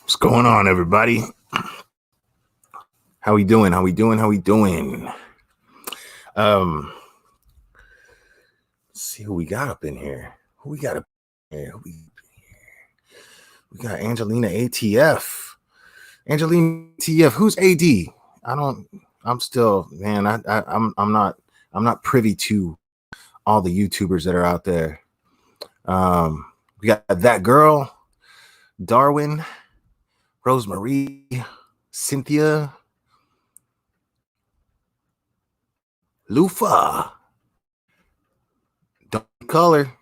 What's going on, everybody? How we doing? Let's see who we got up in here. We got Angelina ATF. Angelina ATF. Who's AD? I'm still, man. I'm not privy to all the YouTubers that are out there. We got that girl, Darwin, Rosemarie, Cynthia, Lufa, Don't Color.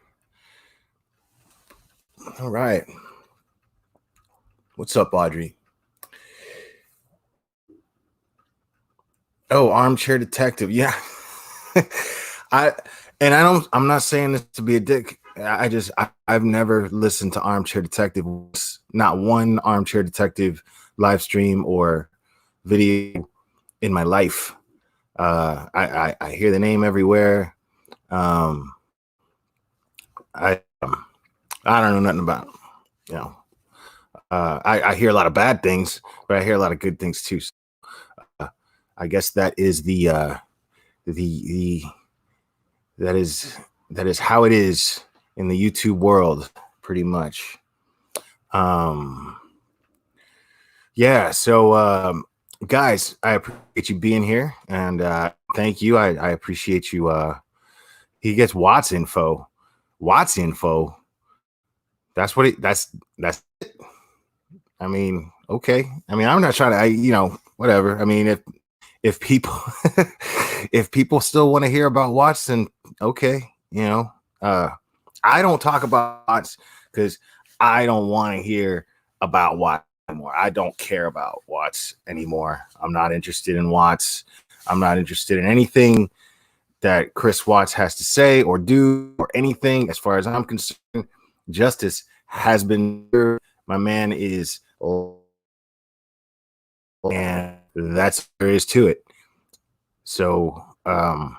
All right. What's up, Audrey? Oh, Armchair Detective. Yeah. I'm not saying this to be a dick. I've never listened to Armchair Detective. Not one Armchair Detective live stream or video in my life. I hear the name everywhere. I don't know nothing about it. I hear a lot of bad things, but I hear a lot of good things too. So, I guess that is that is how it is in the YouTube world, pretty much. Yeah. So, guys, I appreciate you being here, and thank you. I appreciate you. He gets Watts info. That's what it. That's it. I mean, okay. I mean, I'm not trying to. Whatever. I mean, if people if people still want to hear about Watts, then okay. I don't talk about Watts because I don't want to hear about Watts anymore. I don't care about Watts anymore. I'm not interested in Watts. I'm not interested in anything that Chris Watts has to say or do or anything. As far as I'm concerned, justice has been served. My man is, and that's what there is to it. So I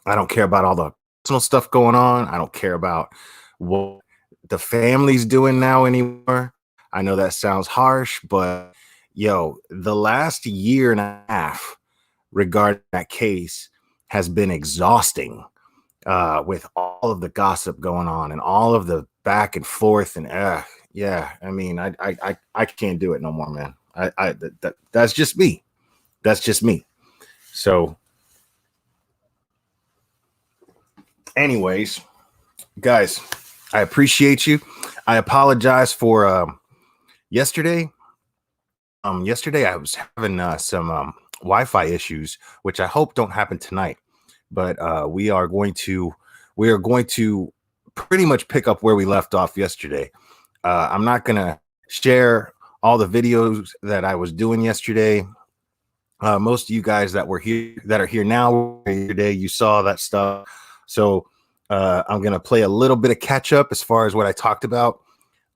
don't care about all the personal stuff going on. I don't care about what the family's doing now anymore. I know that sounds harsh, but the last year and a half regarding that case has been exhausting, with all of the gossip going on and all of the back and forth. And yeah, I mean, I can't do it no more, man. That's just me. So anyways, guys, I appreciate you. I apologize for yesterday. Yesterday I was having some Wi-Fi issues, which I hope don't happen tonight. But we are going to pretty much pick up where we left off yesterday. I'm not gonna share all the videos that I was doing yesterday. Most of you guys that are here now today, you saw that stuff. So I'm gonna play a little bit of catch up as far as what I talked about,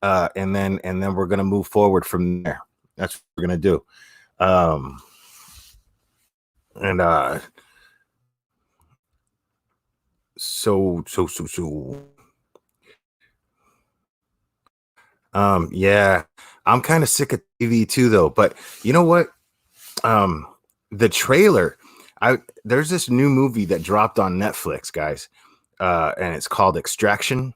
and then we're gonna move forward from there. That's what we're gonna do. Yeah, I'm kind of sick of TV too, though. But you know what? The trailer, there's this new movie that dropped on Netflix, guys, and it's called Extraction.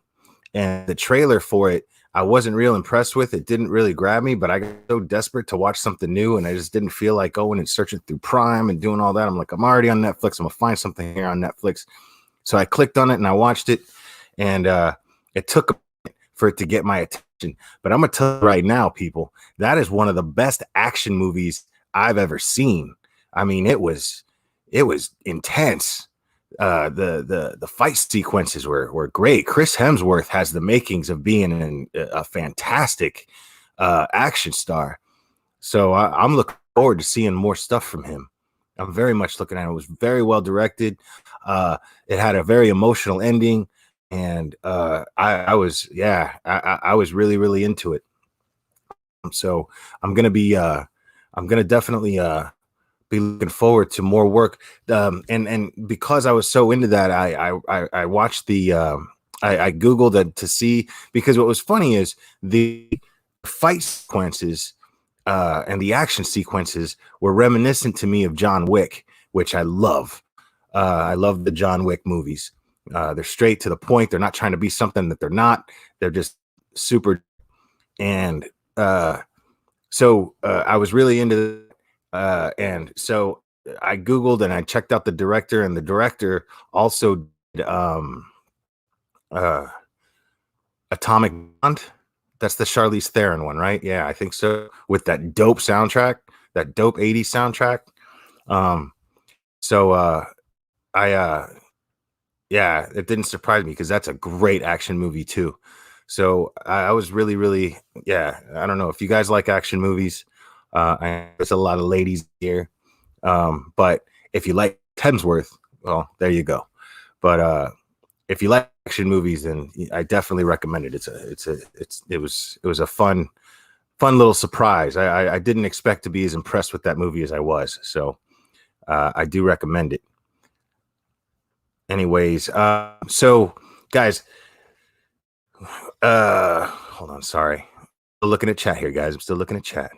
And the trailer for it, I wasn't real impressed with. It didn't really grab me, but I got so desperate to watch something new, and I just didn't feel like going and searching through Prime and doing all that. I'm like, I'm already on Netflix. I'm gonna find something here on Netflix. So I clicked on it and I watched it, and it took a minute for it to get my attention. But I'm gonna tell you right now, people, that is one of the best action movies I've ever seen. I mean, it was intense. The fight sequences were great. Chris Hemsworth has the makings of being a fantastic action star. So I'm looking forward to seeing more stuff from him. I'm very much looking at it. It was very well directed. It had a very emotional ending, and I was really, really into it. So I'm gonna definitely be looking forward to more work. And because I was so into that, I watched I Googled it to see, because what was funny is the fight sequences and the action sequences were reminiscent to me of John Wick, which I love. I love the John Wick movies. They're straight to the point. They're not trying to be something that they're not. They're just super. And so I was really into and so I Googled and I checked out the director, and the director also did uh, Atomic Blonde. That's the Charlize Theron one, right? Yeah, I think so. With that dope soundtrack, that dope 80s soundtrack. Um, so yeah, it didn't surprise me because that's a great action movie too. So I was really, yeah. I don't know if you guys like action movies. There's a lot of ladies here, but if you like Hemsworth, well, there you go. But if you like action movies, then I definitely recommend it. It was a fun little surprise. I didn't expect to be as impressed with that movie as I was. So I do recommend it. Anyways, so guys, hold on, sorry. Still looking at chat here, guys. I'm still looking at chat.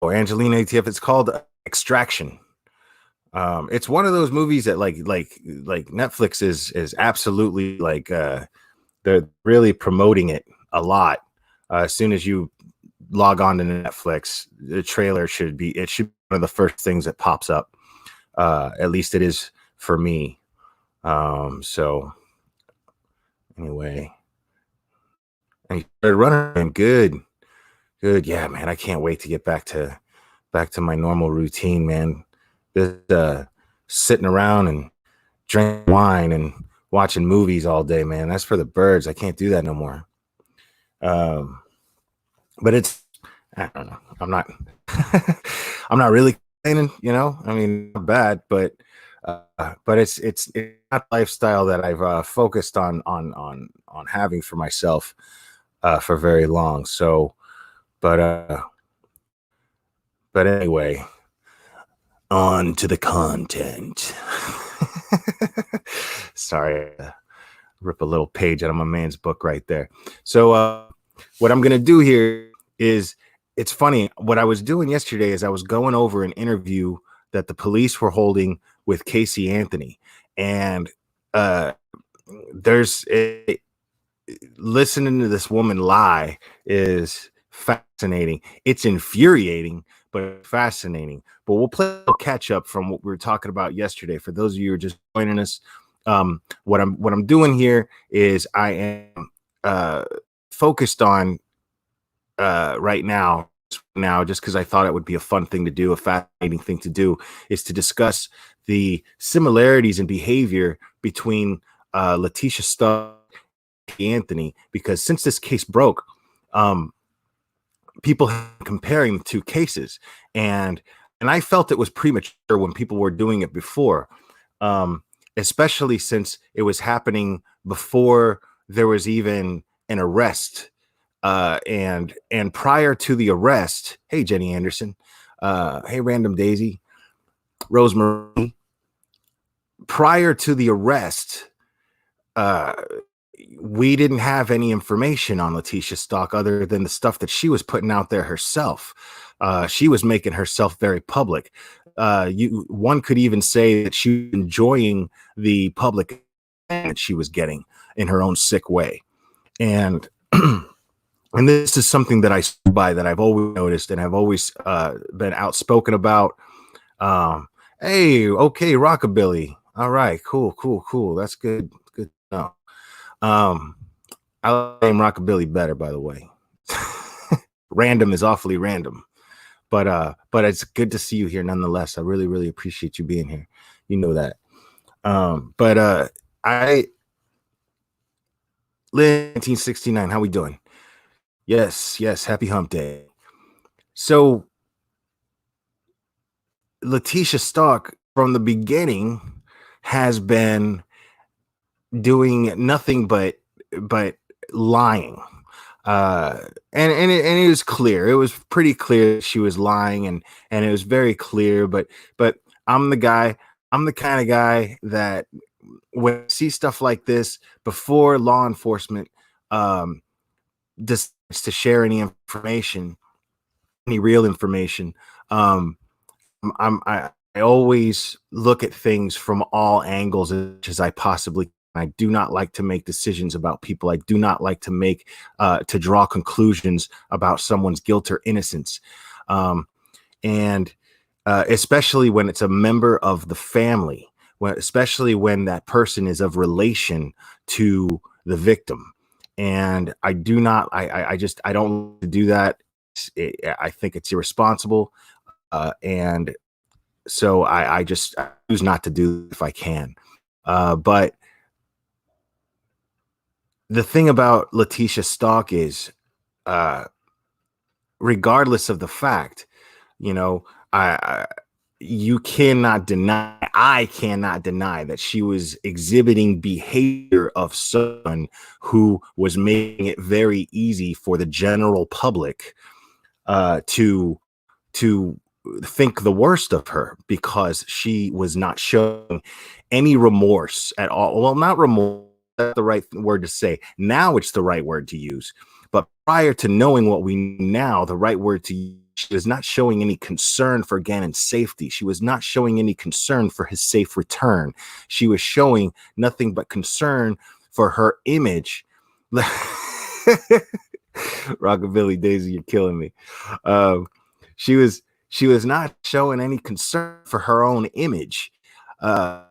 Oh, Angelina ATF, it's called Extraction. It's one of those movies that like Netflix is absolutely like they're really promoting it a lot. As soon as you log on to Netflix, the trailer should be one of the first things that pops up. At least it is for me. So anyway, and you started running. Good. Yeah, man. I can't wait to get back to my normal routine, man. Just sitting around and drinking wine and watching movies all day, man. That's for the birds. I can't do that no more. But it's, I don't know. I'm not I'm not really complaining, you know. I mean, not bad, but it's not a lifestyle that I've focused on having for myself for very long. So, but anyway, on to the content. Sorry, rip a little page out of my man's book right there. So what I'm gonna do here is, it's funny, what I was doing yesterday is I was going over an interview that the police were holding with Casey Anthony, and listening to this woman lie is fascinating. It's infuriating, but fascinating. But we'll play a little catch up from what we were talking about yesterday. For those of you who are just joining us, what I'm doing here is I am focused on right now, just because I thought it would be a fun thing to do, a fascinating thing to do, is to discuss the similarities in behavior between Leticia Stauch and Anthony, because since this case broke, people have been comparing the two cases, and I felt it was premature when people were doing it before, especially since it was happening before there was even an arrest. And prior to the arrest, hey, Jenny Anderson, hey, Random Daisy, Rosemary, prior to the arrest, we didn't have any information on Leticia Stauch other than the stuff that she was putting out there herself. She was making herself very public. One could even say that she was enjoying the public that she was getting in her own sick way. And and this is something that I stood by, that I've always noticed and I've always been outspoken about. Hey, okay, rockabilly. All right, cool. That's good. Good to know. I like rockabilly better, by the way. Random is awfully random, but it's good to see you here nonetheless. I really appreciate you being here. You know that. But I live 1969. How we doing? Yes. Happy hump day. So Leticia Stauch from the beginning has been doing nothing but lying. And it was clear. It was pretty clear that she was lying, and it was very clear. But I'm the kind of guy that when I see stuff like this before law enforcement um, decides to share any information, any real information, um, I always look at things from all angles as much as I possibly can. I do not like to make decisions about people. I do not like to to draw conclusions about someone's guilt or innocence. Um, and Especially when it's a member of the family, especially when that person is of relation to the victim. And I do not, I just, I don't do that. I think it's irresponsible. And so I choose not to do it if I can. But the thing about Leticia Stauch is, uh, regardless of the fact, you know, I you cannot deny, I cannot deny that she was exhibiting behavior of someone who was making it very easy for the general public to think the worst of her, because she was not showing any remorse at all. Well, not remorse, that's the right word to say. Now it's the right word to use. But prior to knowing what we now, the right word to use, she was not showing any concern for Gannon's safety. She was not showing any concern for his safe return. She was showing nothing but concern for her image. Rockabilly Daisy, you're killing me. Um, she was she was not showing any concern for her own image,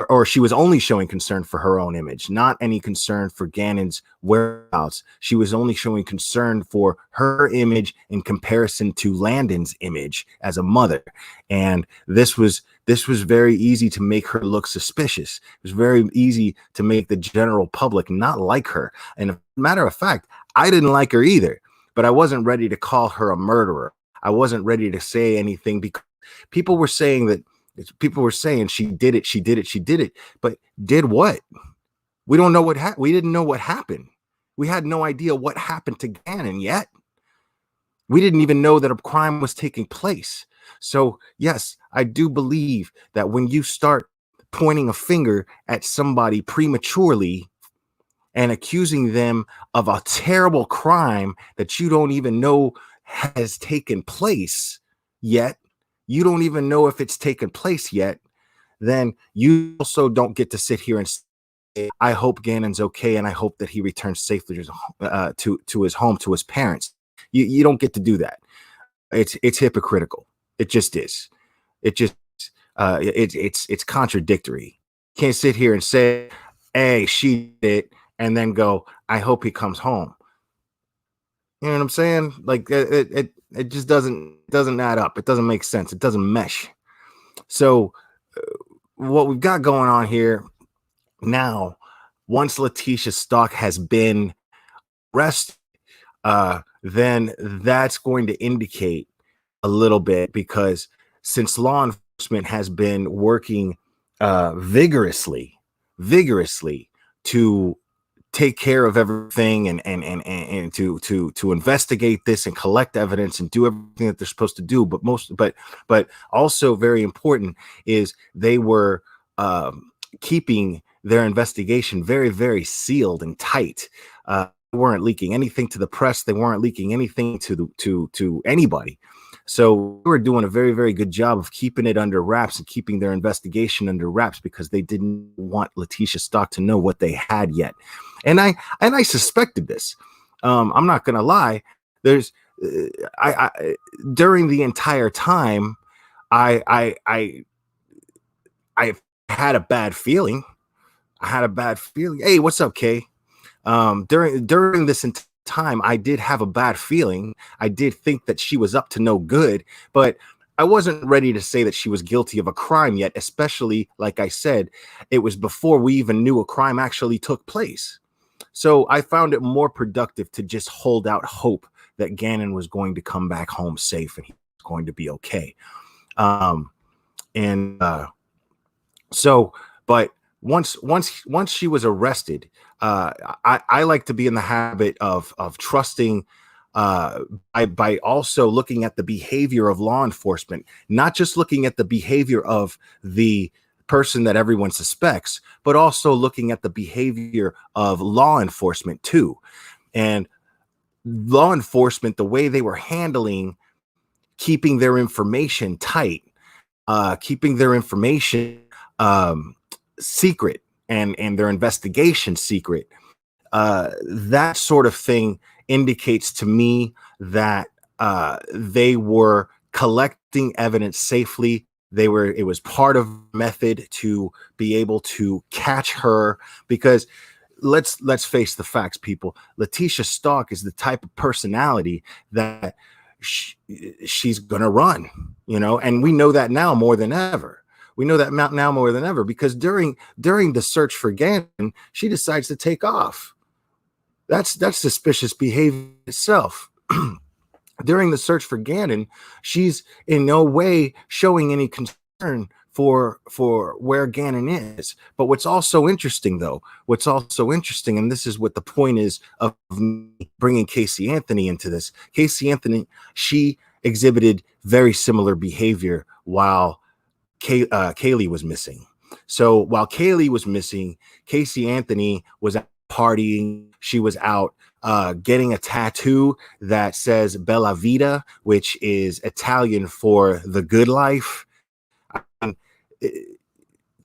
or she was only showing concern for her own image, not any concern for Gannon's whereabouts. She was only showing concern for her image in comparison to Landon's image as a mother. And this was very easy to make her look suspicious. It was very easy to make the general public not like her. And a matter of fact, I didn't like her either, but I wasn't ready to call her a murderer. I wasn't ready to say anything, because people were saying that people were saying she did it, she did it, she did it. But did what? We don't know what we didn't know what happened. We had no idea what happened to Gannon yet. We didn't even know that a crime was taking place. So, yes, I do believe that when you start pointing a finger at somebody prematurely and accusing them of a terrible crime that you don't even know has taken place yet, you don't even know if it's taken place yet, then you also don't get to sit here and say, I hope Gannon's okay, and I hope that he returns safely to his home, to his parents. You don't get to do that. It's hypocritical. It just is. It just it's contradictory. You can't sit here and say, hey, she did it, and then go, I hope he comes home. You know what I'm saying? Like it just doesn't add up. It doesn't make sense. It doesn't mesh. So what we've got going on here now, once Leticia Stauch has been arrested, then that's going to indicate a little bit, because since law enforcement has been working vigorously to take care of everything, and to investigate this and collect evidence and do everything that they're supposed to do, but also very important is they were keeping their investigation very, very sealed and tight. They weren't leaking anything to the press. They weren't leaking anything to anybody. So we were doing a very, very good job of keeping it under wraps and keeping their investigation under wraps, because they didn't want Leticia Stauch to know what they had yet. And I suspected this. I'm not gonna lie. There's I during the entire time, I had a bad feeling. I had a bad feeling. Hey, what's up, Kay? During this time, I did have a bad feeling. I did think that she was up to no good, but I wasn't ready to say that she was guilty of a crime yet, especially, like I said, it was before we even knew a crime actually took place. So I found it more productive to just hold out hope that Gannon was going to come back home safe and he was going to be okay. Um, and so, but once she was arrested, I like to be in the habit of trusting by also looking at the behavior of law enforcement, not just looking at the behavior of the person that everyone suspects, but also looking at the behavior of law enforcement too. And law enforcement, the way they were handling keeping their information tight, keeping their information secret, and their investigation secret, that sort of thing indicates to me that they were collecting evidence safely. It was part of method to be able to catch her, because let's face the facts, people. Leticia Stauch is the type of personality that she's gonna run, and we know that now more than ever. We know that now more than ever, because during the search for Gannon, she decides to take off. That's suspicious behavior itself. During the search for Gannon, she's in no way showing any concern for where Gannon is. But what's also interesting, and this is what the point is of bringing Casey Anthony into this. Casey Anthony, she exhibited very similar behavior while Kaylee was missing. So while Kaylee was missing, Casey Anthony was out partying. She was out getting a tattoo that says Bella Vita, which is Italian for the good life.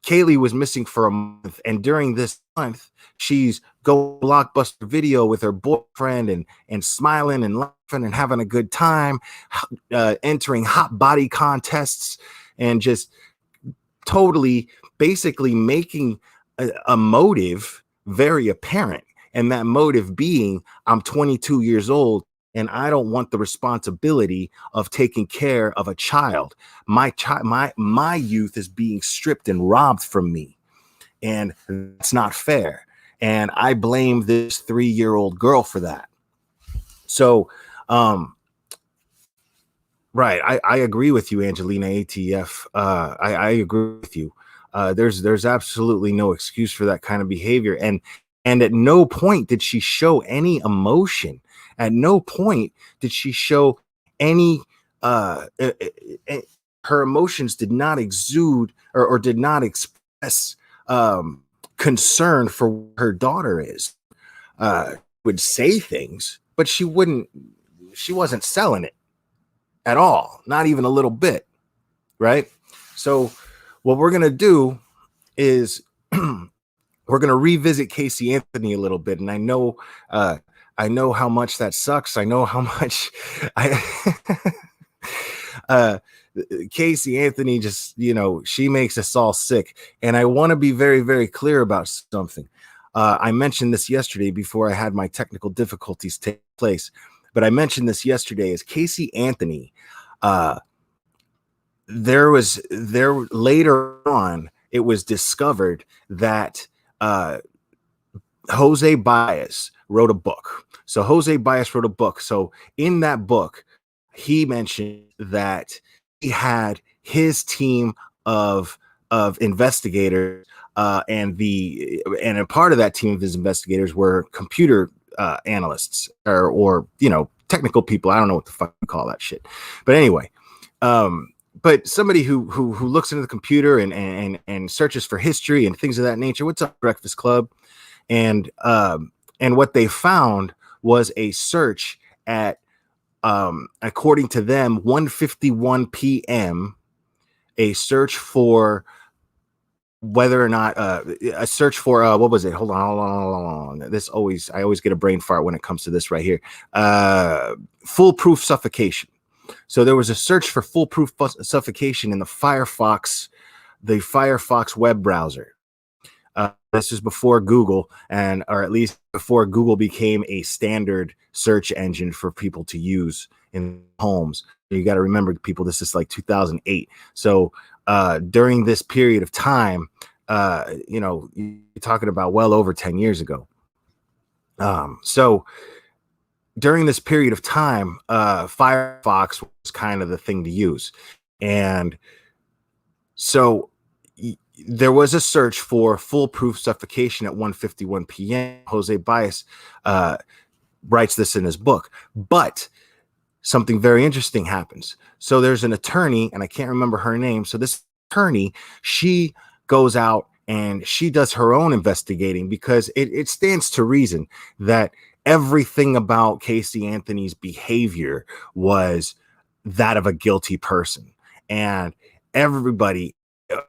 Kaylee was missing for a month, and during this month, she's going Blockbuster Video with her boyfriend and smiling and laughing and having a good time, entering hot body contests, and just totally basically making a motive very apparent. And that motive being, I'm 22 years old and I don't want the responsibility of taking care of a child. My youth is being stripped and robbed from me, and that's not fair. And I blame this 3-year-old girl for that. So, right, I agree with you, Angelina ATF. I agree with you. There's absolutely no excuse for that kind of behavior, and at no point did she show any emotion. At no point did she show any her emotions did not exude or did not express concern for where her daughter is. Would say things, but she wasn't selling it at all, not even a little bit, right? So what we're gonna do is we're gonna revisit Casey Anthony a little bit, and I know how much that sucks. I know how much Casey Anthony just, she makes us all sick. And I want to be very, very clear about something. I mentioned this yesterday before I had my technical difficulties take place, but I mentioned this yesterday as Casey Anthony. Later on, it was discovered that Jose Baez wrote a book. So Jose Baez wrote a book. So in that book, he mentioned that he had his team of investigators, and a part of that team of his investigators were computer analysts or technical people. I don't know what the fuck you call that shit, but anyway, but somebody who looks into the computer and searches for history and things of that nature. What's up, Breakfast Club? And what they found was a search at, according to them, 1:51 p.m., a search for whether or not a search for what was it? Hold on. I always get a brain fart when it comes to this right here. Foolproof suffocation. So there was a search for foolproof suffocation in the Firefox web browser. This is before Google, or at least before Google became a standard search engine for people to use in homes. You got to remember, people, this is like 2008. So during this period of time, you're talking about well over 10 years ago. So during this period of time, Firefox was kind of the thing to use. And so there was a search for foolproof suffocation at 1:51 p.m. Jose Baez writes this in his book, but something very interesting happens. So there's an attorney, and I can't remember her name. So this attorney, she goes out and she does her own investigating, because it stands to reason that everything about Casey Anthony's behavior was that of a guilty person. And everybody,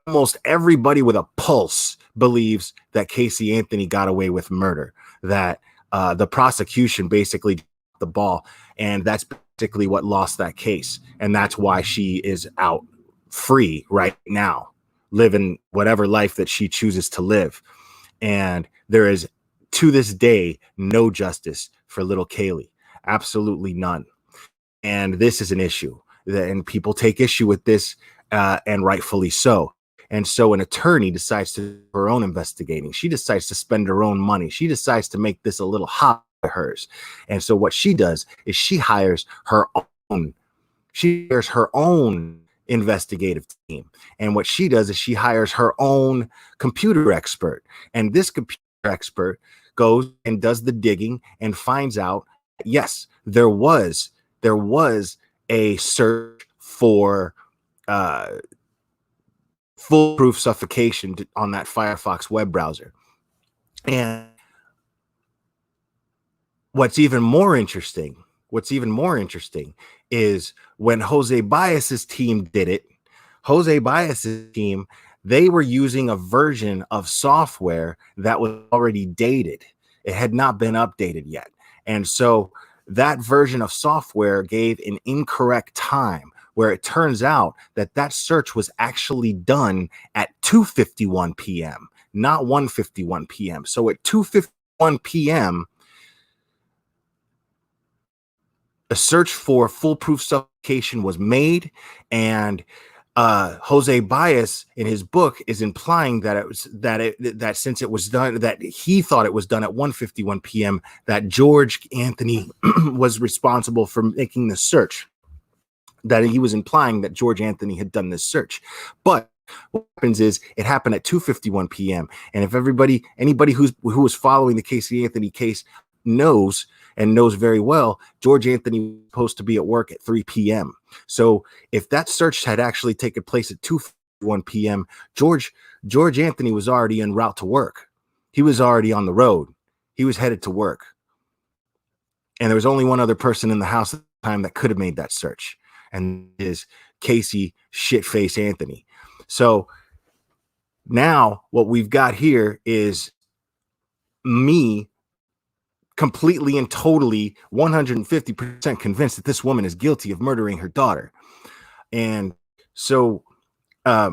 almost everybody with a pulse, believes that Casey Anthony got away with murder, that the prosecution basically dropped the ball, and that's basically what lost that case. And that's why she is out free right now, living whatever life that she chooses to live. And there is, to this day, no justice for little Kaylee. Absolutely none. And this is an issue, and people take issue with this, and rightfully so. And so an attorney decides to do her own investigating. She decides to spend her own money. She decides to make this a little hot to hers. And so what she does is she hires her own investigative team. And what she does is she hires her own computer expert. And this computer expert goes and does the digging and finds out, yes, there was a search for foolproof suffocation on that Firefox web browser. And what's even more interesting is when Jose Baez's team did it. Jose Baez's team, they were using a version of software that was already dated. It had not been updated yet. And so that version of software gave an incorrect time, where it turns out that search was actually done at 2:51 p.m., not 1:51 p.m. So at 2:51 p.m., a search for foolproof suffocation was made, and Jose Baez in his book is implying that since it was done, that he thought it was done at 1:51 p.m., that George Anthony was responsible for making the search. That he was implying that George Anthony had done this search. But what happens is it happened at 2:51 p.m. And if anybody who was following the Casey Anthony case knows very well, George Anthony was supposed to be at work at 3 p.m. So if that search had actually taken place at 2:51 p.m., George Anthony was already en route to work. He was already on the road. He was headed to work. And there was only one other person in the house at the time that could have made that search, and is Casey Shitface Anthony. So now what we've got here is me completely and totally 150% convinced that this woman is guilty of murdering her daughter. And so what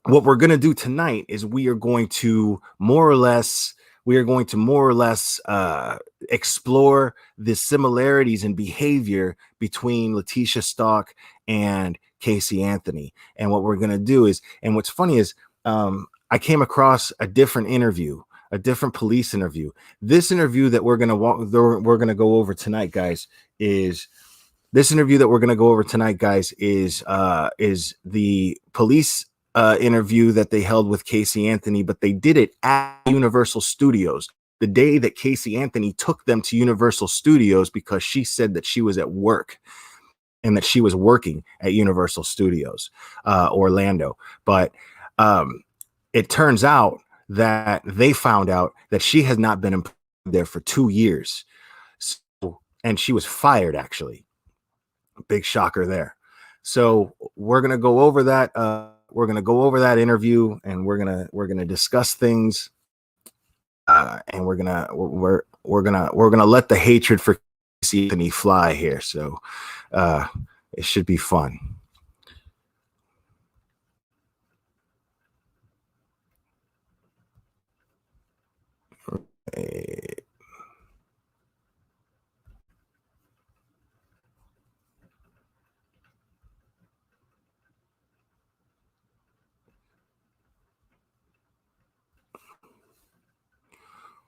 we're going to do tonight is we are going to more or less explore the similarities in behavior between Leticia Stauch and Casey Anthony. And what we're going to do is, and what's funny is, I came across a different police interview. This interview that we're going to go over tonight, guys, is the police interview that they held with Casey Anthony, but they did it at Universal Studios the day that Casey Anthony took them to Universal Studios, because she said that she was at work and that she was working at Universal Studios, Orlando. But it turns out that they found out that she has not been employed there for 2 years. So, and she was fired, actually. Big shocker there. So we're going to go over that. We're going to go over that interview, and we're going to discuss things. And we're going to let the hatred for Casey Anthony fly here. So it should be fun.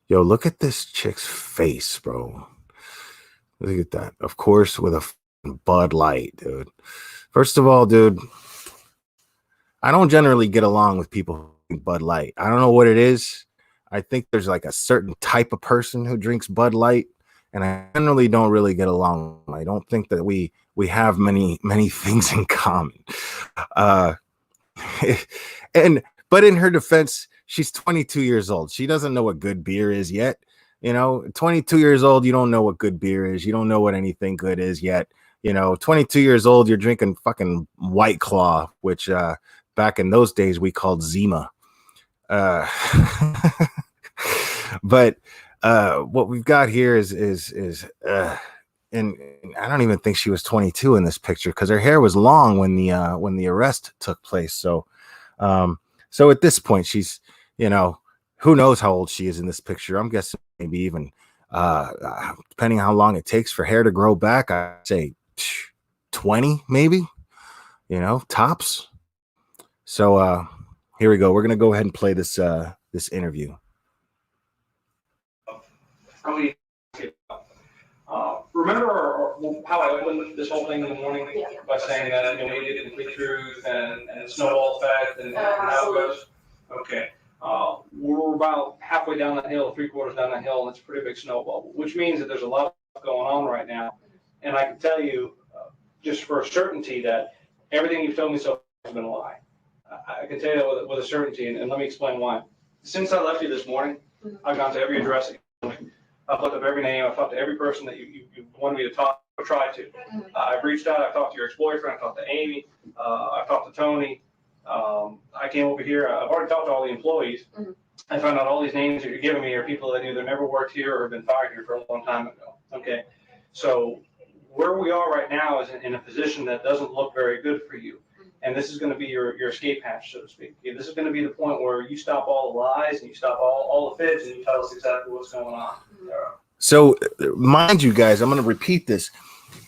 Yo, look at this chick's face, bro. Look at that. Of course, with a Bud Light, dude. First of all, dude, I don't generally get along with people who drink Bud Light. I don't know what it is. I think there's like a certain type of person who drinks Bud Light, and I generally don't really get along. I don't think that we have many things in common. But But in her defense, she's 22 years old. She doesn't know what good beer is yet. 22 years old, you don't know what good beer is. You don't know what anything good is yet. 22 years old, you're drinking fucking White Claw, which back in those days we called Zima. Uh, but what we've got here is and I don't even think she was 22 in this picture because her hair was long when the arrest took place. So at this point, she's, who knows how old she is in this picture. I'm guessing maybe even depending on how long it takes for hair to grow back, I'd say 20 maybe, tops. So here we go. We're gonna go ahead and play this interview. Remember how I opened this whole thing in the morning by saying that we need a complete truth and snowball effect and how it goes? Okay. We're about halfway down that hill, 3/4 down that hill, and it's a pretty big snowball, which means that there's a lot going on right now. And I can tell you, just for certainty, that everything you've told me so far has been a lie. I can tell you with a certainty, and let me explain why. Since I left you this morning, I've gone to every address. I've looked up every name. I've talked to every person that you wanted me to talk or try to. I've reached out. I've talked to your ex-boyfriend. I've talked to Amy. I've talked to Tony. I came over here. I've already talked to all the employees. I found out all these names that you're giving me are people that either never worked here or have been fired here for a long time ago. Okay, so where we are right now is in a position that doesn't look very good for you. And this is going to be your escape hatch, so to speak. This is going to be the point where you stop all the lies and you stop all the fibs and you tell us exactly what's going on. So, mind you guys, I'm going to repeat this.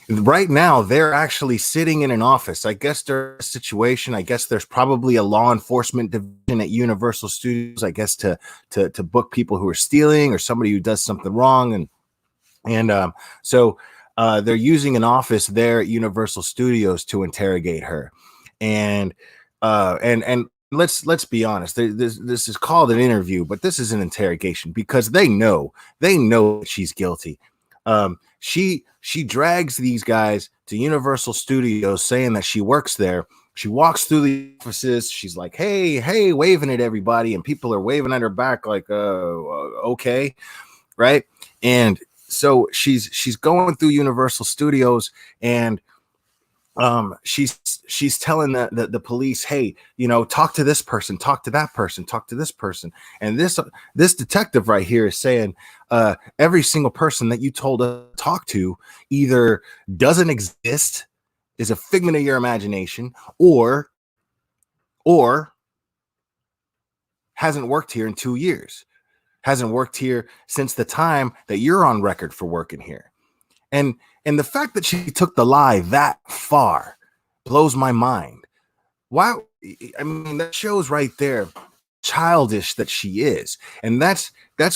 Right now, they're actually sitting in an office. I guess there's a situation. I guess there's probably a law enforcement division at Universal Studios, I guess, to book people who are stealing or somebody who does something wrong. So they're using an office there at Universal Studios to interrogate her. And let's be honest. This is called an interview, but this is an interrogation because they know that she's guilty. She drags these guys to Universal Studios saying that she works there. She walks through the offices. She's like, hey, waving at everybody, and people are waving at her back like, okay, right? And so she's going through Universal Studios and she's telling the police, hey, talk to this person, talk to that person, talk to this person. And this detective right here is saying every single person that you told us to talk to either doesn't exist, is a figment of your imagination, or hasn't worked here in 2 years, hasn't worked here since the time that you're on record for working here. And the fact that she took the lie that far blows my mind. Why? I mean, that shows right there childish that she is. And that's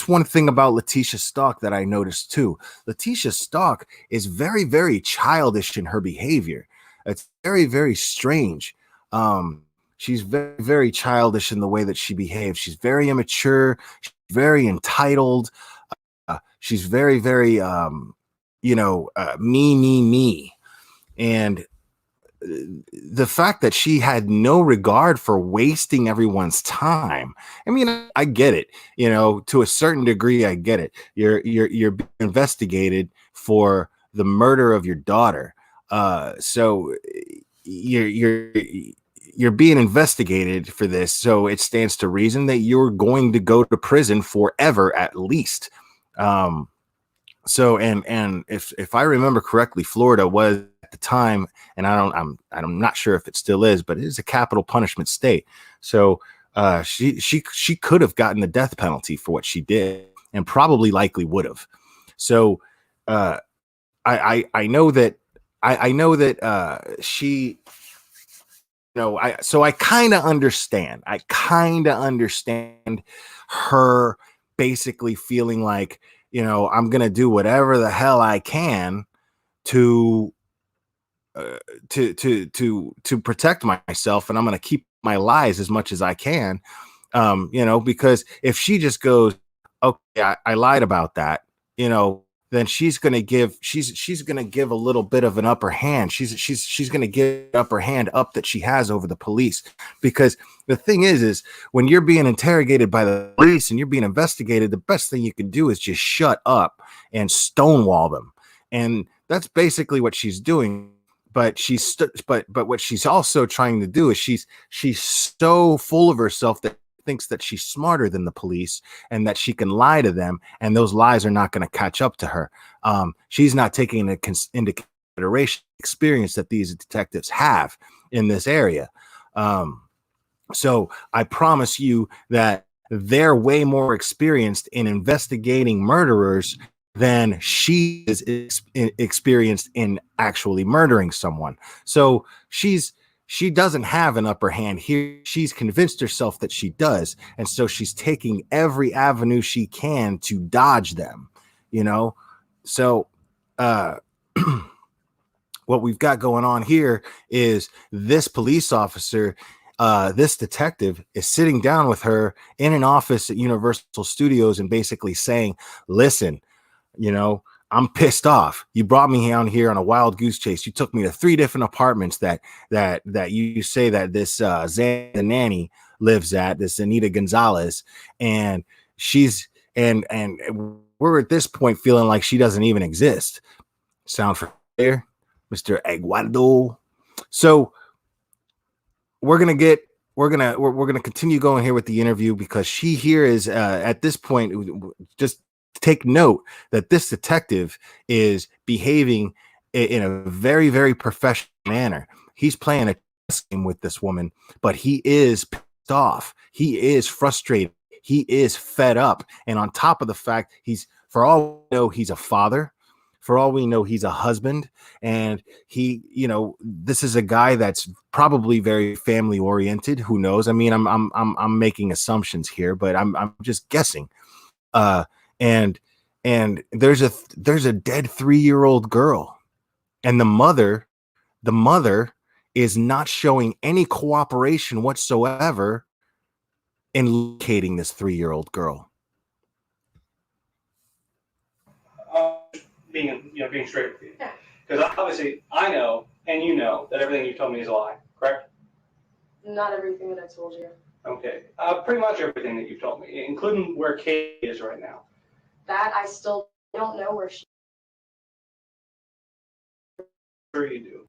one thing about Leticia Stauch that I noticed too. Leticia Stauch is very, very childish in her behavior. It's very, very strange. She's very, very childish in the way that she behaves. She's very immature. She's very entitled. She's very, very me. And the fact that she had no regard for wasting everyone's time. I mean, I get it, to a certain degree, I get it. You're being investigated for the murder of your daughter. So you're being investigated for this. So it stands to reason that you're going to go to prison forever, at least. So if I remember correctly, Florida was at the time, and I'm not sure if it still is, but it is a capital punishment state. So she could have gotten the death penalty for what she did, and probably likely would have. So I know that she, so I kind of understand. I kind of understand her basically feeling like, I'm going to do whatever the hell I can to protect myself, and I'm going to keep my lies as much as I can. Because if she just goes, okay, I lied about that, then she's going to give a little bit of an upper hand. She's going to give an upper hand up that she has over the police, because the thing is when you're being interrogated by the police and you're being investigated, the best thing you can do is just shut up and stonewall them. And that's basically what she's doing. But but what she's also trying to do is she's so full of herself that thinks that she's smarter than the police and that she can lie to them, and those lies are not going to catch up to her. She's not taking into consideration the experience that these detectives have in this area. So I promise you that they're way more experienced in investigating murderers than she is experienced in actually murdering someone. So she doesn't have an upper hand here. She's convinced herself that she does. And so she's taking every avenue she can to dodge them, you know? So, what we've got going on here is this police officer, this detective is sitting down with her in an office at Universal Studios and basically saying, listen, you know, I'm pissed off. You brought me down here on a wild goose chase. You took me to 3 different apartments that you say that this Zan the nanny lives at, this Anita Gonzalez, and and we're at this point feeling like she doesn't even exist. Sound familiar, Mr. Aguado? So we're gonna continue going here with the interview, because she here is at this point, just take note that this detective is behaving in a very, very professional manner. He's playing a chess game with this woman, but he is pissed off. He is frustrated. He is fed up. And on top of the fact, for all we know, he's a father. For all we know, he's a husband. And he, this is a guy that's probably very family oriented. Who knows? I mean, I'm making assumptions here, but I'm just guessing. And there's a dead 3-year-old girl, and the mother is not showing any cooperation whatsoever in locating this 3-year-old girl. Being straight with you, because obviously I know, and you know, that everything you told me is a lie, correct? Not everything that I told you. Okay, pretty much everything that you've told me, including where Kate is right now. That I still don't know where she. Sure you do.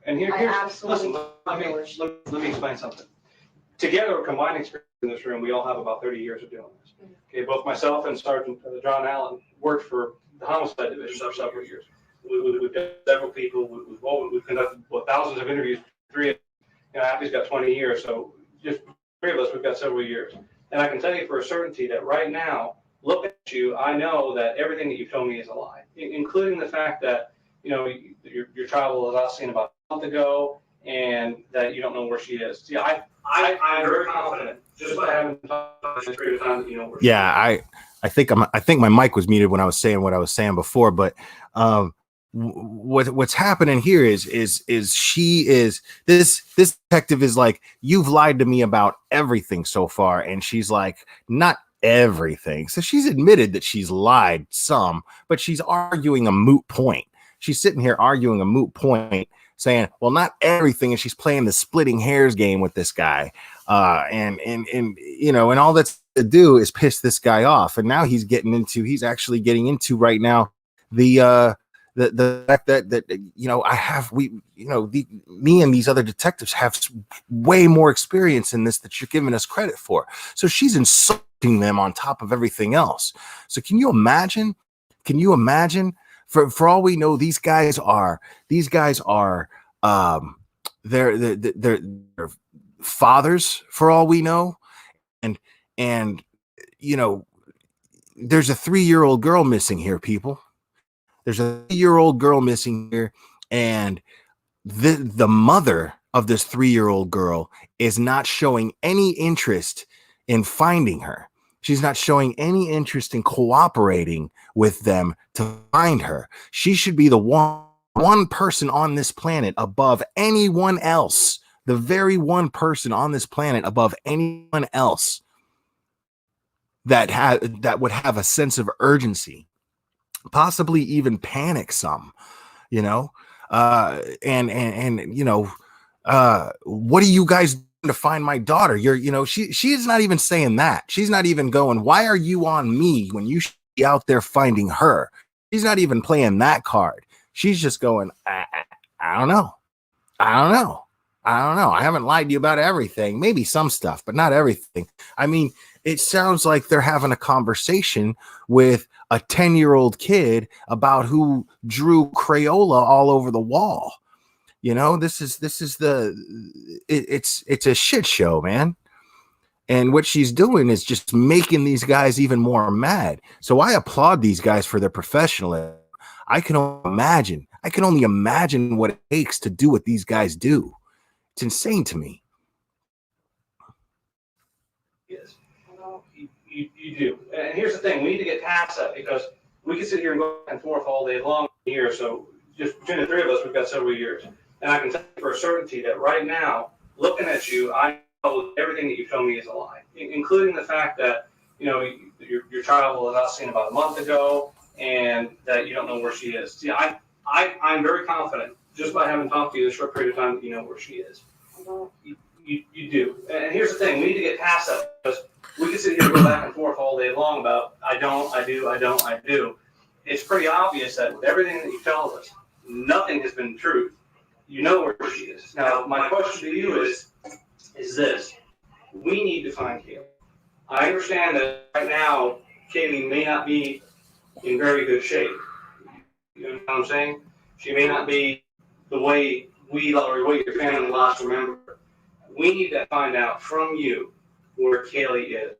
And here's listen. Let me explain something. Together, a combined experience in this room, we all have about 30 years of doing this. Okay, both myself and Sergeant John Allen worked for the homicide division for several years. We've done several people. We've conducted thousands of interviews. Appy's got 20 years, so just 3 of us, we've got several years. And I can tell you for a certainty that right now, look at you, I know that everything that you've told me is a lie, including the fact that your child was last seen about a month ago, and that you don't know where she is. See, I'm very confident just by having talked about this period of time that you know where she is. Yeah, I think my mic was muted when I was saying what I was saying before, but what's happening here is this detective is like, you've lied to me about everything so far, and she's like, not everything. So she's admitted that she's lied some, but she's arguing a moot point. She's sitting here arguing a moot point, saying, well, not everything. And she's playing the splitting hairs game with this guy. And all that's to do is piss this guy off. And now he's actually getting into right now the fact that me and these other detectives have way more experience in this that you're giving us credit for. So she's insulting them on top of everything else. So can you imagine? For all we know, these guys are they're fathers, for all we know, and And, you know, there's a 3-year-old girl missing here, people. There's a 3-year-old girl missing here. And the mother of this 3-year-old girl is not showing any interest in finding her. She's not showing any interest in cooperating with them to find her. She should be the one person on this planet above anyone else, the very one person on this planet above anyone else that would have a sense of urgency, possibly even panic some, you know. And you know, what are you guys doing to find my daughter? She is not even saying that. She's not even going, why are you on me when you should be out there finding her? She's not even playing that card. She's just going, I don't know. I haven't lied to you about everything. Maybe some stuff, but not everything. I mean, it sounds like they're having a conversation with a 10-year-old kid about who drew Crayola all over the wall. You know, it's a shit show, man. And what she's doing is just making these guys even more mad. So I applaud these guys for their professionalism. I can only imagine what it takes to do what these guys do. It's insane to me. Yes, you do. And here's the thing: we need to get past that, because we can sit here and go back and forth all day long here. So just between the three of us, we've got several years. And I can tell you for a certainty that right now, looking at you, I know everything that you've told me is a lie, including the fact that, you know, your child was last seen about a month ago, and that you don't know where she is. See, I'm very confident, just by having talked to you this short period of time, that you know where she is. You do. And here's the thing: we need to get past that, because we can sit here and go back and forth all day long about I do. It's pretty obvious that with everything that you tell us, nothing has been truth. You know where she is. Now, my question to you is this: we need to find Kaylee. I understand that right now, Kaylee may not be in very good shape. You know what I'm saying? She may not be the way we or the way your family lost remember. We need to find out from you where Kaylee is.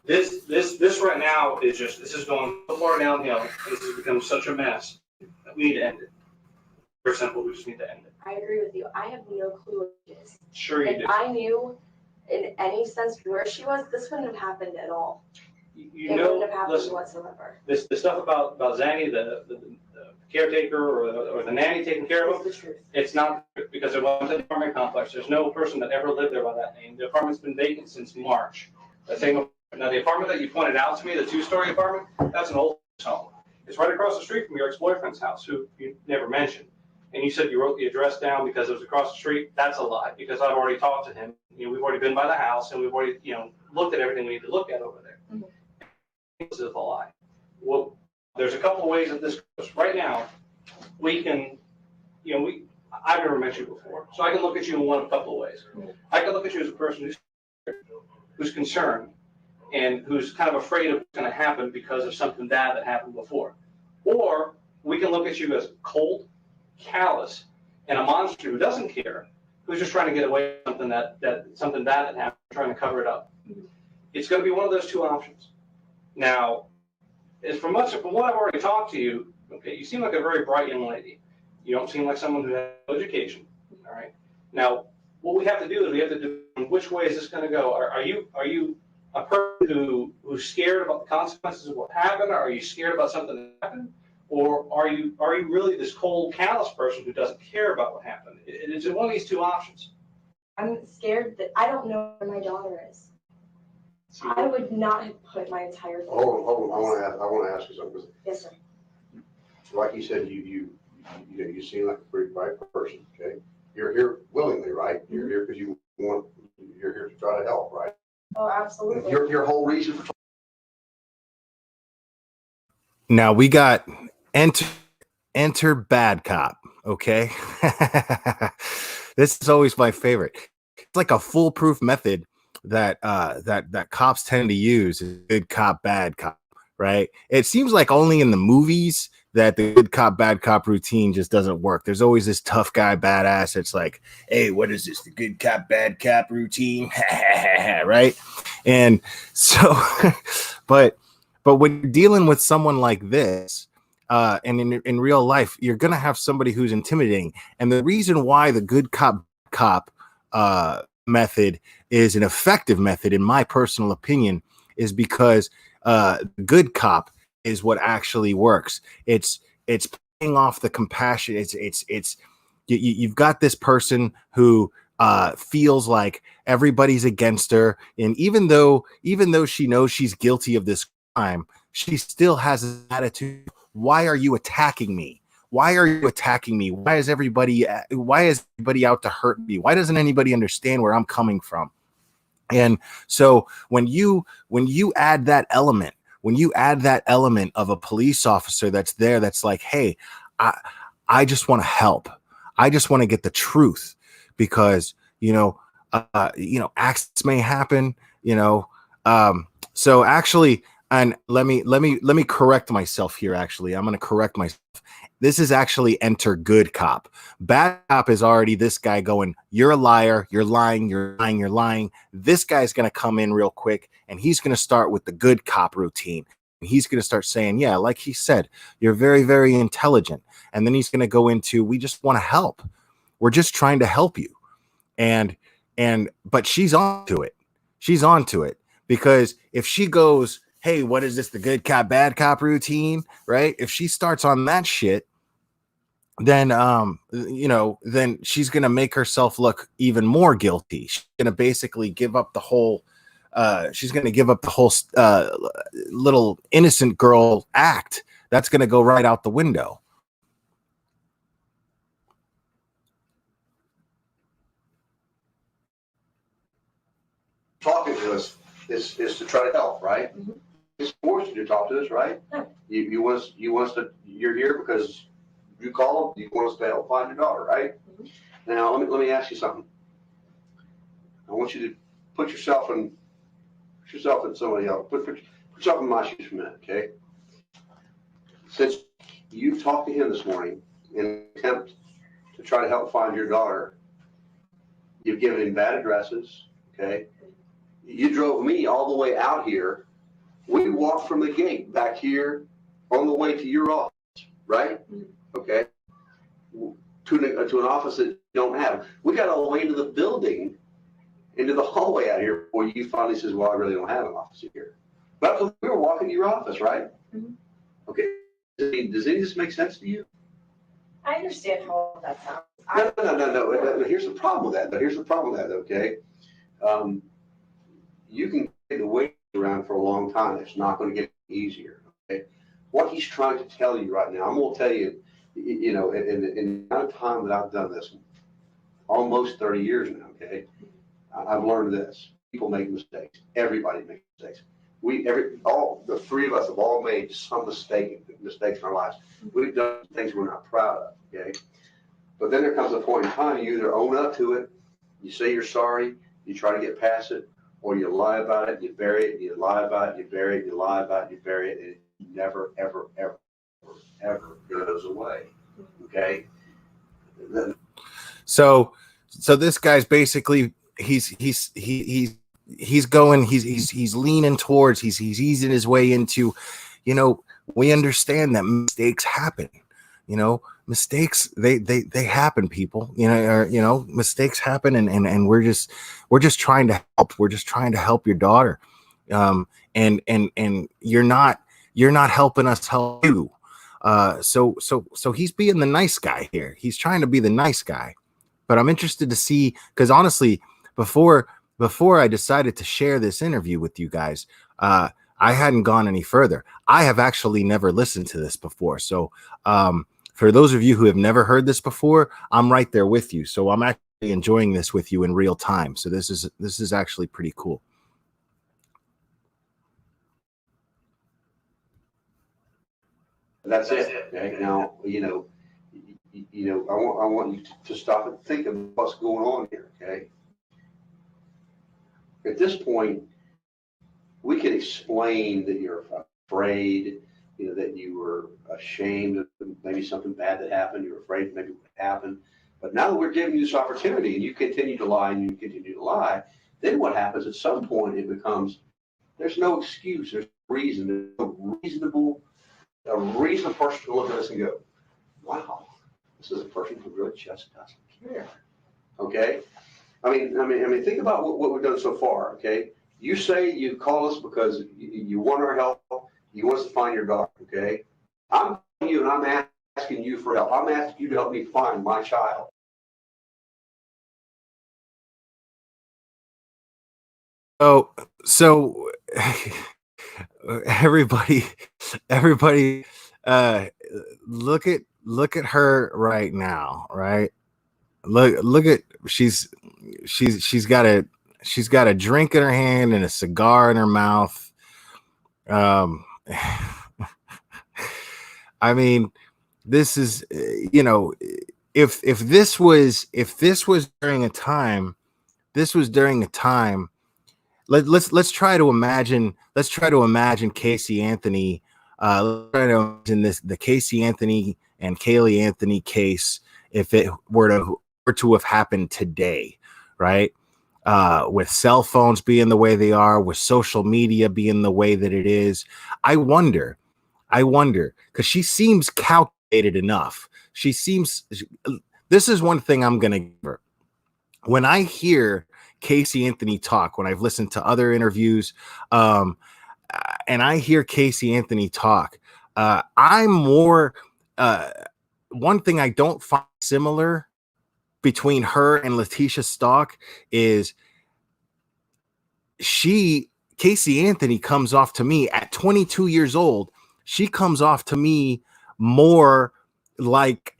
This right now is this is going so far downhill. This has become such a mess that we need to end it. Very simple. We just need to end it. I agree with you. I have no clue what it is. Sure you do. If I knew in any sense where she was, this wouldn't have happened at all. It wouldn't have happened whatsoever. The stuff about Zanny, the caretaker or the nanny taking care of him, It's the truth. it's not, because it wasn't an apartment complex. There's no person that ever lived there by that name. The apartment's been vacant since March. Now, the apartment that you pointed out to me, the 2-story apartment, that's an old home. It's right across the street from your ex-boyfriend's house, who you never mentioned. And you said you wrote the address down because it was across the street. That's a lie, because I've already talked to him. You know, we've already been by the house, and we've already, looked at everything we need to look at over there. Mm-hmm. This is a lie. Well, there's a couple of ways that this goes. Right now, we can, I've never met you before, so I can look at you in one of a couple of ways. I can look at you as a person who's concerned and who's kind of afraid of what's going to happen because of something bad that happened before. Or we can look at you as cold, callous, and a monster who doesn't care, who's just trying to get away from something bad that happened, trying to cover it up. It's going to be one of those two options. Now, from what I've already talked to you, okay, you seem like a very bright young lady. You don't seem like someone who has no education. All right. Now, what we have to do is we have to do which way is this going to go? Are you a person who's scared about the consequences of what happened? Or are you scared about something that happened? Or are you really this cold, callous person who doesn't care about what happened? It's one of these two options. I'm scared that I don't know where my daughter is. I would not have put my entire family. Hold on. I want to ask you something. Yes, sir. Like you said, you seem like a pretty bright person. Okay, you're here willingly, right? You're here because you're here to try to help, right? Oh, absolutely. Your whole reason for. Now we got enter bad cop. Okay, this is always my favorite. It's like a foolproof method that cops tend to use is good cop, bad cop, right? It seems like only in the movies that the good cop, bad cop routine just doesn't work. There's always this tough guy, badass. It's like, hey, what is this? The good cop, bad cop routine, right? And so, but when you're dealing with someone like this, and in real life, you're gonna have somebody who's intimidating. And the reason why the good cop method is an effective method, in my personal opinion, is because good cop is what actually works. It's playing off the compassion. You've got this person who feels like everybody's against her, and even though she knows she's guilty of this crime, she still has an attitude. Why are you attacking me? Why are you attacking me? Why is everybody out to hurt me? Why doesn't anybody understand where I'm coming from? And so when you add that element, of a police officer that's there, that's like, hey, I just want to help. I just want to get the truth, because accidents may happen, so actually, and let me correct myself here. Actually, I'm going to correct myself. This is actually enter good cop. Bad cop is already this guy going, you're a liar, you're lying, you're lying, you're lying. This guy's going to come in real quick, and he's going to start with the good cop routine. And he's going to start saying, yeah, like he said, you're very, very intelligent. And then he's going to go into, we just want to help. We're just trying to help you. But she's on to it. She's on to it, because if she goes, hey, what is this, the good cop, bad cop routine, right? If she starts on that shit, then then she's gonna make herself look even more guilty. She's gonna basically give up the whole little innocent girl act. That's gonna go right out the window. Talking to us is to try to help, right? Mhm. It's forced you to talk to us, right? Yeah. You want us to, you're here because you called, you want us to help find your daughter, right? Mhm. Now, let me ask you something. I want you to put yourself in somebody else. Put yourself in my shoes for a minute, okay? Since you talked to him this morning in an attempt to try to help find your daughter, you've given him bad addresses, okay? You drove me all the way out here. We walked from the gate back here on the way to your office, right? Okay. To an office that you don't have. We got all the way into the building, into the hallway out here before you finally says, well, I really don't have an office here. But we were walking to your office, right? Mhm. Okay. Does any of this make sense to you? I understand how that sounds. No. Here's the problem with that. Okay. You can get the weight around for a long time. It's not going to get easier. Okay. What he's trying to tell you right now, I'm going to tell you, in the amount of time that I've done this, almost 30 years now, okay, I've learned this. People make mistakes. Everybody makes mistakes. All the three of us have all made some mistakes in our lives. We've done things we're not proud of, okay? But then there comes a point in time, you either own up to it, you say you're sorry, you try to get past it, or you lie about it, you bury it, you lie about it, you bury it, you lie about it, you bury it, and it never, ever, ever, ever goes away, okay? So this guy's basically he's leaning towards, he's easing his way into, we understand that mistakes happen, mistakes, they happen, people, mistakes happen, and we're just trying to help. We're just trying to help your daughter. And you're not helping us help you. So he's being the nice guy here. He's trying to be the nice guy. But I'm interested to see, because honestly, before I decided to share this interview with you guys, I hadn't gone any further. I have actually never listened to this before. So for those of you who have never heard this before, I'm right there with you. So I'm actually enjoying this with you in real time. So this is actually pretty cool. That's it. Okay. Now, I want you to stop and think of what's going on here. Okay. At this point, we can explain that you're afraid, that you were ashamed of maybe something bad that happened. You're afraid maybe it would happen. But now that we're giving you this opportunity, and you continue to lie and you continue to lie, Then what happens at some point, it becomes, there's no excuse, there's no reason, there's a reasonable person to look at this and go, wow, this is a person who really just doesn't care. Okay? I mean, think about what we've done so far, okay? You say you call us because you want our help, you want us to find your daughter, okay? I'm calling you and I'm asking you for help. I'm asking you to help me find my child. So everybody, uh, look at her right now, right? Look at she's got a drink in her hand and a cigar in her mouth. I mean, this is, if this was during a time, let's try to imagine Casey Anthony, let's try to imagine the Casey Anthony and Kaylee Anthony case if it were to have happened today, right? With cell phones being the way they are, with social media being the way that it is. I wonder, because she seems calculated enough. This is one thing I'm going to give her. When I hear Casey Anthony talk, when I've listened to other interviews, and I hear Casey Anthony talk, I'm more, one thing I don't find similar between her and Leticia Stauch is Casey Anthony comes off to me at 22 years old. She comes off to me more like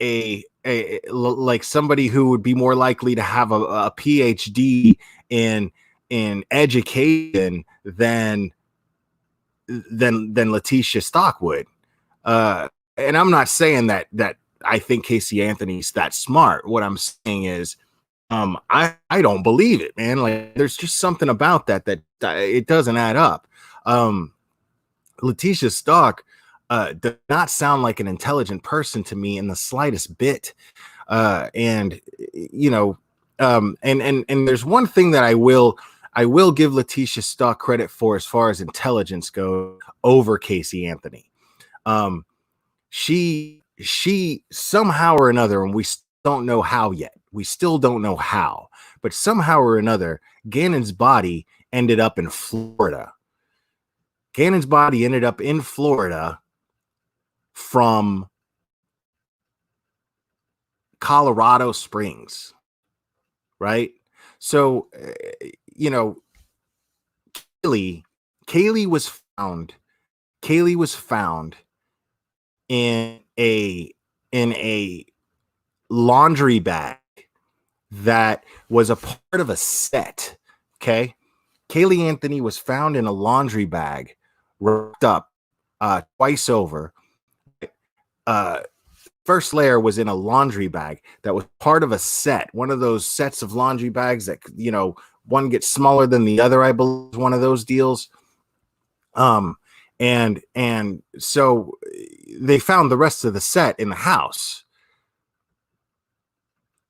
like somebody who would be more likely to have a PhD in education than Leticia Stauch would. And I'm not saying that I think Casey Anthony's that smart. What I'm saying is, I don't believe it, man. Like, there's just something about that it doesn't add up. Leticia Stauch does not sound like an intelligent person to me in the slightest bit. And there's one thing that I will give Leticia Stauch credit for as far as intelligence goes over Casey Anthony. She somehow or another, and we don't know how yet. We still don't know how, but somehow or another, Gannon's body ended up in Florida. Gannon's body ended up in Florida from Colorado Springs, right? So, Kaylee was found in a laundry bag that was a part of a set. Okay. Kaylee Anthony was found in a laundry bag, wrapped up twice over. First layer was in a laundry bag that was part of a set, one of those sets of laundry bags that, one gets smaller than the other, I believe, one of those deals. And so they found the rest of the set in the house.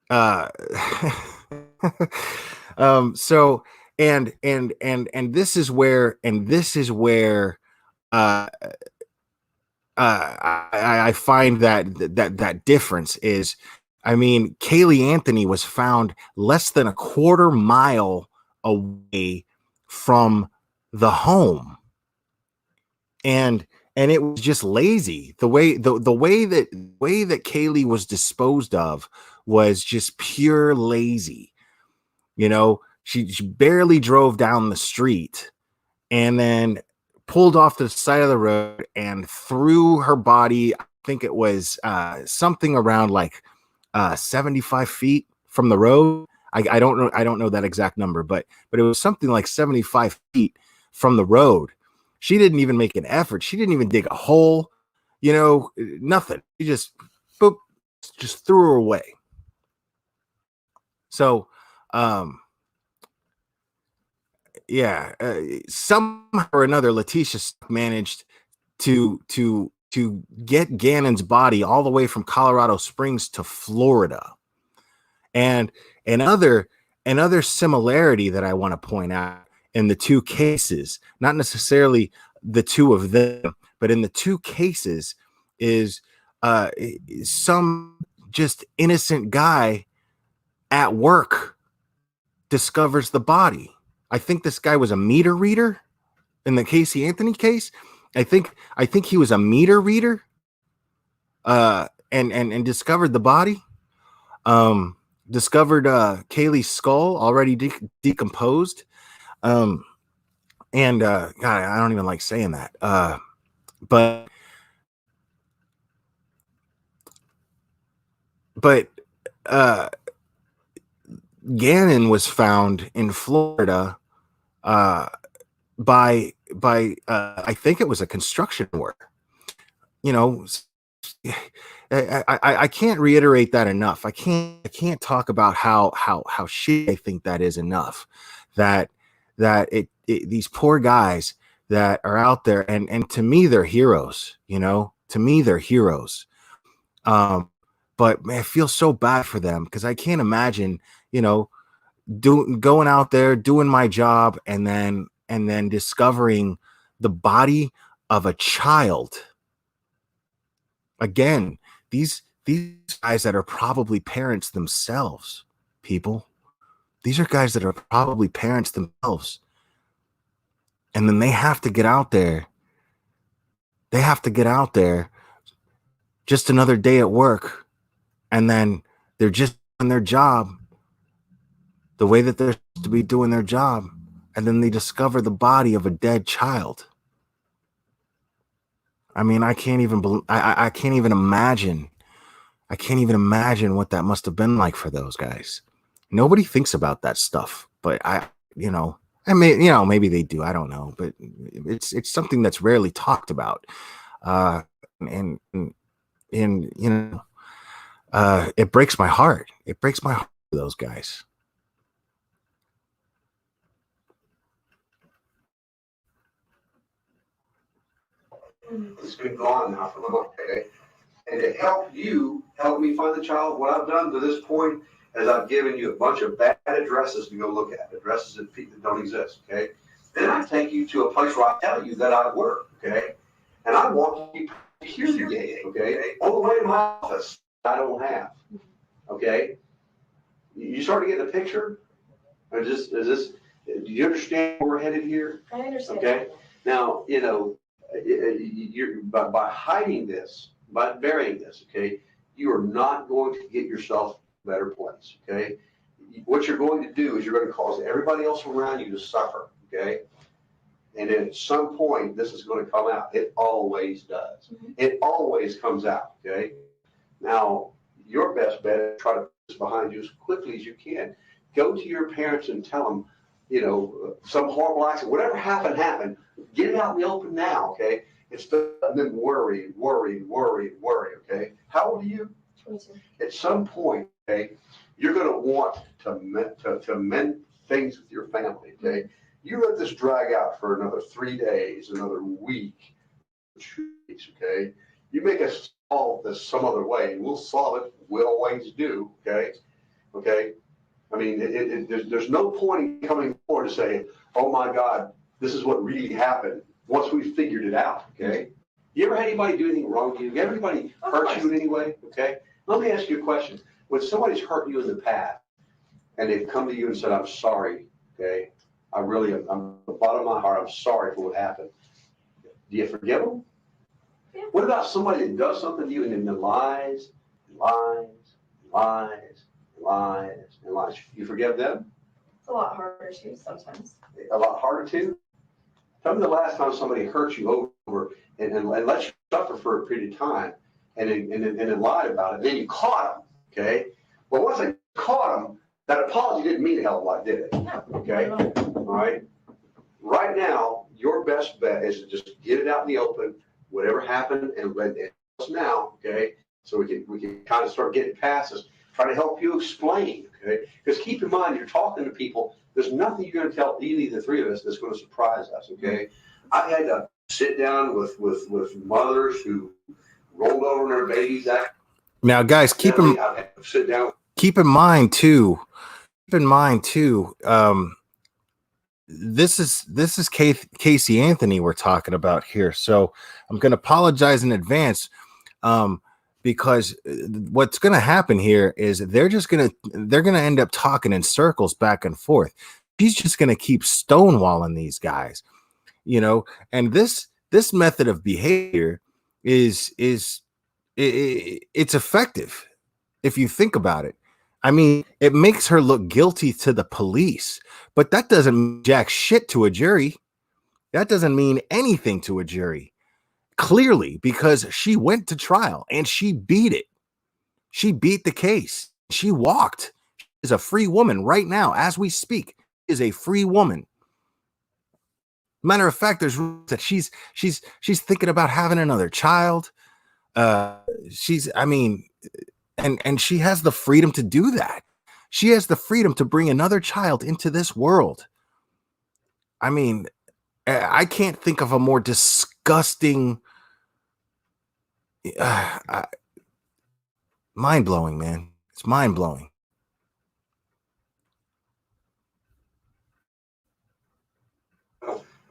So this is where I find that difference is, I mean, Kaylee Anthony was found less than a quarter mile away from the home, and it was just lazy. The way that Kaylee was disposed of was just pure lazy. She barely drove down the street and then pulled off to the side of the road and threw her body. I think it was something around like 75 feet from the road. I don't know that exact number, but it was something like 75 feet from the road. She didn't even make an effort. She didn't even dig a hole, nothing. She just threw her away. So, somehow or another, Leticia managed to get Gannon's body all the way from Colorado Springs to Florida. And other another similarity that I want to point out in the two cases, not necessarily the two of them, but in the two cases, is some just innocent guy at work discovers the body. I think this guy was a meter reader in the Casey Anthony case. I think he was a meter reader, and discovered the body. Discovered Kaylee's skull already decomposed. And God, I don't even like saying that. But Gannon was found in Florida by I think it was a construction worker. You know, I can't reiterate that enough. I can't talk about how shitty I think that is enough. That these poor guys that are out there, and to me they're heroes. You know, to me they're heroes. But man, I feel so bad for them because I can't imagine, you know, going out there doing my job and then discovering the body of a child. Again, these guys that are probably parents themselves, people. These are guys that are probably parents themselves. And then they have to get out there. They have to get out there just another day at work. And then they're just doing their job the way that they're supposed to be doing their job. And then they discover the body of a dead child. I mean, I can't even imagine. I can't even imagine what that must have been like for those guys. Nobody thinks about that stuff, but maybe they do. I don't know, but it's something that's rarely talked about. And you know, it breaks my heart. It breaks my heart for those guys. It's been gone now for a little bit. And to help me find the child, what I've done to this point is I've given you a bunch of bad addresses to go look at, addresses that don't exist, okay? Then I take you to a place where I tell you that I work, okay? And I walk you here today, okay? On the way to my office, I don't have, okay? You start to get the picture? Or do you understand where we're headed here? I understand. Okay? Now, you know, you're by hiding this, by burying this, okay, you are not going to get yourself a better place, okay? What you're going to do is you're going to cause everybody else around you to suffer, okay? And then at some point, this is going to come out. It always does. Mm-hmm. It always comes out, okay? Now, your best bet is try to put this behind you as quickly as you can. Go to your parents and tell them, you know, some horrible accident, whatever happened. Get it out in the open now, okay? Instead of them worry, okay? How old are you? 22. At some point, okay, you're going to want to mend things with your family, okay? You let this drag out for another 3 days, another week, 2 weeks, okay? You make us solve this some other way. We'll solve it. We always do, okay? Okay? I mean, there's no point in coming forward to say, oh my God, this is what really happened once we figured it out, okay? You ever had anybody do anything wrong to you? Everybody hurt you in any way, okay? Let me ask you a question. When somebody's hurt you in the past and they've come to you and said, I'm sorry, okay? I'm at the bottom of my heart, I'm sorry for what happened. Do you forgive them? Yeah. What about somebody that does something to you and then lies? You forgive them? It's a lot harder too sometimes. A lot harder too? Tell me the last time somebody hurt you over and let you suffer for a period of time and then lied about it. Then you caught them, okay? Well, once they caught them, that apology didn't mean a hell of a lot, did it? No. Okay? All right? Right now, your best bet is to just get it out in the open, whatever happened, and let it now, okay? So we can kind of start getting past this. Try to help you explain, okay? Because keep in mind, you're talking to people. There's nothing you're going to tell either of the three of us that's going to surprise us, okay? I had to sit down with mothers who rolled over their babies. Now, guys, keep in mind too. keep in mind too, this is Casey Anthony we're talking about here. So I'm going to apologize in advance, because what's going to happen here is they're going to end up talking in circles back and forth. She's just going to keep stonewalling these guys, and this method of behavior is it's effective if you think about it. I mean, it makes her look guilty to the police, but that doesn't mean jack shit to a jury. That doesn't mean anything to a jury. Clearly, because she went to trial and she beat it. She beat the case. She walked. She is a free woman right now as we speak. She is a free woman. Matter of fact, there's rumors that she's thinking about having another child. And she has the freedom to do that. She has the freedom to bring another child into this world. I mean, I can't think of a more disgusting, mind-blowing, man. It's mind-blowing.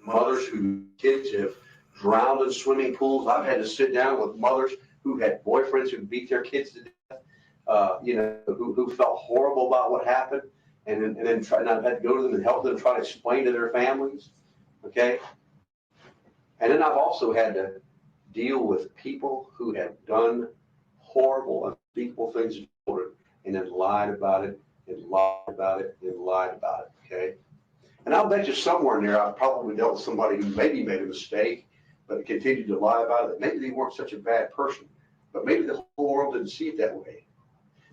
Mothers whose kids have drowned in swimming pools. I've had to sit down with mothers who had boyfriends who beat their kids to death, who felt horrible about what happened, and then I've had to go to them and help them try to explain to their families, okay? And then I've also had to deal with people who have done horrible, unspeakable things to children and then lied about it and lied about it and lied about it, okay? And I'll bet you somewhere in there, I've probably dealt with somebody who maybe made a mistake, but continued to lie about it. Maybe they weren't such a bad person, but maybe the whole world didn't see it that way.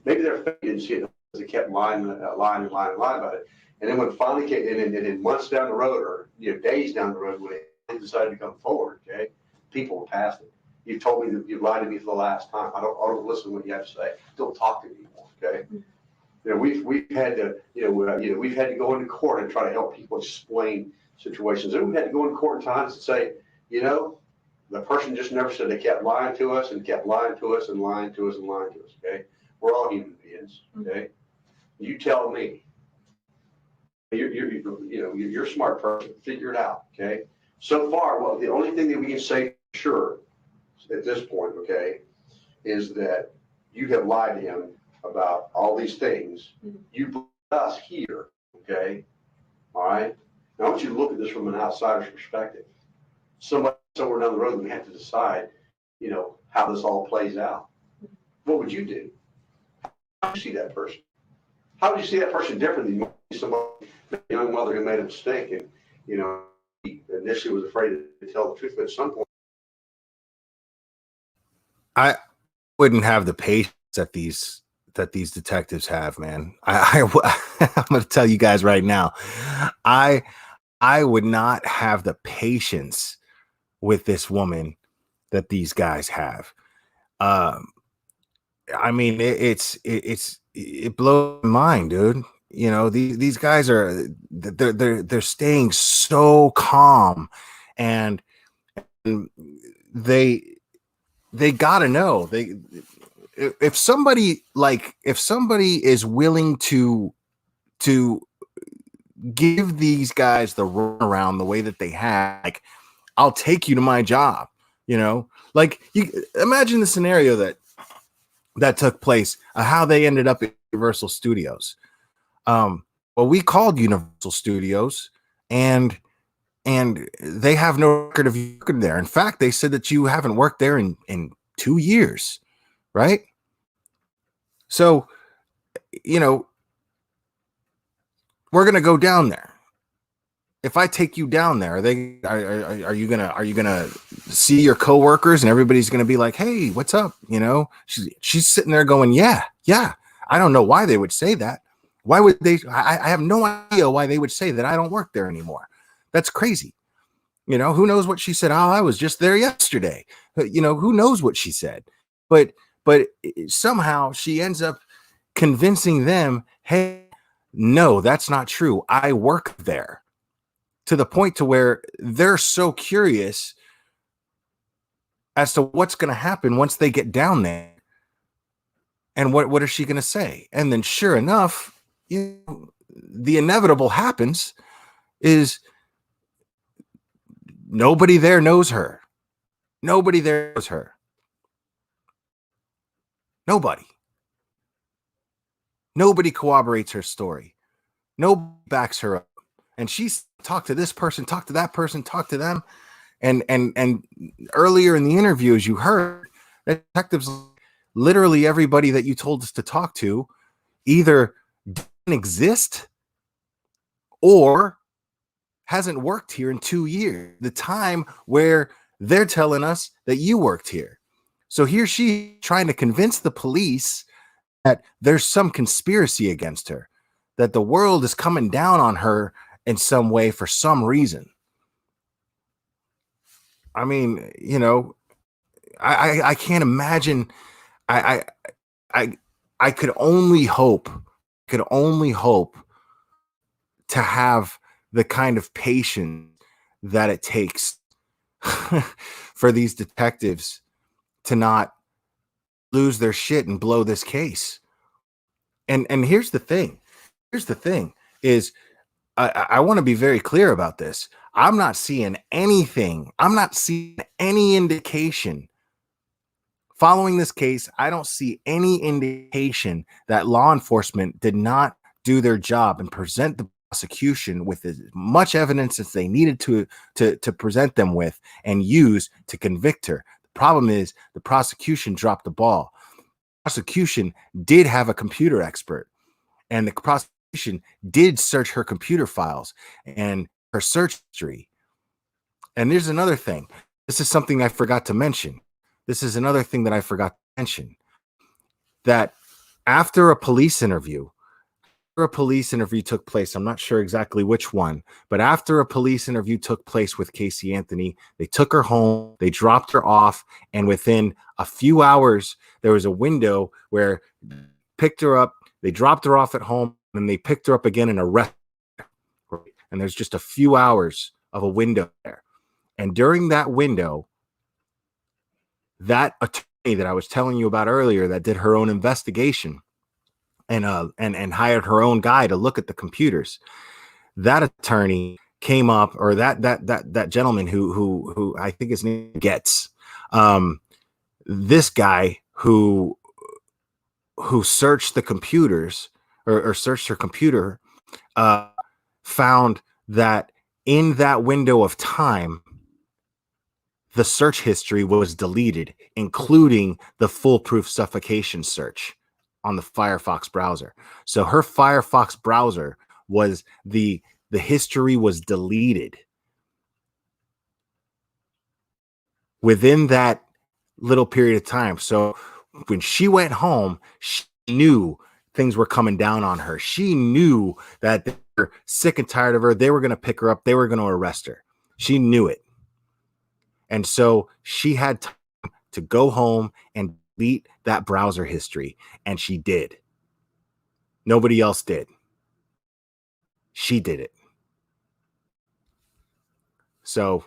Maybe their family didn't see it because they kept lying about it. And then when it finally came, and then months down the road, or days down the road, when they decided to come forward, okay, people were past it. You told me that you lied to me for the last time. I don't listen to what you have to say. Don't talk to me anymore, okay? We've had to we've had to go into court and try to help people explain situations. And we've had to go into court at times and say, the person just never said. They kept lying to us and kept lying to us and lying to us and lying to us. Okay, we're all human beings. Okay, you tell me. You're a smart person. Figure it out. Okay. So far, well, the only thing that we can say for sure at this point, okay, is that you have lied to him about all these things. You put us here, okay? All right? Now I want you to look at this from an outsider's perspective. Somewhere down the road, we have to decide, how this all plays out. What would you do? How would you see that person? How would you see that person differently than somebody, a young mother who made a mistake and, initially was afraid to tell the truth, but at some point. I wouldn't have the patience that these detectives have, man. I'm going to tell you guys right now, I would not have the patience with this woman that these guys have. I mean, it blows my mind, dude. These guys they're staying so calm, and they gotta know if somebody is willing to give these guys the runaround the way that they have, like, I'll take you to my job, like, you imagine the scenario that took place, how they ended up at Universal Studios. Well, we called Universal Studios and they have no record of you working there. In fact, they said that you haven't worked there in 2 years, right? So, we're gonna go down there. If I take you down there, are you gonna see your coworkers and everybody's gonna be like, "Hey, what's up?" She's sitting there going, "Yeah." I don't know why they would say that. Why would they? I have no idea why they would say that I don't work there anymore. That's crazy. Who knows what she said? Oh, I was just there yesterday. Who knows what she said? But somehow she ends up convincing them, hey, no, that's not true. I work there. To the point to where they're so curious as to what's going to happen once they get down there. And what is she going to say? And then sure enough, the inevitable happens is nobody there knows her. Nobody there knows her. Nobody. Nobody corroborates her story. Nobody backs her up. And she's talked to this person, talked to that person, talked to them. And earlier in the interview, as you heard, detectives, literally everybody that you told us to talk to either didn't exist or hasn't worked here in 2 years, the time where they're telling us that you worked here. So here she trying to convince the police that there's some conspiracy against her, that the world is coming down on her in some way for some reason. I mean, I can't imagine. I could only hope to have the kind of patience that it takes for these detectives to not lose their shit and blow this case. And here's the thing. Is I want to be very clear about this. I'm not seeing anything. I'm not seeing any indication. Following this case, I don't see any indication that law enforcement did not do their job and present the prosecution with as much evidence as they needed to present them with and use to convict her. The problem is the prosecution dropped the ball. The prosecution did have a computer expert, and the prosecution did search her computer files and her search history. And there's another thing. This is something I forgot to mention. That after a police interview took place, I'm not sure exactly which one, but after a police interview took place with Casey Anthony, they took her home, they dropped her off, and within a few hours, there was a window where they picked her up, they dropped her off at home, and they picked her up again in a restaurant. And there's just a few hours of a window there. And during that window, that attorney that I was telling you about earlier that did her own investigation and hired her own guy to look at the computers, that attorney came up, or that gentleman who I think his name Getz, this guy who searched the computers or searched her computer, found that in that window of time, the search history was deleted, including the foolproof suffocation search on the Firefox browser. So her Firefox browser was the history was deleted within that little period of time. So when she went home, she knew things were coming down on her. She knew that they were sick and tired of her. They were going to pick her up. They were going to arrest her. She knew it. And so she had time to go home and delete that browser history. And she did. Nobody else did. She did it. So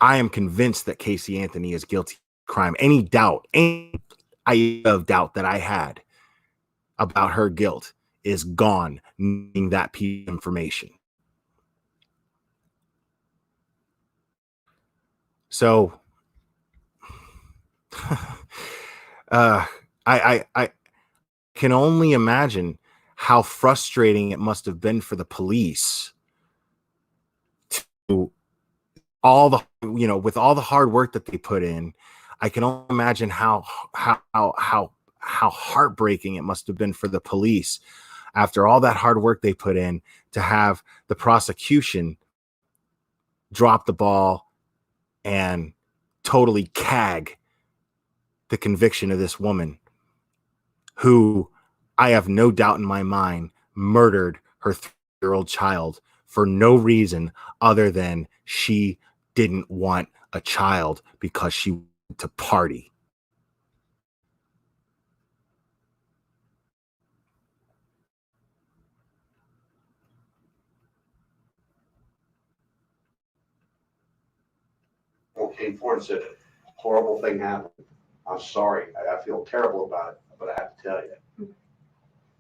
I am convinced that Casey Anthony is guilty of crime. Any idea of doubt that I had about her guilt is gone, knowing that piece of information. So I can only imagine how frustrating it must have been for the police to with all the hard work that they put in. I can only imagine how heartbreaking it must have been for the police after all that hard work they put in to have the prosecution drop the ball and totally cag the conviction of this woman who, I have no doubt in my mind, murdered her 3-year-old child for no reason other than she didn't want a child because she wanted to party. Came forward and said, horrible thing happened. I'm sorry. I feel terrible about it, but I have to tell you.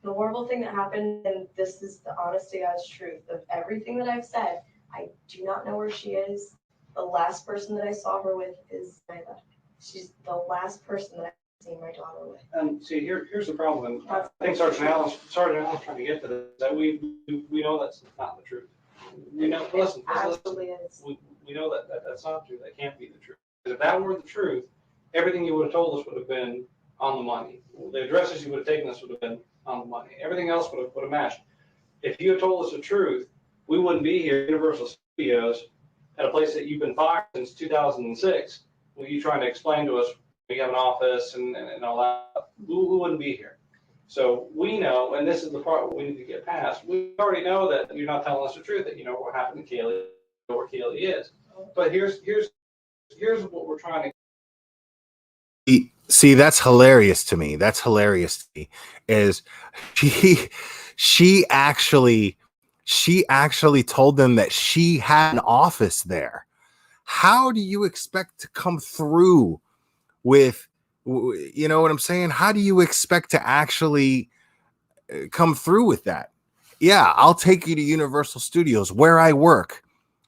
The horrible thing that happened, and this is the honest to God's truth of everything that I've said, I do not know where she is. The last person that I saw her with is Nyla. She's the last person that I've seen my daughter with. See, here's the problem. I think Sergeant Allen's trying to get to this, that we know that's not the truth. We know, listen, Absolutely is. we know that that's not true. That can't be the truth. If that were the truth, everything you would have told us would have been on the money. The addresses you would have taken us would have been on the money. Everything else would have matched. If you had told us the truth, we wouldn't be here at Universal Studios at a place that you've been fired since 2006. Were you trying to explain to us we have an office and all that? We wouldn't be here. So we know, and this is the part we need to get past. We already know that you're not telling us the truth, that you know what happened to Kaylee, where Kaylee is. But here's what we're trying to see. That's hilarious to me. Is she actually told them that she had an office there. How do you expect to come through with, you know what I'm saying? How do you expect to actually come through with that? Yeah, I'll take you to Universal Studios where I work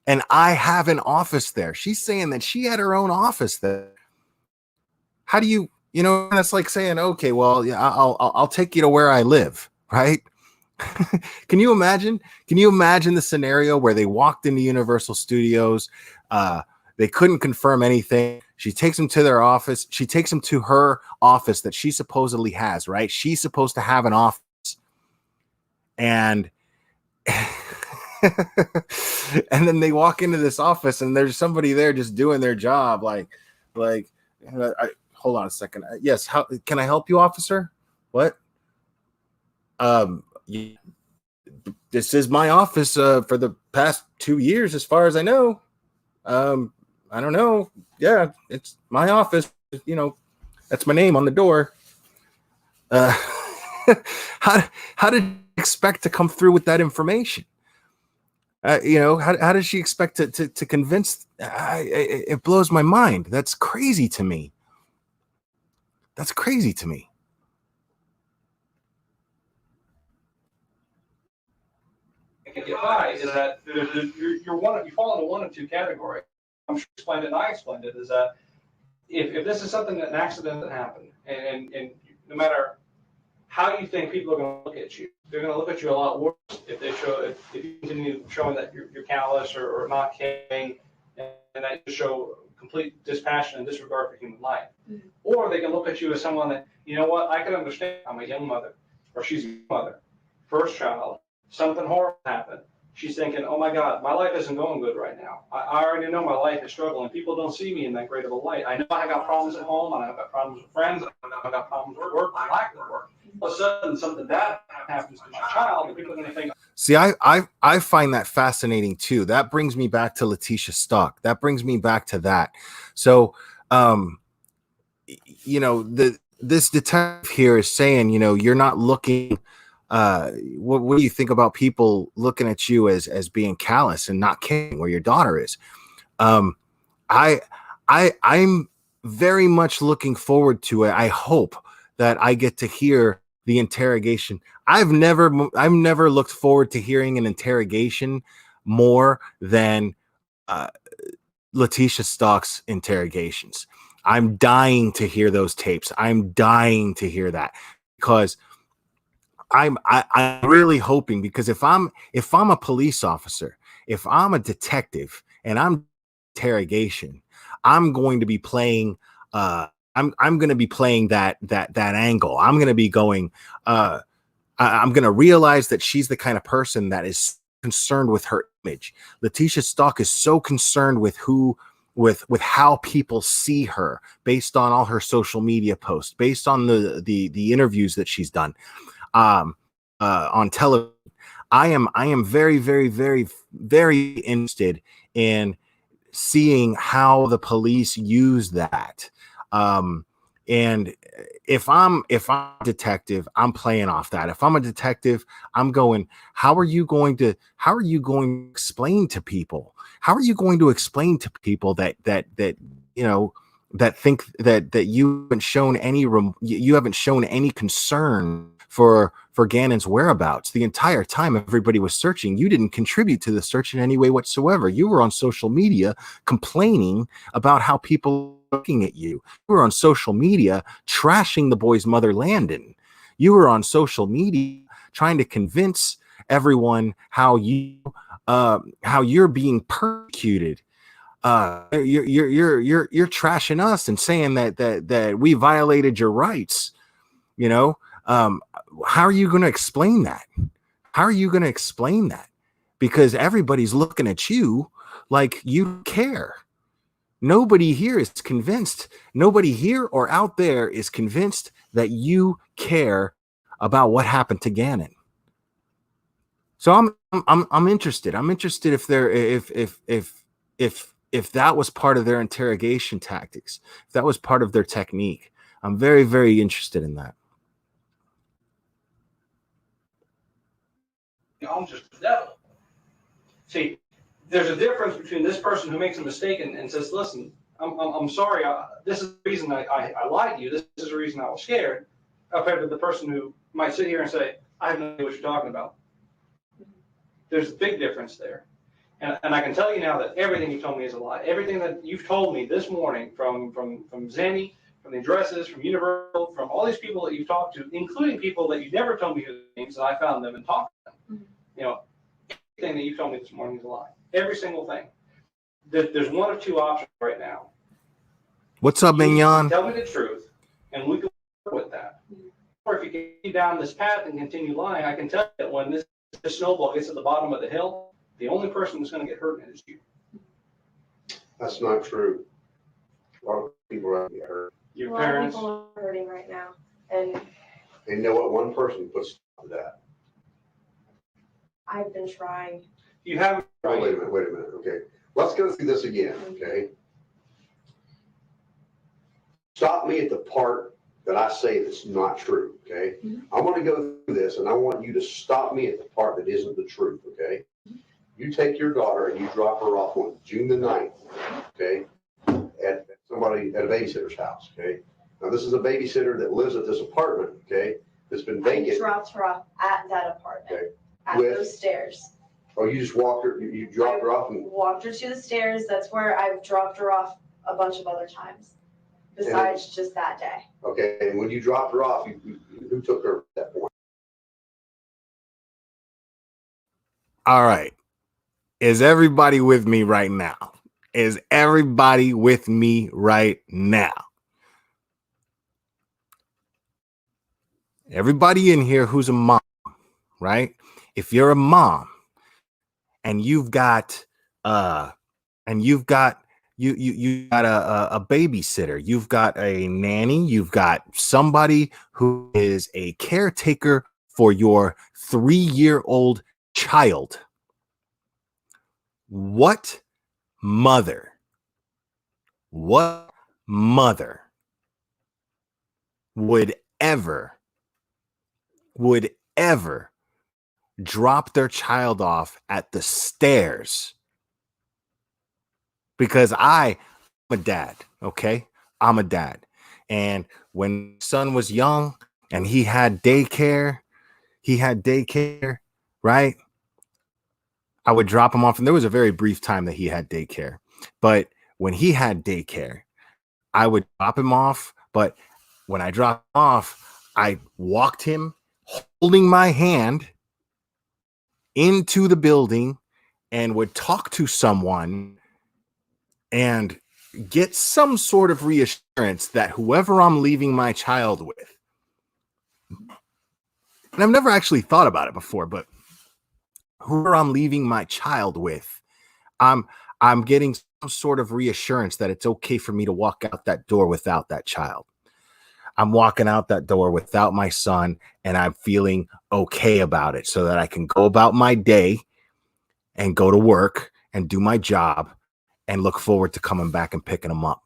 and I have an office there. She's saying that she had her own office there. How do you, that's like saying, okay, well, yeah, I'll take you to where I live, right? Can you imagine the scenario where they walked into Universal Studios? They couldn't confirm anything. She takes them to their office. She takes them to her office that she supposedly has, right? She's supposed to have an office. And and then they walk into this office and there's somebody there just doing their job. Hold on a second. Yes. How can I help you, officer? What? This is my office for the past 2 years, as far as I know. I don't know. Yeah, it's my office. That's my name on the door. How did you expect to come through with that information? How does she expect to convince? It blows my mind. That's crazy to me. get by is that you fall into one of two categories. I'm sure you explained it and I explained it, is that if this is something an accident that happened, and no matter how you think people are going to look at you, they're going to look at you a lot worse if you continue showing that you're callous or not caring, and that you show complete dispassion and disregard for human life. Mm-hmm. Or they can look at you as someone that, you know what, I can understand. I'm a young mother, or she's a young mother, first child, something horrible happened. She's thinking, oh my God, my life isn't going good right now. I already know my life is struggling. People don't see me in that great of a light. I know I got problems at home, and I've got problems with friends, I've got problems with work, my lack of work. All of a sudden, something bad happens to my child, and people are going to think. See, I find that fascinating too. That brings me back to Leticia Stauch. That brings me back to that. So, this detective here is saying, you're not looking. What do you think about people looking at you as being callous and not caring where your daughter is? I'm very much looking forward to it. I hope that I get to hear the interrogation. I've never looked forward to hearing an interrogation more than Leticia Stauch's interrogations. I'm dying to hear those tapes. I'm dying to hear that, because I'm really hoping, because if I'm a police officer, if I'm a detective and I'm interrogation, I'm going to be playing I'm going to be playing that angle. I'm going to be going I'm going to realize that she's the kind of person that is concerned with her image. Leticia Stauch is so concerned with how people see her based on all her social media posts, based on the interviews that she's done on television. I am very, very, very, very interested in seeing how the police use that. And if I'm a detective, I'm playing off that. If I'm a detective, I'm going, how are you going to explain to people? How are you going to explain to people that think that you haven't shown any concern for for Gannon's whereabouts. The entire time everybody was searching, you didn't contribute to the search in any way whatsoever. You were on social media complaining about how people were looking at you. You were on social media trashing the boy's mother, Landon. You were on social media trying to convince everyone how you're being persecuted. You're trashing us and saying that we violated your rights. You know, how are you going to explain that? How are you going to explain that? Because everybody's looking at you like you care. Nobody here is convinced. Nobody here or out there is convinced that you care about what happened to Gannon. So I'm interested. I'm interested if that was part of their interrogation tactics, if that was part of their technique. I'm very, very interested in that. I'm just the devil. See, there's a difference between this person who makes a mistake and says, listen, I'm sorry, this is the reason I lied to you, this is the reason I was scared, compared to the person who might sit here and say, I have no idea what you're talking about. There's a big difference there. And I can tell you now that everything you told me is a lie. Everything that you've told me this morning from Zanny, from the addresses, from Universal, from all these people that you've talked to, including people that you never told me who their names, and I found them and talked to them. Mm-hmm. You know, everything that you've told me this morning is a lie. Every single thing. There's one of two options right now. What's up, Mignon? Tell me the truth, and we can work with that. Or if you continue down this path and continue lying, I can tell you that when this snowball gets to the bottom of the hill, the only person who's going to get hurt is you. That's not true. A lot of people are going to get hurt. Your a parents. lot of people are hurting right now, and you know what? One person puts that. I've been trying. You haven't. Oh, wait a minute. Okay, let's go through this again. Okay. Stop me at the part that I say that's not true. Okay. Mm-hmm. I want to go through this, and I want you to stop me at the part that isn't the truth. Okay. Mm-hmm. You take your daughter and you drop her off on June the 9th, okay, at somebody at a babysitter's house, okay. Now this is a babysitter that lives at this apartment, okay, that's been vacant. I dropped her off at that apartment, okay. At those stairs. Oh, you just walked her, you dropped her off? And walked her to the stairs. That's where I've dropped her off a bunch of other times, besides just that day. Okay, and when you dropped her off, who took her at that point? All right. Is everybody with me right now? Is everybody with me right now? Everybody in here who's a mom, right? If you're a mom and you've got a babysitter, you've got a nanny, you've got somebody who is a caretaker for your 3-year-old child. What mother would ever drop their child off at the stairs? Because I'm a dad, okay? I'm a dad. And when son was young and he had daycare, right? I would drop him off, and there was a very brief time that he had daycare. But when he had daycare, I would drop him off. But when I dropped him off, I walked him holding my hand into the building and would talk to someone and get some sort of reassurance that whoever I'm leaving my child with, and I've never actually thought about it before, but whoever I'm leaving my child with, I'm getting some sort of reassurance that it's okay for me to walk out that door without that child. I'm walking out that door without my son, and I'm feeling okay about it so that I can go about my day and go to work and do my job and look forward to coming back and picking him up.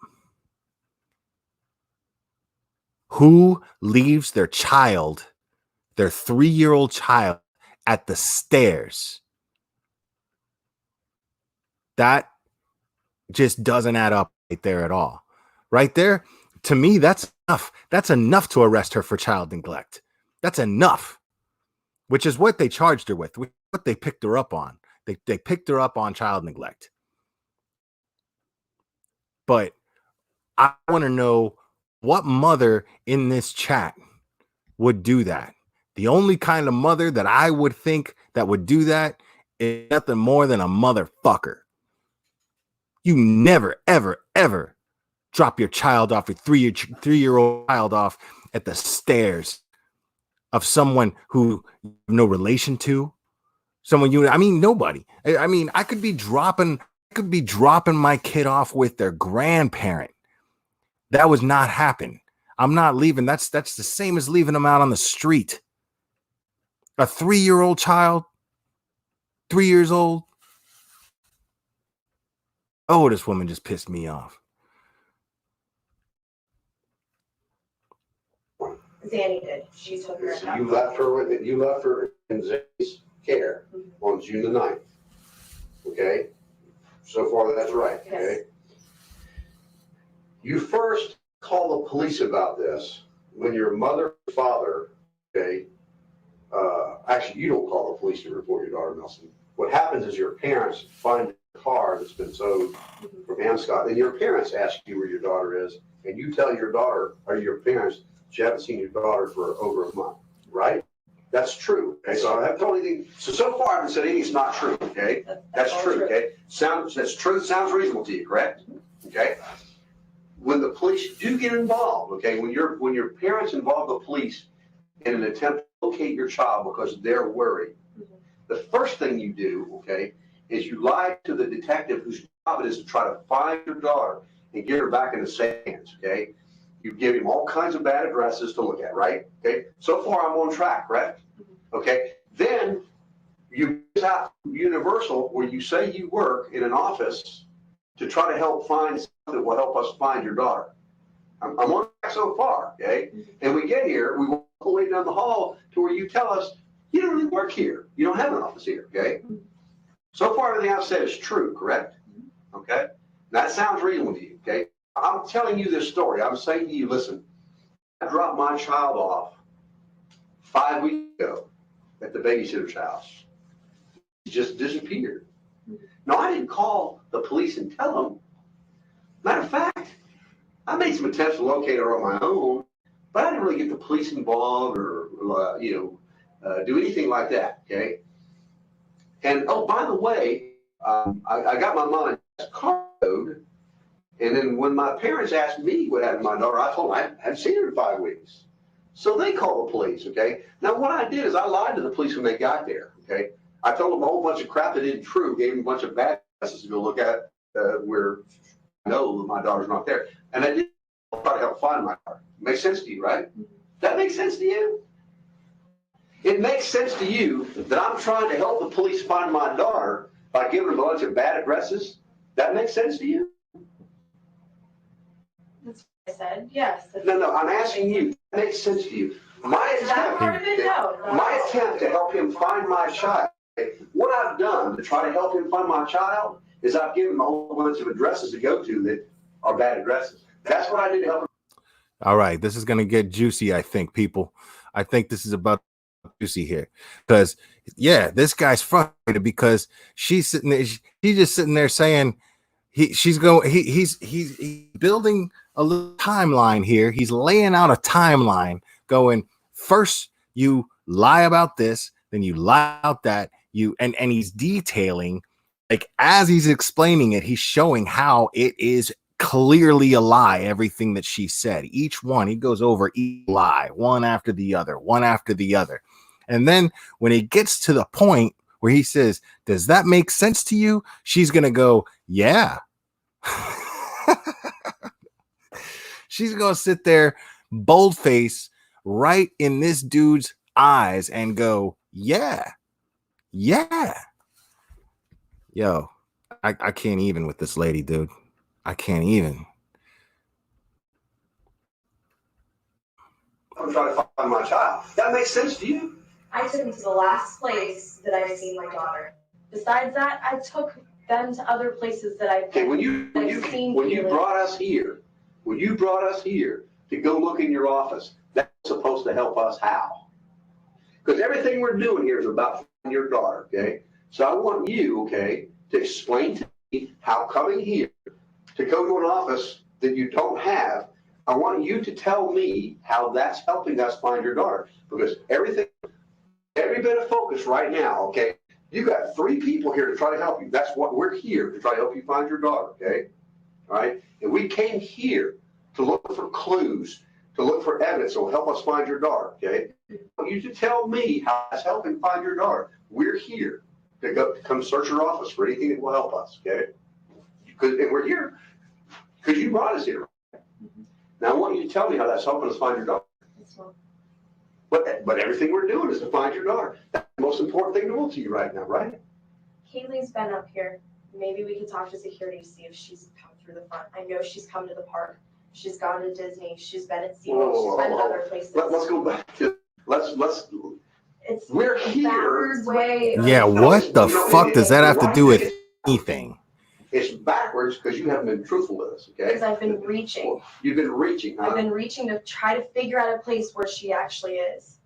Who leaves their child, their 3-year-old child, at the stairs? That just doesn't add up right there at all. Right there, to me, that's enough. That's enough to arrest her for child neglect. That's enough. which is what they charged her with, what they picked her up on. They picked her up on child neglect. But I want to know what mother in this chat would do that. The only kind of mother that I would think that would do that is nothing more than a motherfucker. You never, ever, ever drop your child off, your three-year-old child off at the stairs of someone who you have no relation to. Nobody. I mean, I could be dropping my kid off with their grandparent. That was not happen. I'm not leaving. That's the same as leaving them out on the street. A 3-year-old child, 3 years old. Oh, this woman just pissed me off. Zanny did. She took her. So you left her in Zanny's care on June the 9th. Okay? So far that's right. Okay. Yes. You first call the police about this when your mother or father, okay, actually you don't call the police to report your daughter, Nelson. What happens is your parents find a car that's been towed from Amscott, and your parents ask you where your daughter is, and you tell your daughter or your parents that you haven't seen your daughter for over a month, right? That's true. Okay, so I haven't told anything. So far I haven't said anything's not true. Okay, that's true. Okay, that's true. Sounds reasonable to you, correct? Okay. When the police do get involved, okay, when your parents involve the police in an attempt to locate your child because they're worried, the first thing you do, okay, is you lie to the detective whose job it is to try to find your daughter and get her back in the safe hands. Okay, you give him all kinds of bad addresses to look at, right? Okay, so far I'm on track, correct? Okay, then you out Universal where you say you work in an office to try to help find something that will help us find your daughter. I'm on track so far, okay? And we get here, we walk all the way down the hall to where you tell us you don't really work here. You don't have an office here, okay? So far, everything I've said is true, correct? Okay? That sounds reasonable to you, okay? I'm telling you this story. I'm saying to you, listen, I dropped my child off 5 weeks ago at the babysitter's house. He just disappeared. No, I didn't call the police and tell them. Matter of fact, I made some attempts to locate her on my own, but I didn't really get the police involved or do anything like that, okay? And, oh, by the way, I got my mom a car code, and then when my parents asked me what happened to my daughter, I told them I hadn't seen her in 5 weeks. So they called the police, okay? Now, what I did is I lied to the police when they got there, okay? I told them a whole bunch of crap that isn't true, gave them a bunch of bad addresses to go look at where I know that my daughter's not there. And I did try to help find my daughter. Makes sense to you, right? That makes sense to you? It makes sense to you that I'm trying to help the police find my daughter by giving them a bunch of bad addresses? That makes sense to you? That's what I said. Yes. No, I'm asking you. That makes sense to you. My attempt to help him find my child, what I've done to try to help him find my child is I've given him a whole bunch of addresses to go to that are bad addresses. That's what I did to help him. All right, this is going to get juicy, I think, people. I think this is about juicy here because, yeah, this guy's frustrated because she's sitting there. She's just sitting there saying he's building a little timeline here. He's laying out a timeline going, first you lie about this, then you lie about that, and he's detailing, like, as he's explaining it, he's showing how it is clearly a lie, everything that she said. Each one, he goes over each lie, one after the other. And then when he gets to the point where he says, does that make sense to you? She's going to go, yeah. She's going to sit there, boldface, right in this dude's eyes and go, yeah. Yo, I can't even with this lady, dude. I can't even. I'm trying to find my child. That makes sense to you? I took them to the last place that I've seen my daughter. Besides that, I took them to other places that I've Okay, when you brought us here to go look in your office, that's supposed to help us how? Because everything we're doing here is about finding your daughter, okay? So I want you, okay, to explain to me how coming here to go to an office that you don't have, I want you to tell me how that's helping us find your daughter. Because every bit of focus right now, okay, you got 3 people here to try to help you. That's what we're here to try to help you find your daughter, okay? All right? And we came here to look for clues, to look for evidence that will help us find your daughter, okay? I want you to tell me how that's helping find your daughter. We're here to come search your office for anything that will help us, okay? And we're here because you brought us here. Now I want you to tell me how that's helping us find your daughter. But everything we're doing is to find your daughter. That's the most important thing to you right now, right? Kaylee's been up here. Maybe we could talk to security to see if she's come through the front. I know she's come to the park. She's gone to Disney. She's been at SeaWorld. She's been at other places. Let's go back to we're here. Backwards way. Yeah, what the fuck does that have to do with anything? It's backwards because you haven't been truthful with us, okay? Because I've been reaching. You've been reaching, huh? I've been reaching to try to figure out a place where she actually is.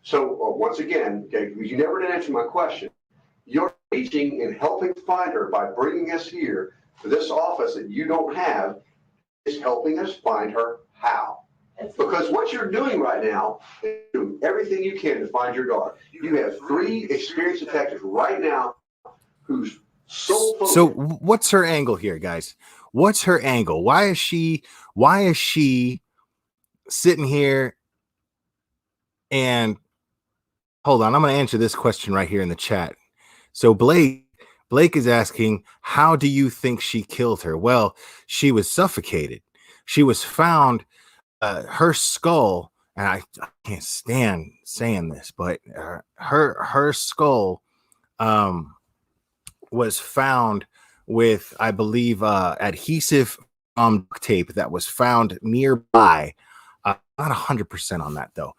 So once again, okay, you never did answer my question. You're reaching and helping find her by bringing us here to this office that you don't have is helping us find her. How? Because what you're doing right now is doing everything you can to find your daughter. You have 3 experienced detectives right now whose sole focus. So what's her angle here, guys? What's her angle? Why is she sitting here and hold on, I'm going to answer this question right here in the chat. So Blake is asking, how do you think she killed her? Well, she was suffocated. She was found, her skull, and I can't stand saying this, but her skull was found with, I believe, adhesive duct tape that was found nearby. Not 100% on that though,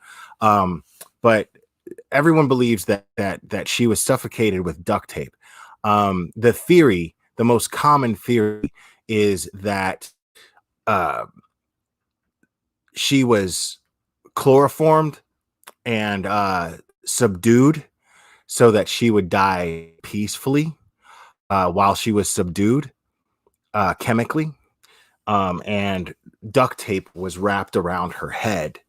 but everyone believes that she was suffocated with duct tape. The most common theory is that she was chloroformed and subdued so that she would die peacefully while she was subdued chemically. And duct tape was wrapped around her head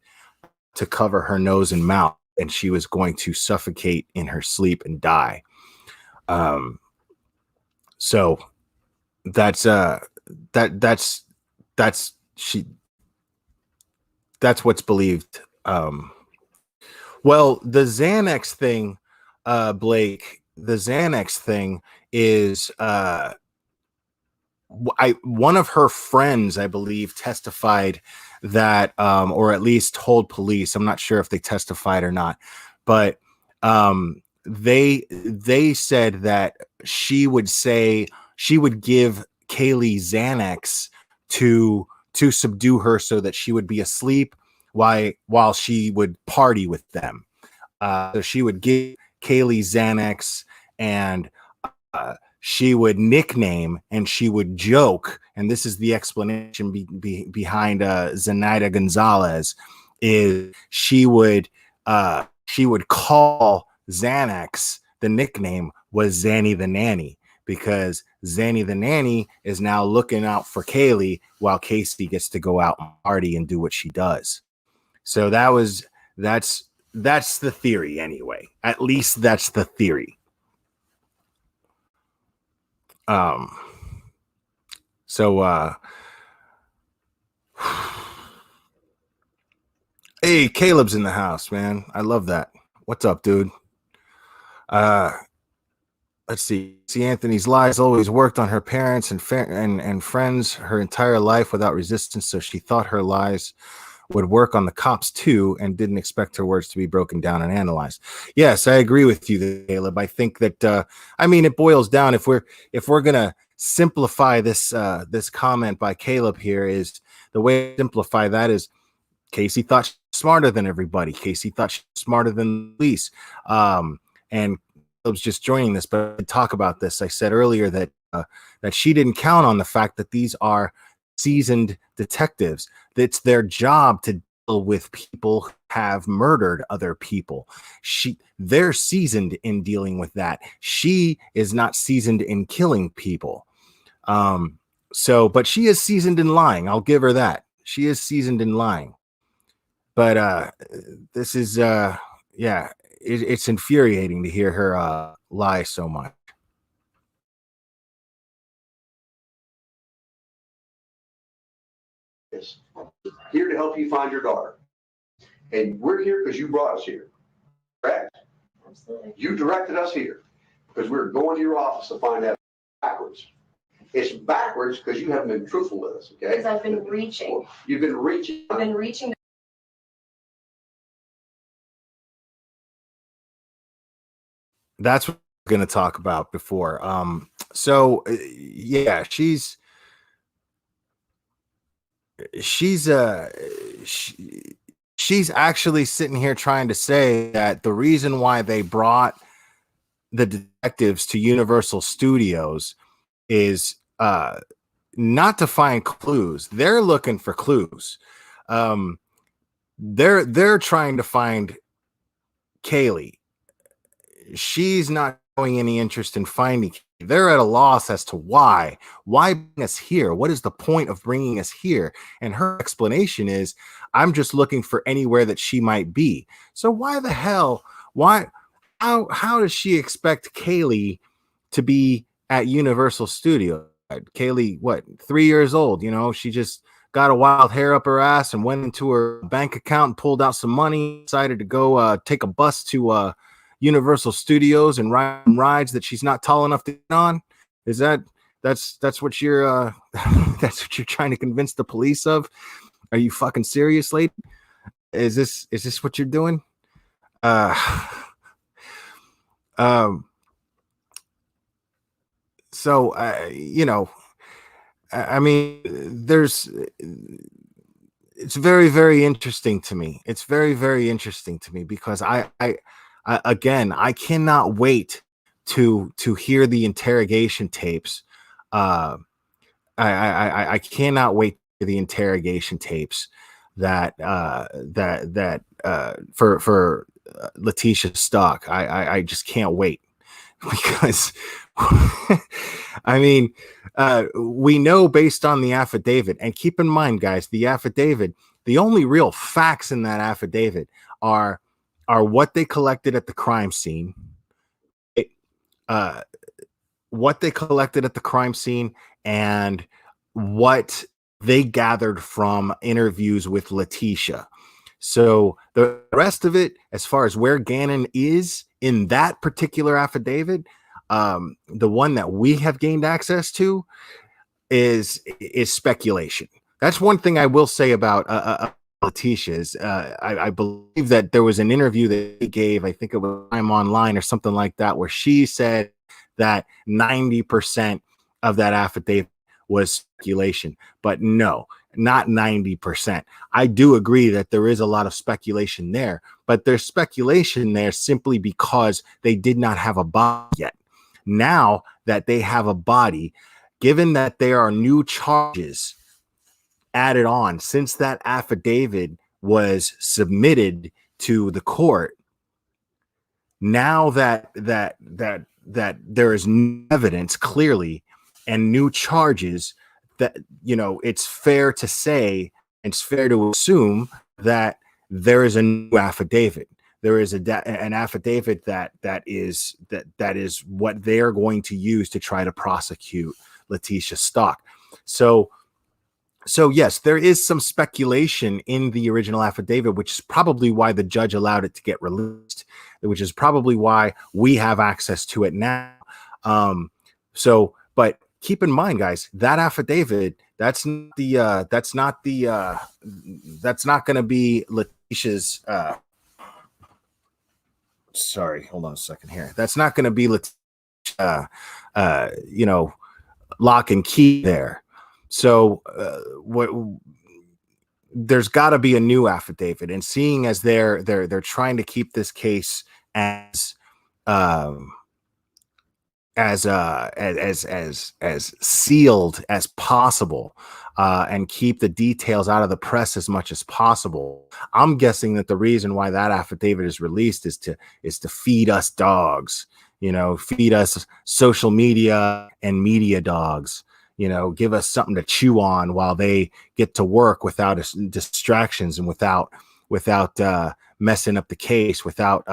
to cover her nose and mouth, and she was going to suffocate in her sleep and die. So that's what's believed. Well, the Xanax thing, Blake, the Xanax thing is one of her friends, I believe, testified that, or at least told police. I'm not sure if they testified or not, but they said that she would give Kaylee Xanax to subdue her so that she would be asleep while she would party with them. So she would give Kaylee Xanax, and she would nickname and she would joke, and this is the explanation behind Zenaida Gonzalez, is she would call Xanax, the nickname was Zanny the Nanny, because Zanny the Nanny is now looking out for Kaylee while Casey gets to go out and party and do what she does. So that's the theory anyway. At least that's the theory. Hey, Caleb's in the house, man. I love that. What's up, dude? Let's see. See, Anthony's lies always worked on her parents and friends her entire life without resistance, so she thought her lies would work on the cops too, and didn't expect her words to be broken down and analyzed. Yes, I agree with you, Caleb. I think that it boils down, if we're gonna simplify this comment by Caleb here, is the way to simplify that is Casey thought she was smarter than everybody. Casey thought she was smarter than the police. And Caleb's just joining this, but to talk about this, I said earlier that she didn't count on the fact that these are seasoned detectives. It's their job to deal with people have murdered other people. They're seasoned in dealing with that. She is not seasoned in killing people. But she is seasoned in lying. I'll give her that. She is seasoned in lying. But this is it's infuriating to hear her lie so much. Yes. Here to help you find your daughter. And we're here because you brought us here. Correct? Absolutely. You directed us here because we're going to your office to find out backwards. It's backwards because you haven't been truthful with us, okay? Because I've been reaching. You've been reaching. I've been reaching. That's what we're going to talk about before. Yeah, she's actually sitting here trying to say that the reason why they brought the detectives to Universal Studios is not to find clues. They're looking for clues. They're trying to find Kaylee. She's not showing any interest in finding. They're at a loss as to why bring us here. What is the point of bringing us here? And her explanation is, I'm just looking for anywhere that she might be. So why the hell? How does she expect Kaylee to be at Universal Studios? Kaylee, what, 3 years old? You know, she just got a wild hair up her ass and went into her bank account and pulled out some money, decided to go take a bus to Universal Studios and ride rides that she's not tall enough to get on. Is that's what you're that's what you're trying to convince the police of? Are you fucking serious, lady? Is this what you're doing? You know, I mean, it's very, very interesting to me. It's very, very interesting to me because I again, I cannot wait to hear the interrogation tapes. I cannot wait to hear the interrogation tapes that for Leticia Stauch. I just can't wait because I mean, we know based on the affidavit, and keep in mind, guys, the affidavit, the only real facts in that affidavit are what they collected at the crime scene, what they collected at the crime scene, and what they gathered from interviews with Leticia. So the rest of it, as far as where Gannon is in that particular affidavit, the one that we have gained access to is speculation. That's one thing I will say about Leticia is I believe that there was an interview that he gave, I think it was Time Online or something like that, where she said that 90% of that affidavit was speculation. But no, not 90%. I do agree that there is a lot of speculation there, but there's speculation there simply because they did not have a body yet. Now that they have a body, given that there are new charges added on since that affidavit was submitted to the court, now that there is new evidence clearly and new charges, that, you know, it's fair to say, it's fair to assume that there is a new affidavit. There is an affidavit that is what they're going to use to try to prosecute Leticia Stauch. So yes, there is some speculation in the original affidavit, which is probably why the judge allowed it to get released, which is probably why we have access to it now. But keep in mind, guys, that affidavit, that's not going to be Leticia's. Sorry, hold on a second here. That's not going to be lock and key there. So there's got to be a new affidavit, and seeing as they're trying to keep this case as as sealed as possible, and keep the details out of the press as much as possible. I'm guessing that the reason why that affidavit is released is to feed us dogs, feed us social media and media dogs, give us something to chew on while they get to work without distractions and without messing up the case, without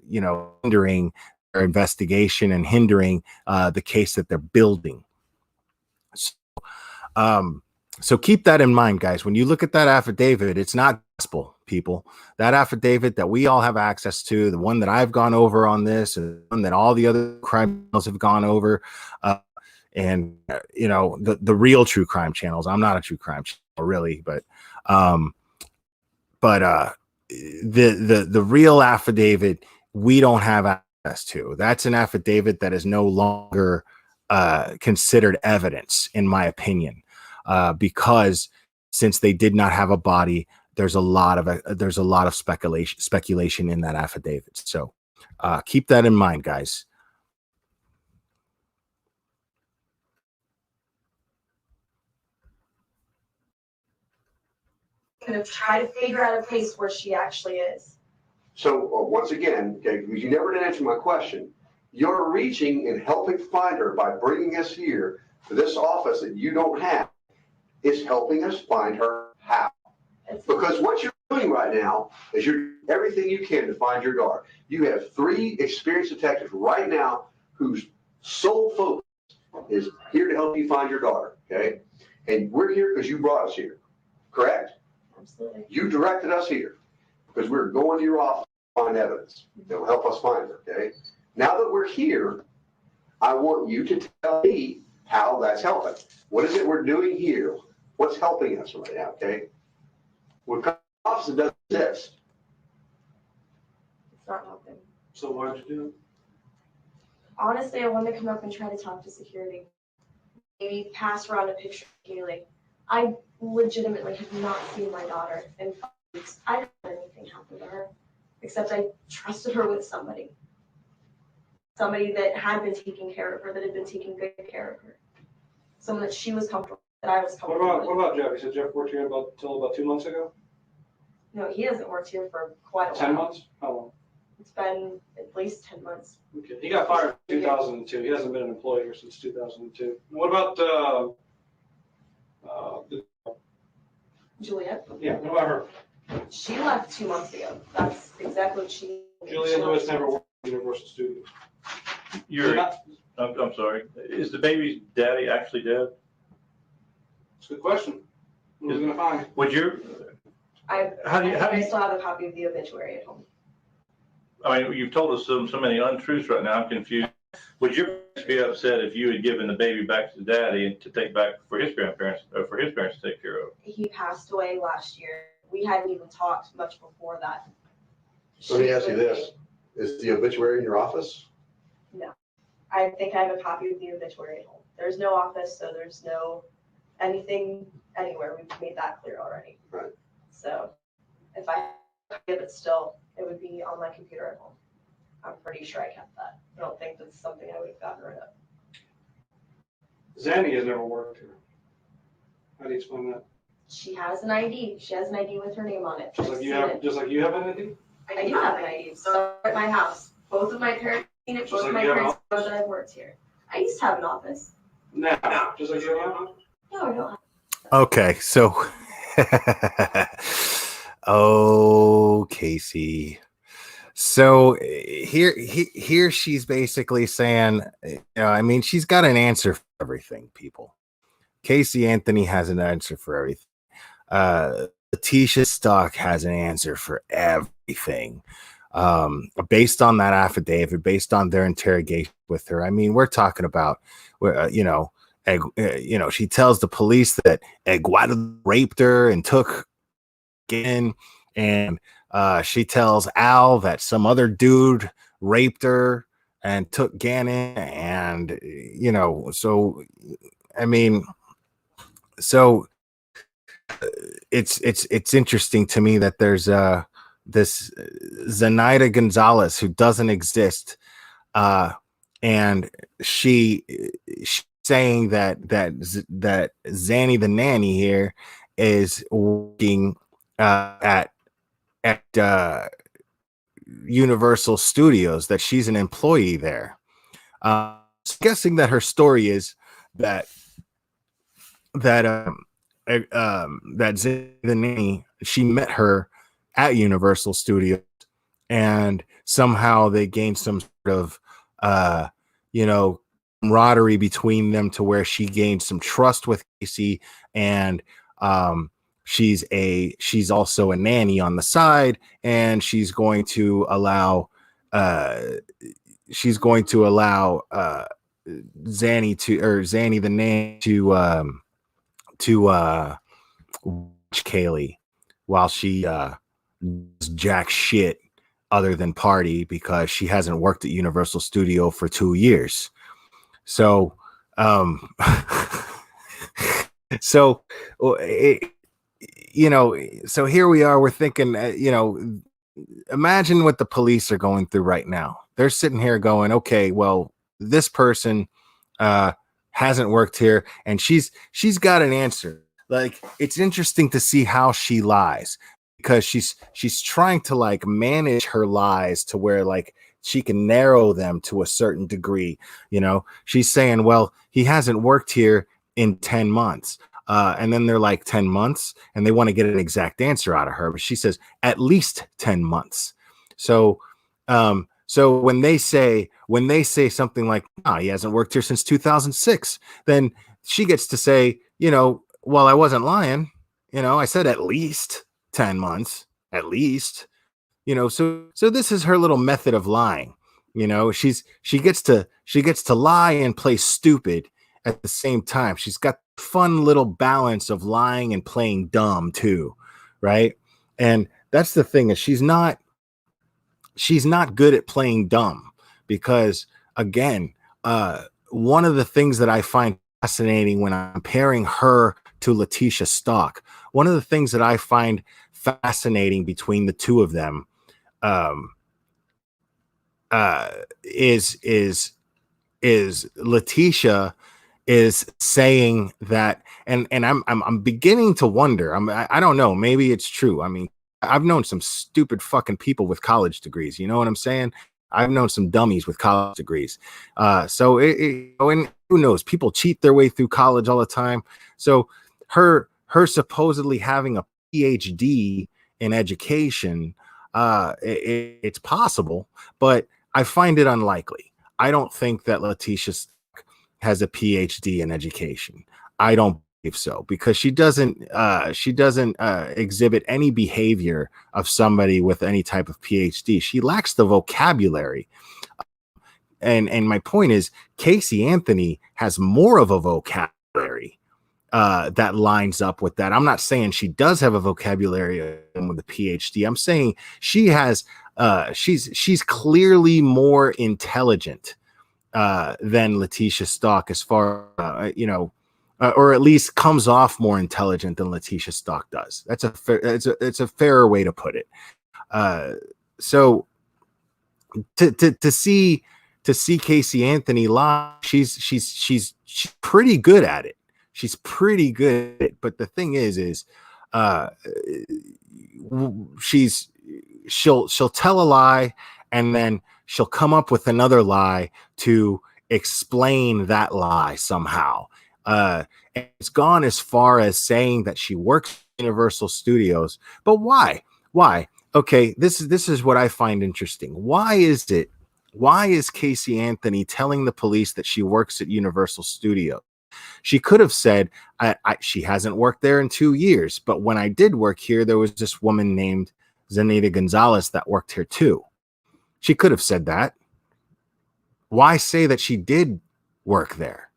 hindering their investigation and hindering the case that they're building. So keep that in mind, guys. When you look at that affidavit, it's not gospel, people. That affidavit that we all have access to, the one that I've gone over on this, and the one that all the other crime channels have gone over, the real true crime channels. I'm not a true crime channel, really, but the real affidavit we don't have access to. That's an affidavit that is no longer considered evidence, in my opinion. Because since they did not have a body, there's a lot of speculation in that affidavit. So keep that in mind, guys. Kind of try to figure out a place where she actually is. So once again, okay, because you never did answer my question. You're reaching and helping find her by bringing us here to this office that you don't have. Is helping us find her. How? Because what you're doing right now is you're doing everything you can to find your daughter. You have 3 experienced detectives right now whose sole focus is here to help you find your daughter, okay? And we're here because you brought us here, correct? Absolutely. You directed us here because we're going to your office to find evidence that will help us find her, okay? Now that we're here, I want you to tell me how that's helping. What is it we're doing here? What's helping us right now, okay? We're coming to the office that doesn't exist. It's not helping. So why'd you do it? Honestly, I wanted to come up and try to talk to security. Maybe pass around a picture of Kaylee. I legitimately have not seen my daughter in 5 weeks. I don't know anything happened to her, except I trusted her with somebody. Somebody that had been taking care of her, that had been taking good care of her. Someone that she was comfortable with, that I was comfortable with. What about Jeff? You said Jeff worked here until about 2 months ago? No, he hasn't worked here for quite a while. 10 months? How long? It's been at least 10 months. Okay. He got fired in 2002. He hasn't been an employee here since 2002. What about Juliet? yeah, what about her? She left 2 months ago. That's exactly what she. Juliet Lewis never worked at Universal Studios. I'm sorry. Is the baby's daddy actually dead? It's a good question. Who's going to find? Would you? I I still have a copy of the obituary at home. I mean, you've told us so many untruths right now. I'm confused. Would your parents be upset if you had given the baby back to the daddy and to take back for his grandparents, or for his parents to take care of? He passed away last year. We hadn't even talked much before that. Let me ask you this. Is the obituary in your office? No. I think I have a copy of the obituary at home. There's no office, so there's no anything anywhere. We've made that clear already. Right. So if I give it still, it would be on my computer at home. I'm pretty sure I kept that. I don't think that's something I would have gotten rid of. Zanny has never worked here. How do you explain that? She has an ID. She has an ID with her name on it. Just like you have an ID? I do have an ID. So at my house, both of my parents seen it. Just Both like of my you have parents know that I've worked here. I used to have an office. Now, just like you have an ID? No, I don't have. Okay, so oh, Casey. So here she's basically saying, I mean, she's got an answer for everything, people. Casey Anthony has an answer for everything. Leticia Stauch has an answer for everything. Based on that affidavit, based on their interrogation with her. I mean, we're talking about, she tells the police that Guadalupe raped her and took in, and she tells Al that some other dude raped her and took Gannon, and so I mean, so it's interesting to me that there's this Zenaida Gonzalez who doesn't exist, and she's saying that Zanny the nanny here is working at Universal Studios, that she's an employee there. Guessing that her story is that Zanny the nanny, she met her at Universal Studios, and somehow they gained some sort of camaraderie between them, to where she gained some trust with Casey, and she's also a nanny on the side, and she's going to allow Zanny the nanny to watch Kaylee while she does jack shit other than party, because she hasn't worked at Universal Studio for 2 years. So so so here we are, we're thinking, imagine what the police are going through right now. They're sitting here going, okay, well, this person hasn't worked here, and she's got an answer. Like, it's interesting to see how she lies, because she's trying to like manage her lies to where like she can narrow them to a certain degree. She's saying, well, he hasn't worked here in 10 months. And then they're like, 10 months, and they want to get an exact answer out of her, but she says at least 10 months. So when they say something like, he hasn't worked here since 2006, then she gets to say, well, I wasn't lying. I said at least 10 months, at least. So this is her little method of lying. She gets to lie and play stupid at the same time. She's got fun little balance of lying and playing dumb too, right? And that's the thing, is she's not good at playing dumb, because again, one of the things that I find fascinating when I'm comparing her to Leticia Stauch, one of the things that I find fascinating between the two of them is Leticia is saying that, and I'm beginning to wonder. I don't know, maybe it's true. I mean, I've known some stupid fucking people with college degrees. You know what I'm saying? I've known some dummies with college degrees. And who knows? People cheat their way through college all the time. So her supposedly having a PhD in education, it's possible, but I find it unlikely. I don't think that Leticia has a PhD in education. I don't believe so, because she doesn't exhibit any behavior of somebody with any type of PhD. She lacks the vocabulary. And my point is, Casey Anthony has more of a vocabulary that lines up with that. I'm not saying she does have a vocabulary with a PhD. I'm saying she has she's clearly more intelligent than Leticia Stauch, as far or at least comes off more intelligent than Leticia Stauch does. That's it's a fairer way to put it. So to see Casey Anthony live, she's pretty good at it. She's pretty good at it. But the thing is she'll tell a lie, and then she'll come up with another lie to explain that lie somehow. And it's gone as far as saying that she works at Universal Studios. But why? Okay, this is what I find interesting. Why is Casey Anthony telling the police that she works at Universal Studios? She could have said, she hasn't worked there in 2 years, but when I did work here, there was this woman named Zanita Gonzalez that worked here too. She could have said that. Why say that she did work there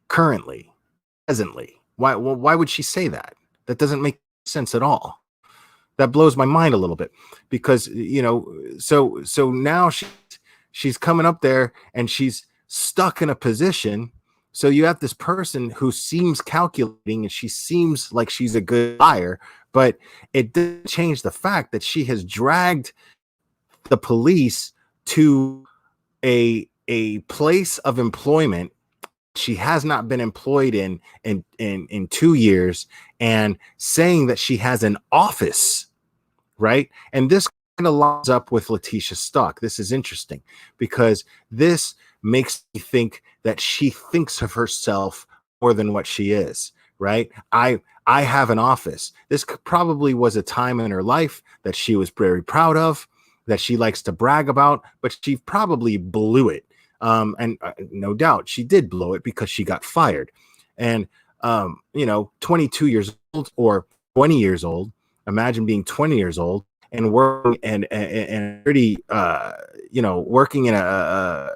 currently, presently? Why would she say that? That doesn't make sense at all. That blows my mind a little bit, because so now she's coming up there and she's stuck in a position. So you have this person who seems calculating, and she seems like she's a good liar, but it doesn't change the fact that she has dragged the police to a place of employment she has not been employed in 2 years, and saying that she has an office, right? And this kind of lines up with Leticia Stauch. This is interesting because this makes me think that she thinks of herself more than what she is, right? I have an office. This probably was a time in her life that she was very proud of, that she likes to brag about, but she probably blew it. And no doubt she did blow it because she got fired. And, 22 years old or 20 years old, imagine being 20 years old and working and pretty, working in a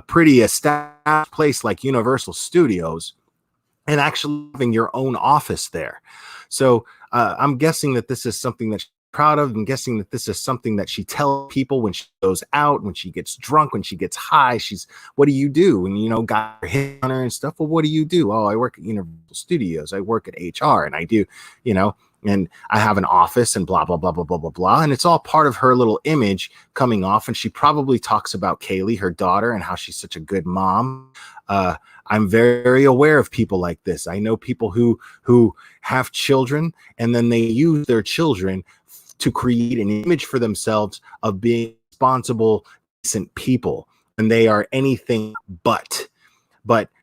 pretty established place like Universal Studios and actually having your own office there. So I'm guessing that this is something that she's proud of. I'm guessing that this is something that she tells people when she goes out, when she gets drunk, when she gets high. What do you do? And, got her hit on her and stuff. Well, what do you do? Oh, I work at Universal Studios. I work at HR and I do, and I have an office and blah, blah, blah, blah, blah, blah, blah. And it's all part of her little image coming off. And she probably talks about Kaylee, her daughter, and how she's such a good mom. I'm very, very aware of people like this. I know people who have children and then they use their children to create an image for themselves of being responsible, decent people. And they are anything but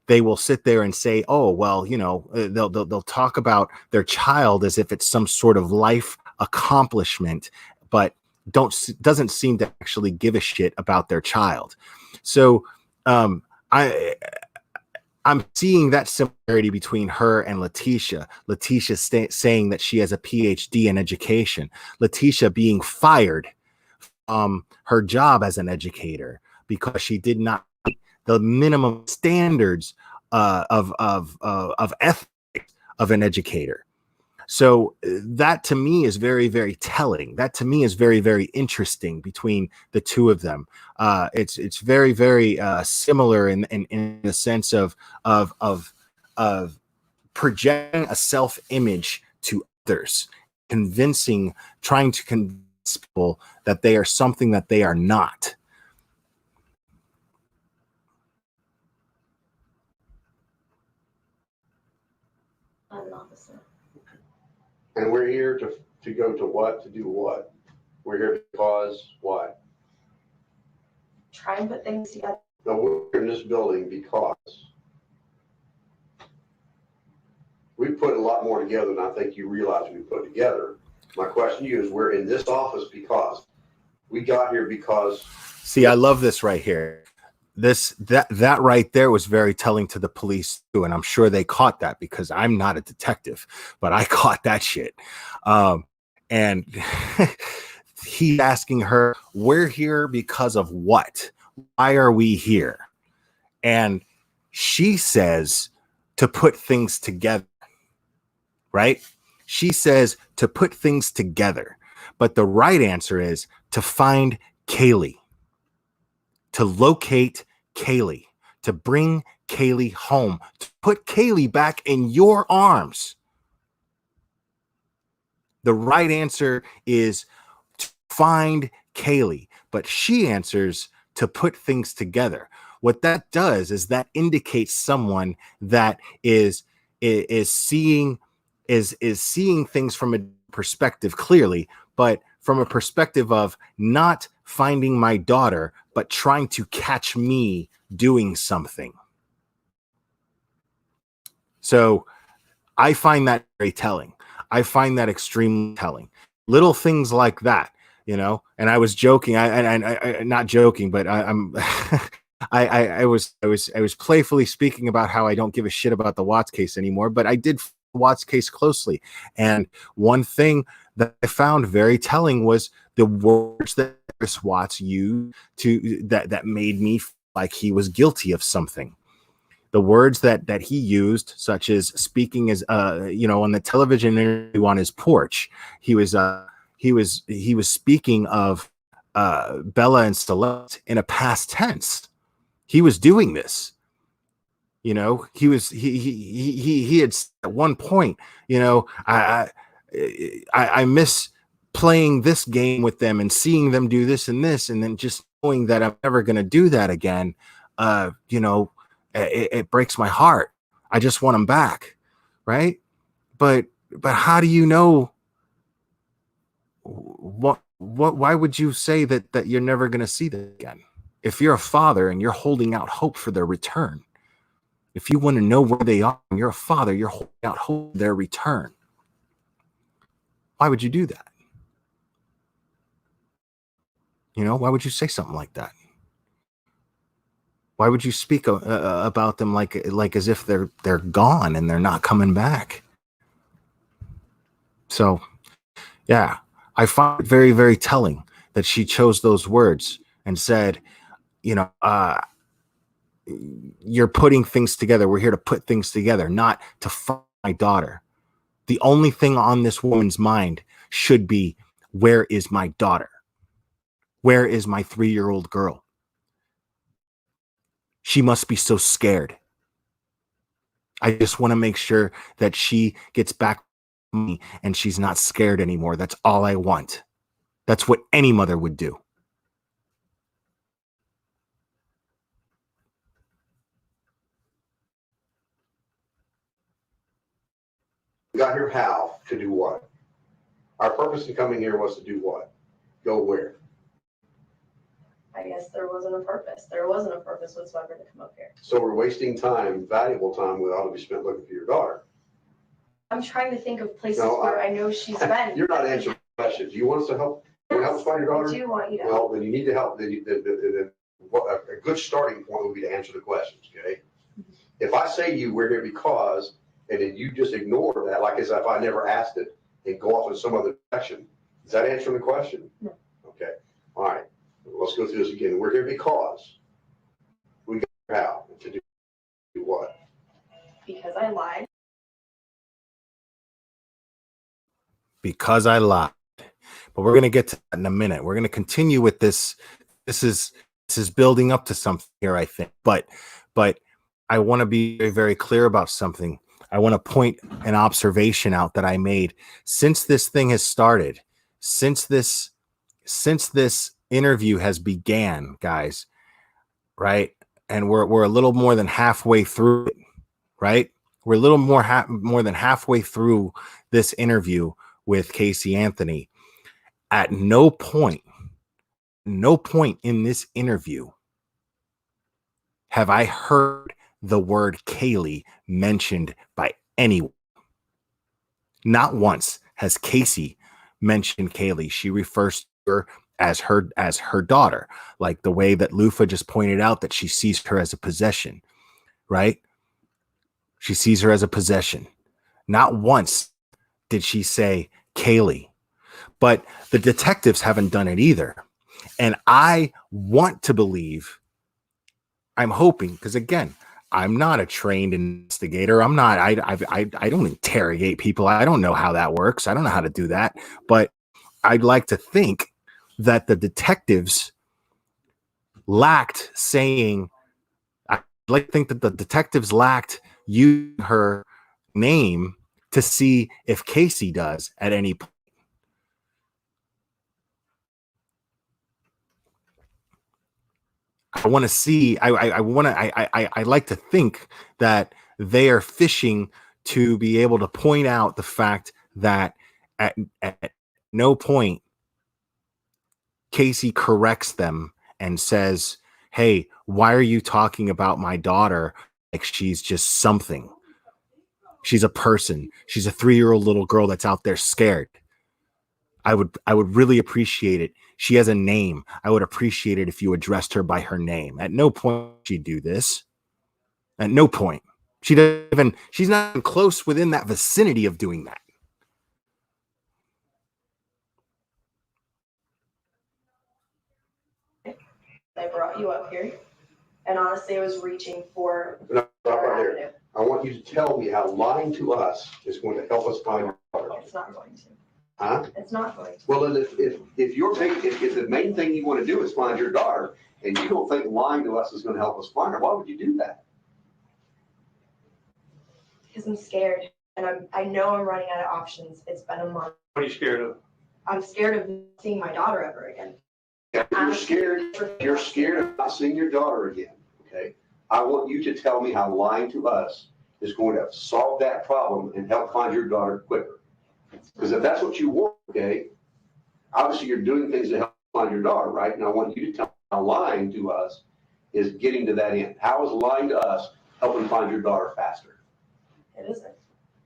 they will sit there and say, oh, well, they'll talk about their child as if it's some sort of life accomplishment, but doesn't seem to actually give a shit about their child. So I'm seeing that similarity between her and Leticia. Leticia saying that she has a PhD in education. Leticia being fired from her job as an educator because she did not meet the minimum standards of ethics of an educator. So that to me is very, very telling. That to me is very, very interesting between the two of them. It's very, very similar in the sense of projecting a self-image to others, trying to convince people that they are something that they are not. I'm an officer. And we're here to go to what? To do what? We're here because why? Try and put things together. No, we're in this building because we put a lot more together than I think you realize we put together. My question to you is, we're in this office because we got here because. See, I love this right here. That right there was very telling to the police too, and I'm sure they caught that because I'm not a detective, but I caught that shit. And he's asking her, "We're here because of what? Why are we here?" And she says, "To put things together." Right? She says to put things together, but the right answer is to find Kaylee. To locate Kaylee, to bring Kaylee home, to put Kaylee back in your arms. The right answer is to find Kaylee, but she answers to put things together. What that does is that indicates someone that is seeing things from a perspective clearly, but from a perspective of not finding my daughter, but trying to catch me doing something. So I find that very telling. I find that extremely telling. Little things like that, and I was joking. I not joking, but I'm I was playfully speaking about how I don't give a shit about the Watts case anymore, but I did Watts case closely. And one thing that I found very telling was the words that Chris Watts used that made me feel like he was guilty of something. The words that he used, such as speaking as on the television interview on his porch, he was speaking of Bella and Celeste in a past tense. He was doing this. He had at one point, I miss playing this game with them and seeing them do this and this, and then just knowing that I'm never going to do that again, it breaks my heart. I just want them back, right? But how do you know why would you say that you're never going to see them again? If you're a father and you're holding out hope for their return, if you want to know where they are and you're a father, you're holding out hope for their return. Why would you do that? Why would you say something like that? Why would you speak about them like as if they're gone and they're not coming back? So, yeah, I find it very, very telling that she chose those words and said, you're putting things together. We're here to put things together, not to find my daughter. The only thing on this woman's mind should be, where is my daughter? Where is my 3-year-old girl? She must be so scared. I just want to make sure that she gets back to me and she's not scared anymore. That's all I want. That's what any mother would do. We got here how? To do what? Our purpose in coming here was to do what? Go where? I guess there wasn't a purpose. There wasn't a purpose whatsoever to come up here. So we're wasting time, valuable time, that ought to be spent looking for your daughter. I'm trying to think of places No, where I know she's been. You're not answering questions. Do you want us to help? You want to help us find your daughter? I do want you to. Well, then you need to help. A good starting point would be to answer the questions, okay? If I say to you, we're here because, and then you just ignore that, like as if I never asked it, and go off in some other direction, is that answering the question? No. Okay, all right. Let's go through this again. We're here because we got how to do what? Because I lied. Because I lied. But we're going to get to that in a minute. We're going to continue with this. This is building up to something here, I think. But I want to be very, very clear about something. I want to point an observation out that I made since this thing has started, since this interview has began, guys, right? And we're a little more than halfway through it, right? We're a little more than halfway through this interview with Casey Anthony. At no point in this interview have I heard the word Kaylee mentioned by anyone. Not once has Casey mentioned Kaylee. She refers to her as her daughter, like the way that Lufa just pointed out that she sees her as a possession, right? She sees her as a possession. Not once did she say Kaylee. But the detectives haven't done it either. And I want to believe, I'm hoping, because again, I'm not a trained investigator. I don't interrogate people. I don't know how that works. I don't know how to do that. But I'd like to think that the detectives lacked saying, I'd like to think that the detectives lacked using her name to see if Casey does at any point. I want to see, I like to think that they are fishing to be able to point out the fact that at no point Casey corrects them and says, hey, why are you talking about my daughter like she's just something? She's a person. She's a 3-year-old little girl that's out there scared. I would really appreciate it. She has a name. I would appreciate it if you addressed her by her name. At no point she'd do this. At no point. She's not even close within that vicinity of doing that. I brought you up here, and honestly, I was reaching for. No, stop right there. I want you to tell me how lying to us is going to help us find your daughter. It's not going to. Huh? It's not going to. Well, then if the main thing you want to do is find your daughter, and you don't think lying to us is going to help us find her, why would you do that? Because I'm scared, and I know I'm running out of options. It's been a month. What are you scared of? I'm scared of seeing my daughter ever again. If you're scared of not seeing your daughter again, okay? I want you to tell me how lying to us is going to solve that problem and help find your daughter quicker. Because if that's what you want, okay, obviously you're doing things to help find your daughter, right? And I want you to tell me how lying to us is getting to that end. How is lying to us helping find your daughter faster? It isn't.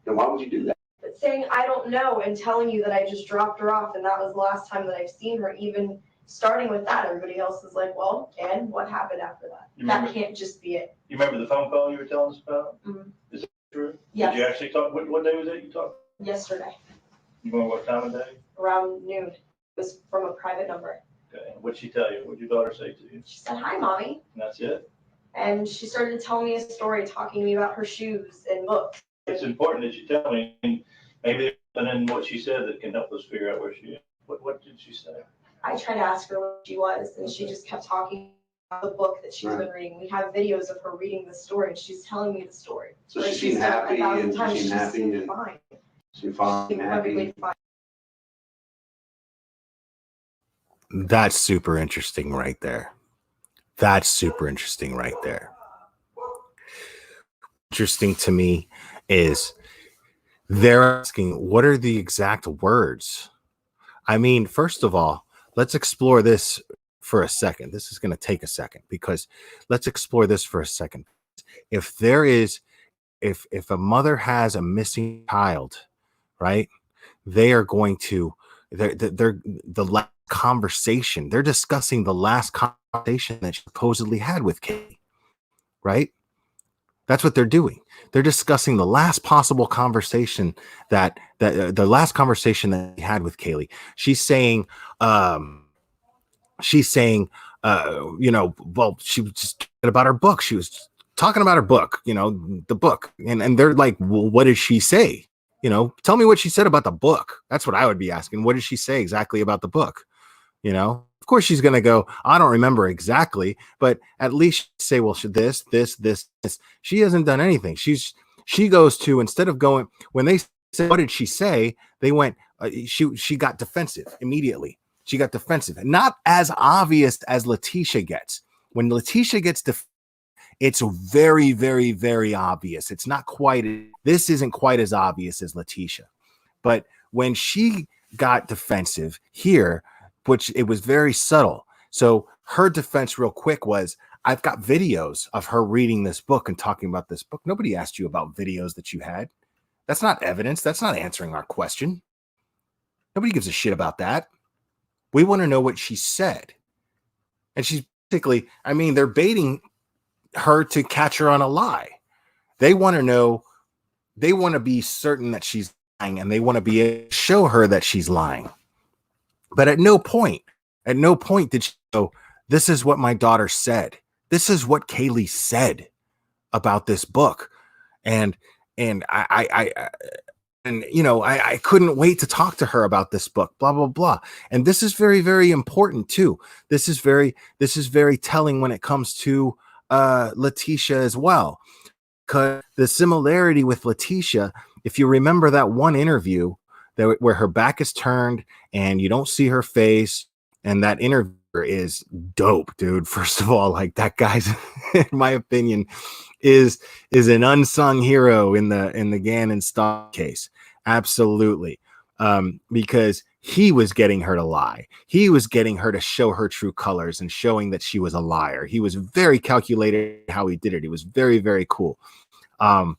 Then why would you do that? But saying I don't know and telling you that I just dropped her off and that was the last time that I've seen her, even starting with that, everybody else is like, well, and what happened after that? That can't just be it. You remember the phone call you were telling us about? Mhm. Is that true? Yes. Did you actually talk, what day was it you talked? Yesterday, You remember what time of day? around noon. It was from a private number. Okay, what'd she tell you? What'd your daughter say to you? She said, hi, mommy. And that's it? And she started telling me a story, talking to me about her shoes and books. It's important that you tell me, and maybe there's something in what she said that can help us figure out where she is. What did she say? I tried to ask her what she was, and she just kept talking about the book that she's been reading. We have videos of her reading the story, and she's telling me the story. So she seemed happy and she seemed happy and fine. she fine and happy. Perfectly fine. That's super interesting right there. That's super interesting right there. Interesting to me is they're asking, what are the exact words? I mean, first of all, let's explore this for a second. This is going to take a second because let's explore this for a second. If there is, if a mother has a missing child, right, they are going to, they're the last conversation. They're discussing the last conversation that she supposedly had with Katie, right? That's what they're doing. They're discussing the last possible conversation that the last conversation that he had with Kaylee. She's saying, you know, well, she was just talking about her book. She was talking about her book, you know, the book. And they're like, well, what did she say? You know, tell me what she said about the book. That's what I would be asking. What did she say exactly about the book? You know, of course she's going to go, I don't remember exactly, but at least say, well, this. She hasn't done anything. She goes to, instead of going, when they said, what did she say? They went, she got defensive immediately. She got defensive. Not as obvious as Leticia gets. When Leticia gets it's very, very, very obvious. It's not quite, this isn't quite as obvious as Leticia. But when she got defensive here, which it was very subtle. So her defense real quick was, I've got videos of her reading this book and talking about this book. Nobody asked you about videos that you had. That's not evidence. That's not answering our question. Nobody gives a shit about that. We want to know what she said. And she's basically, I mean, they're baiting her to catch her on a lie. They want to know, they want to be certain that she's lying, and they want to be able to show her that she's lying. But at no point did she go, this is what my daughter said. This is what Kaylee said about this book. And I you know, I couldn't wait to talk to her about this book, blah, blah, blah. And this is very, very important too. This is very telling when it comes to Leticia as well. Because the similarity with Leticia, if you remember that one interview where her back is turned and you don't see her face, and that interviewer is dope, dude. First of all, like, that guy's, in my opinion, is an unsung hero in the Gannon Stauch case. Absolutely. Because he was getting her to lie. He was getting her to show her true colors and showing that she was a liar. He was very calculated how he did it. It was very, very cool. But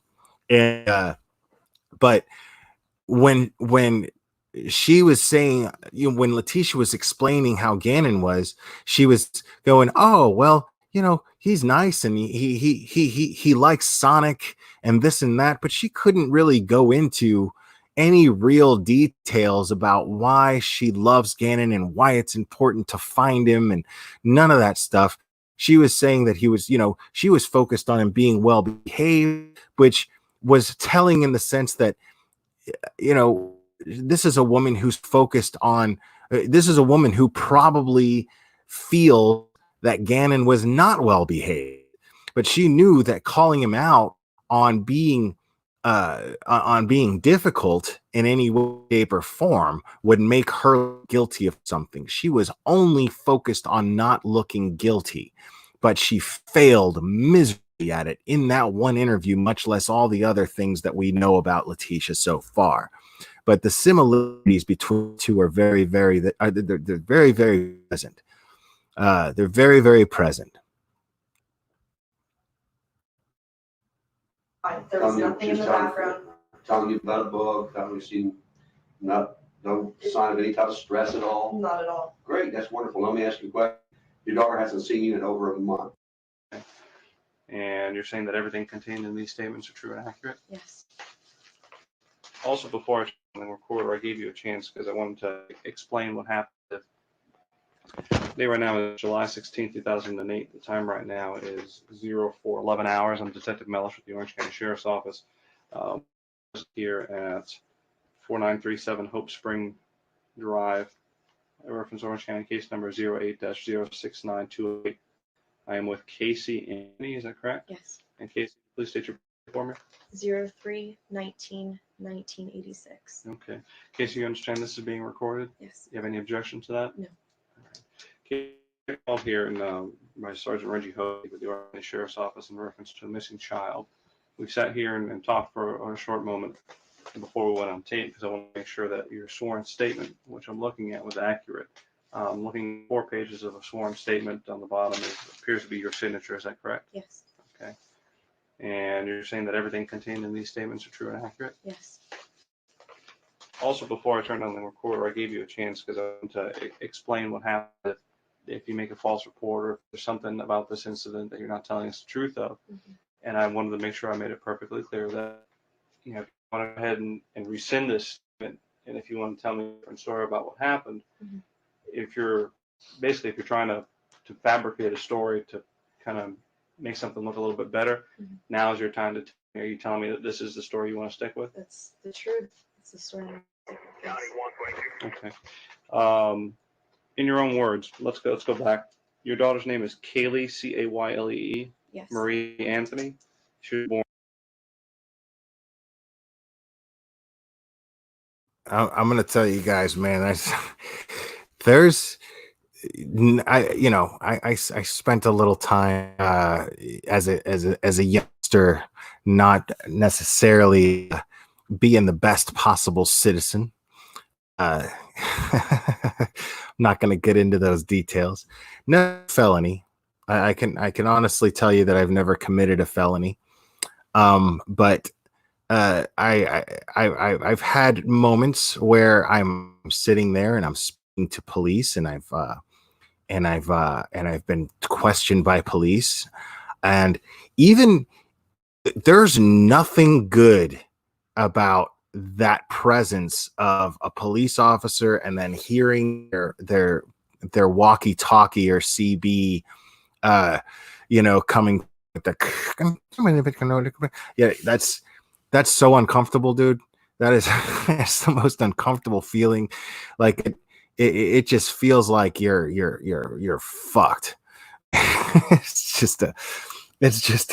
when she was saying, you know, when Leticia was explaining how Gannon was, she was going, oh, well, you know, he's nice and he likes Sonic and this and that, but she couldn't really go into any real details about why she loves Gannon and why it's important to find him and none of that stuff. She was saying that he was, you know, she was focused on him being well behaved, which was telling in the sense that, you know, this is a woman who's focused on, this is a woman who probably feels that Gannon was not well behaved, but she knew that calling him out on being on being difficult in any way, shape, or form would make her guilty of something. She was only focused on not looking guilty, but she failed miserably at it in that one interview, much less all the other things that we know about Leticia so far. But the similarities between the two are very, very, they're very, very present. They're very, very present. There was nothing in the background. Telling you about a book, telling you seen no sign of any type of stress at all? Not at all. Great, that's wonderful. Let me ask you a question. Your daughter hasn't seen you in over a month. And you're saying that everything contained in these statements are true and accurate? Yes. Also, before I turned on the recorder, I gave you a chance because I wanted to explain what happened. Day right now is July 16th, 2008. The time right now is 04:11 hours. I'm Detective Mellish with the Orange County Sheriff's Office. Here at 4937 Hope Spring Drive. I reference Orange County case number 08-06928. I am with Casey Anthony, is that correct? Yes. And Casey, please state your for me. 03/19/1986. Okay. Casey, you understand this is being recorded? Yes. You have any objection to that? No. All right. Casey, I called here and my Sergeant Reggie Hogue with the Orange County Sheriff's Office in reference to a missing child. We sat here and talked for a short moment before we went on tape because I want to make sure that your sworn statement, which I'm looking at, was accurate. Looking at 4 pages of a sworn statement on the bottom, appears to be your signature. Is that correct? Yes. Okay. And you're saying that everything contained in these statements are true and accurate? Yes. Also, before I turned on the recorder, I gave you a chance because I wanted to explain what happened if you make a false report or if there's something about this incident that you're not telling us the truth of. Mm-hmm. And I wanted to make sure I made it perfectly clear that, you know, if you want to go ahead and rescind this statement, and if you want to tell me a different story about what happened, mm-hmm. if you're trying to fabricate a story to kind of make something look a little bit better, mm-hmm. Now is your time to. Are you telling me that this is the story you want to stick with? That's the truth. It's the story. Okay. In your own words, let's go back. Your daughter's name is Kaylee, Caylee. Yes. Marie Anthony. She was born. I'm going to tell you guys, man, I spent a little time as a youngster, not necessarily being the best possible citizen. I'm not going to get into those details. No felony. I can honestly tell you that I've never committed a felony. But I've had moments where I'm sitting there and I'm speaking to police, and I've been questioned by police, and even there's nothing good about that presence of a police officer and then hearing their walkie-talkie or CB coming with the yeah, that's so uncomfortable, dude. That is that's the most uncomfortable feeling. Like it just feels like you're fucked. It's just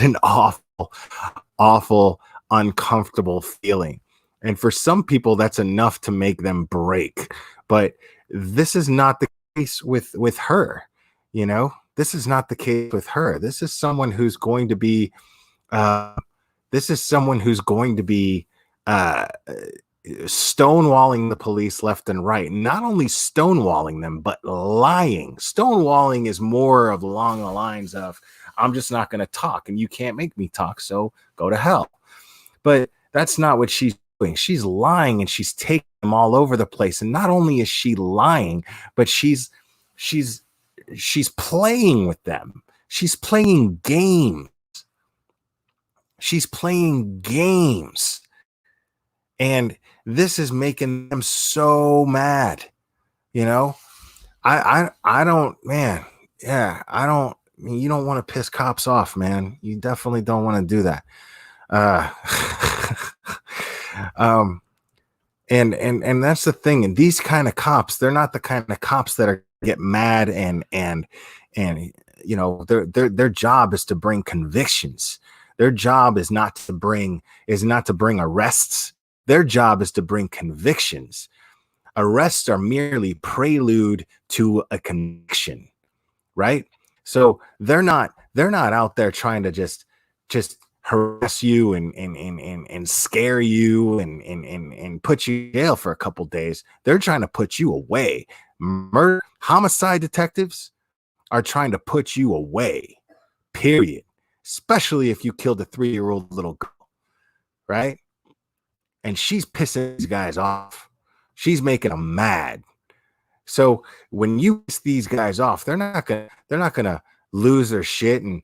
an awful uncomfortable feeling. And for some people that's enough to make them break. But this is not the case with her, you know? This is not the case with her. This is someone who's going to be stonewalling the police left and right. Not only stonewalling them, but lying. Stonewalling is more of along the lines of, I'm just not going to talk and you can't make me talk, so go to hell. But that's not what she's doing. She's lying and she's taking them all over the place. And not only is she lying, but she's playing with them. She's playing games. And this is making them so mad. You know, I don't, man. Yeah, I don't. I mean, you don't want to piss cops off, man. You definitely don't want to do that. And that's the thing. And these kind of cops, they're not the kind of cops that are get mad and you know, their job is to bring convictions. Their job is not to bring arrests. Their job is to bring convictions. Arrests are merely prelude to a conviction, right? So they're not out there trying to just harass you and scare you and put you in jail for a couple days. They're trying to put you away. Murder homicide detectives are trying to put you away, period. Especially if you killed a 3-year-old little girl, right? And she's pissing these guys off. She's making them mad. So when you piss these guys off, they're not gonna lose their shit and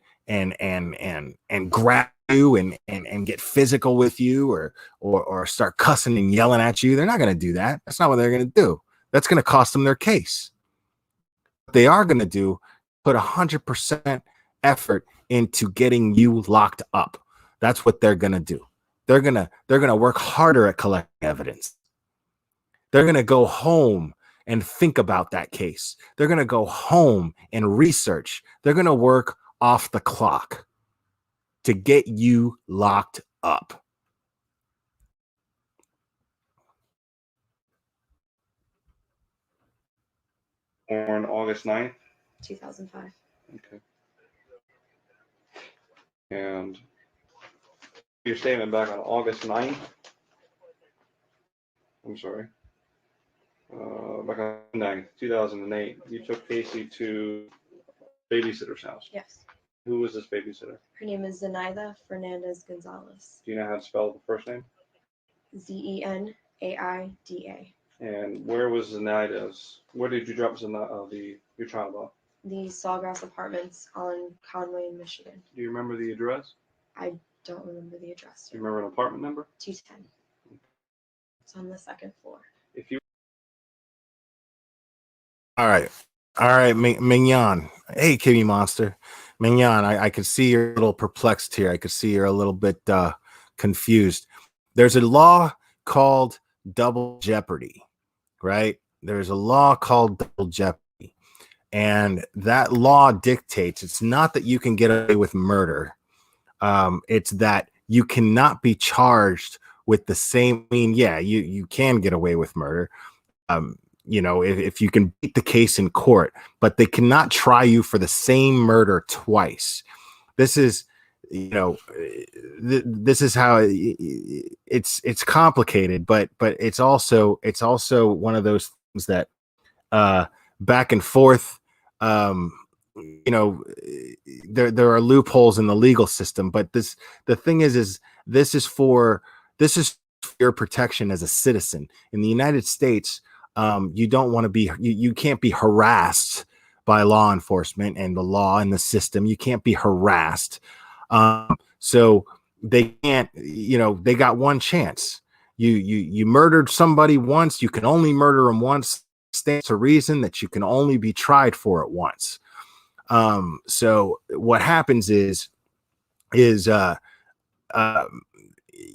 grab you and get physical with you or start cussing and yelling at you. They're not gonna do that. That's not what they're gonna do. That's gonna cost them their case. What they are gonna do, put 100% effort into getting you locked up. That's what they're gonna do. They're gonna work harder at collecting evidence. They're gonna go home and think about that case. They're gonna go home and research. They're gonna work off the clock to get you locked up. Born August 9th. 2005. Okay. And your statement back on August 9th. I'm sorry. Back on 9th, 2008, you took Casey to babysitter's house. Yes. Who was this babysitter? Her name is Zenaida Fernandez Gonzalez. Do you know how to spell the first name? Zenaida. And where was Zenaida's? Where did you drop your child off? The Sawgrass Apartments on Conway, Michigan. Do you remember the address? I don't remember the address. Do you remember an apartment number? 210. It's on the second floor. If you All right, Mignon. Hey, Kitty Monster. Mignon, I could see you're a little perplexed here. I could see you're a little bit confused. There's a law called double jeopardy, right? There's a law called double jeopardy. And that law dictates it's not that you can get away with murder. It's that you cannot be charged with the same. I mean, yeah, you can get away with murder. If you can beat the case in court, but they cannot try you for the same murder twice. This is, this is how it's complicated, but it's also one of those things that back and forth. There are loopholes in the legal system, but the thing is this is for your protection as a citizen in the United States. You don't want to be, you can't be harassed by law enforcement and the law and the system. You can't be harassed. So they can't, they got one chance. You murdered somebody once, you can only murder them once. Stands to reason that you can only be tried for it once. So what happens is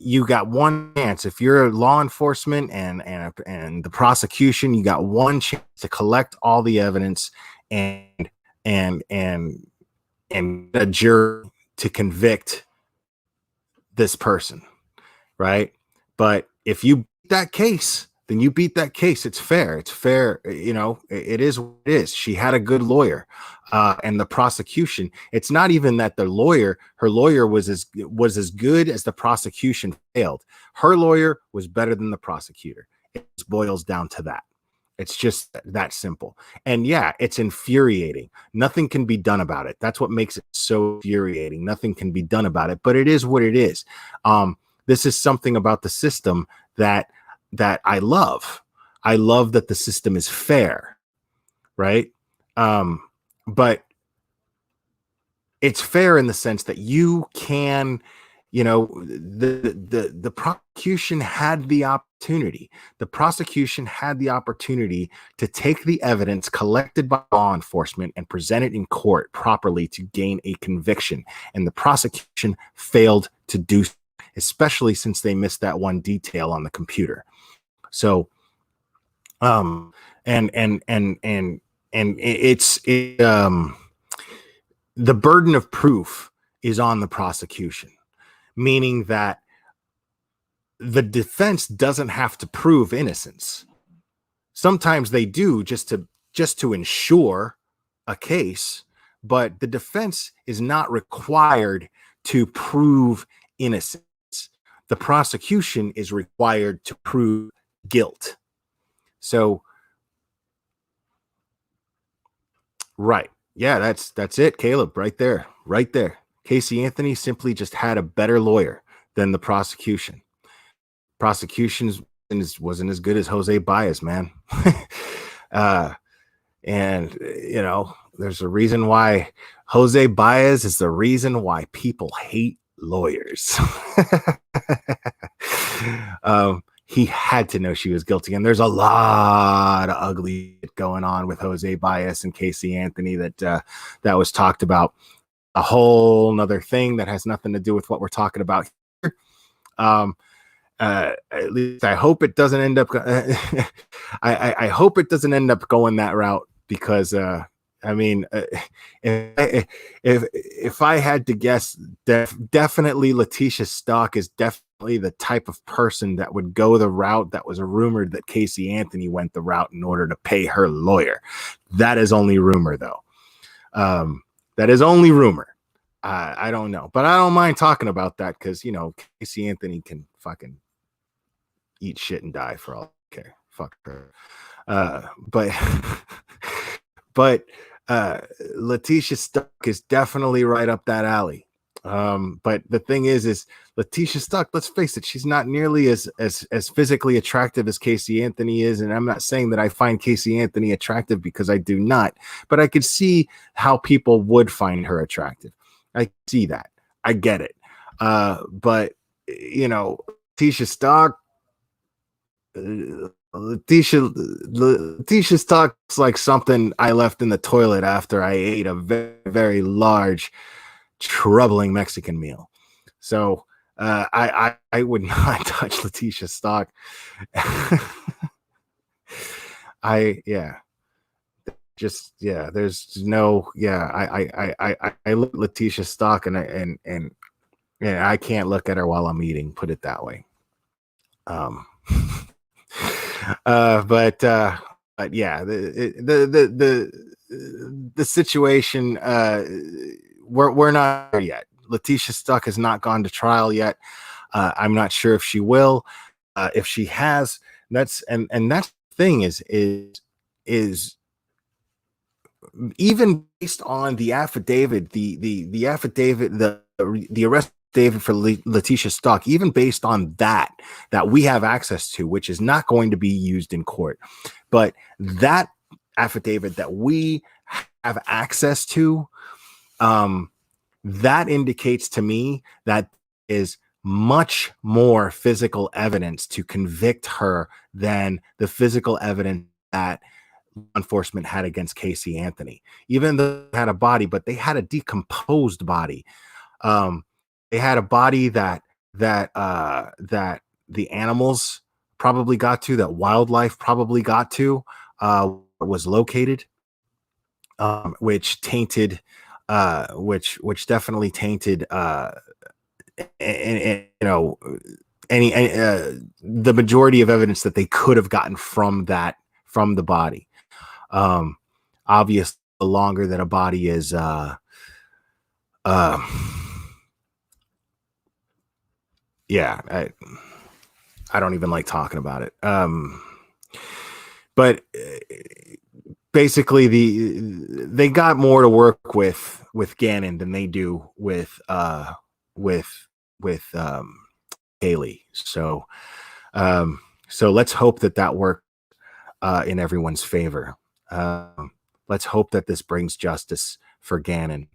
you got one chance. If you're law enforcement and the prosecution, you got one chance to collect all the evidence and a jury to convict this person, right? But if you beat that case, then you beat that case. It's fair. It's fair. It is what it is. She had a good lawyer. And the prosecution, it's not even that her lawyer was as good as the prosecution failed. Her lawyer was better than the prosecutor. It just boils down to that. It's just that simple. And yeah, it's infuriating. Nothing can be done about it. That's what makes it so infuriating. Nothing can be done about it, but it is what it is. This is something about the system that I love. I love that the system is fair, right? But it's fair in the sense that you can, the prosecution had the opportunity. The prosecution had the opportunity to take the evidence collected by law enforcement and present it in court properly to gain a conviction. And the prosecution failed to do so, especially since they missed that one detail on the computer. So, and the burden of proof is on the prosecution. meaning that the defense doesn't have to prove innocence. Sometimes they do just to ensure a case, but the defense is not required to prove innocence. The prosecution is required to prove guilt. So, right. Yeah, that's it, Caleb, right there. Right there. Casey Anthony simply just had a better lawyer than the prosecution. Prosecution wasn't as good as Jose Baez, man. And you know, there's a reason why Jose Baez is the reason why people hate lawyers. He had to know she was guilty, and there's a lot of ugly going on with Jose Baez and Casey Anthony that was talked about. A whole nother thing that has nothing to do with what we're talking about here. At least I hope it doesn't end up. I hope it doesn't end up going that route, because I mean, if I had to guess, definitely Leticia Stauch is definitely the type of person that would go the route that was rumored that Casey Anthony went the route in order to pay her lawyer. That is only rumor, though. That is only rumor. I don't know, but I don't mind talking about that, because, you know, Casey Anthony can fucking eat shit and die for all I care. Fuck her. But Leticia Stauch is definitely right up that alley. But the thing is Leticia Stauch, let's face it, she's not nearly as physically attractive as Casey Anthony is. And I'm not saying that I find Casey Anthony attractive, because I do not, but I could see how people would find her attractive. I see that. I get it. But you know, Leticia Stauch, Leticia Stauch's like something I left in the toilet after I ate a very, very large, troubling Mexican meal. So I would not touch Leticia Stauch. There's no, I look at Leticia Stauch and I can't look at her while I'm eating, put it that way. But yeah, the situation, we're not there yet. Leticia Stauch has not gone to trial yet. I'm not sure if she will. If she has, that's the thing is even based on the affidavit, the affidavit, the arrest affidavit for Leticia Stauch, even based on that we have access to, which is not going to be used in court, but that affidavit that we have access to, that indicates to me that is much more physical evidence to convict her than the physical evidence that law enforcement had against Casey Anthony. Even though they had a body, but they had a decomposed body. They had a body that the animals probably got to, that wildlife probably got to, was located, which tainted, which definitely tainted, and you know, any the majority of evidence that they could have gotten from the body. Obviously, the longer that a body is, yeah, I don't even like talking about it. But basically, they got more to work with Gannon than they do with Haley. So let's hope that works in everyone's favor. Let's hope that this brings justice for Gannon.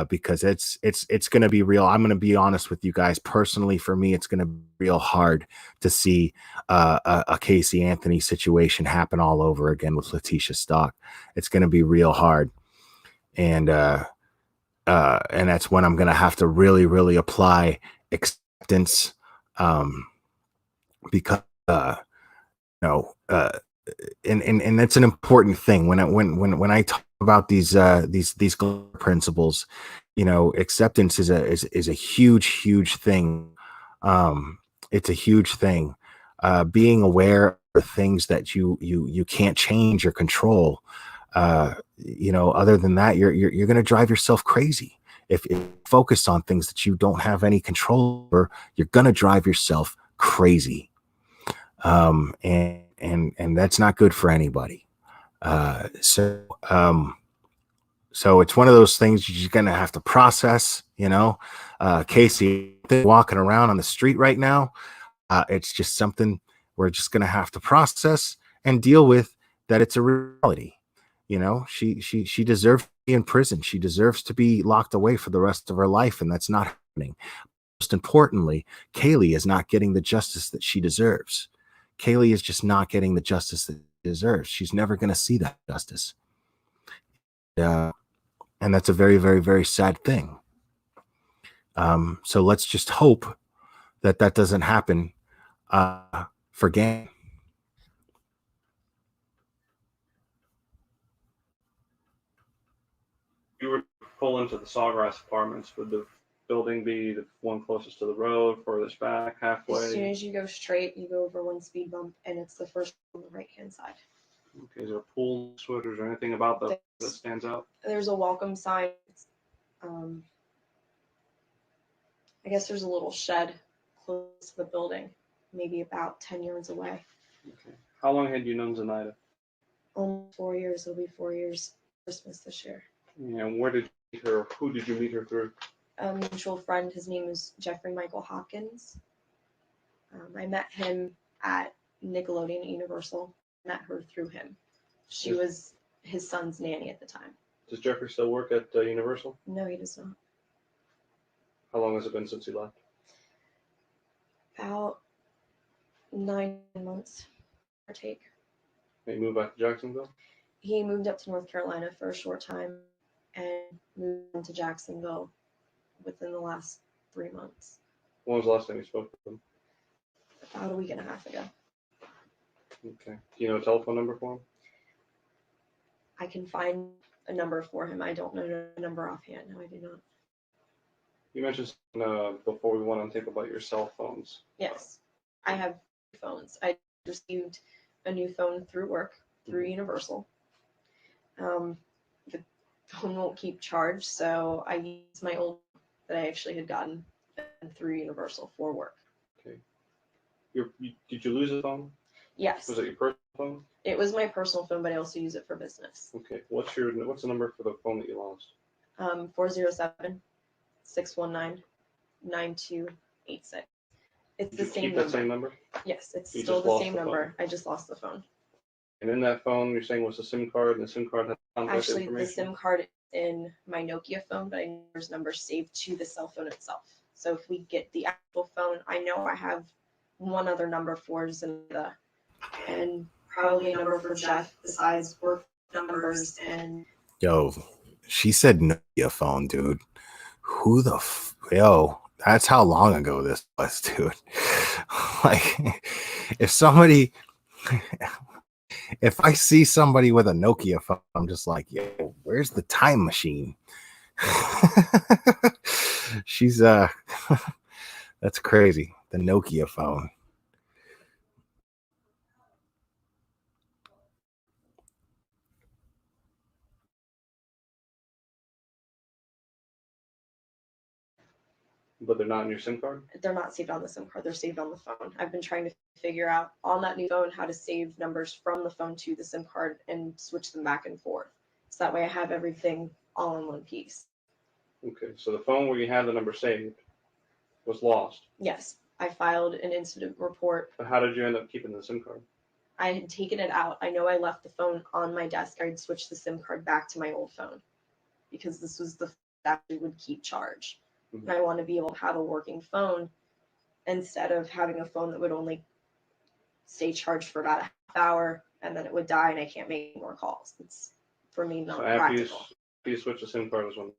Because it's going to be real. I'm going to be honest with you guys. Personally, for me, it's going to be real hard to see a Casey Anthony situation happen all over again with Leticia Stauch. It's going to be real hard, and that's when I'm going to have to really, really apply acceptance, because and that's an important thing when I talk about these principles. acceptance is a huge thing. It's a huge thing. Being aware of things that you can't change or control. Other than that, you're going to drive yourself crazy. If you focus on things that you don't have any control over, you're going to drive yourself crazy. And that's not good for anybody. So it's one of those things you're going to have to process, Casey, walking around on the street right now. It's just something we're just going to have to process and deal with, that it's a reality. She deserves to be in prison. She deserves to be locked away for the rest of her life. And that's not happening. Most importantly, Kaylee is not getting the justice that she deserves. Kaylee is just not getting the justice that she deserves. She's never going to see that justice. And that's a very, very, very sad thing. So let's just hope that doesn't happen for Gang. You were pull into the Sawgrass Apartments. Would the building be the one closest to the road, furthest back, halfway? As soon as you go straight, you go over one speed bump, and it's the first on the right-hand side. Okay, is there a pool, sweaters, or anything about that stands out? There's a welcome sign. I guess there's a little shed close to the building, maybe about 10 yards away. Okay. How long had you known Zenaida? Almost 4 years. It'll be 4 years Christmas this year. And where did you meet her? Who did you meet her through? A mutual friend. His name is Jeffrey Michael Hopkins. I met him at Nickelodeon at Universal. Met her through him. She was his son's nanny at the time. Does Jeffrey still work at Universal? No, he does not. How long has it been since he left? About 9 months, or take. Did he move back to Jacksonville? He moved up to North Carolina for a short time and moved into Jacksonville within the last 3 months. When was the last time you spoke with him? About a week and a half ago. Okay. Do you know a telephone number for him? I can find a number for him. I don't know the number offhand. No, I do not. You mentioned before we went on tape about your cell phones. Yes, I have phones. I received a new phone through work, through Universal. The phone won't keep charged, so I used my old that I actually had gotten through Universal for work. Okay. Did you lose a phone? Yes. Was it your personal phone? It was my personal phone, but I also use it for business. Okay. What's the number for the phone that you lost? 407-619-9286. It's the same keep number. That same number? Yes, it's You still just the lost same the number. phone. I just lost the phone. And in that phone, you're saying was a SIM card, and the SIM card had contact Actually, information? the SIM card is in my Nokia phone, but I know there's numbers saved to the cell phone itself. So if we get the actual phone, I know I have one other number for Zenaida, and probably a number for Jeff besides work numbers and. Yo, she said Nokia phone, dude. Who the yo? That's how long ago this was, dude. Like, if I see somebody with a Nokia phone, I'm just like, yo, where's the time machine? She's that's crazy. The Nokia phone. But they're not in your SIM card? They're not saved on the SIM card. They're saved on the phone. I've been trying to figure out on that new phone how to save numbers from the phone to the SIM card and switch them back and forth. So that way I have everything all in one piece. Okay, so the phone where you had the number saved was lost. Yes, I filed an incident report. But how did you end up keeping the SIM card? I had taken it out. I know I left the phone on my desk. I'd switched the SIM card back to my old phone because this was the phone that would keep charge. Mm-hmm. And I want to be able to have a working phone instead of having a phone that would only stay charged for about a half hour and then it would die and I can't make more calls. It's for me not practical. After you switch the SIM card was when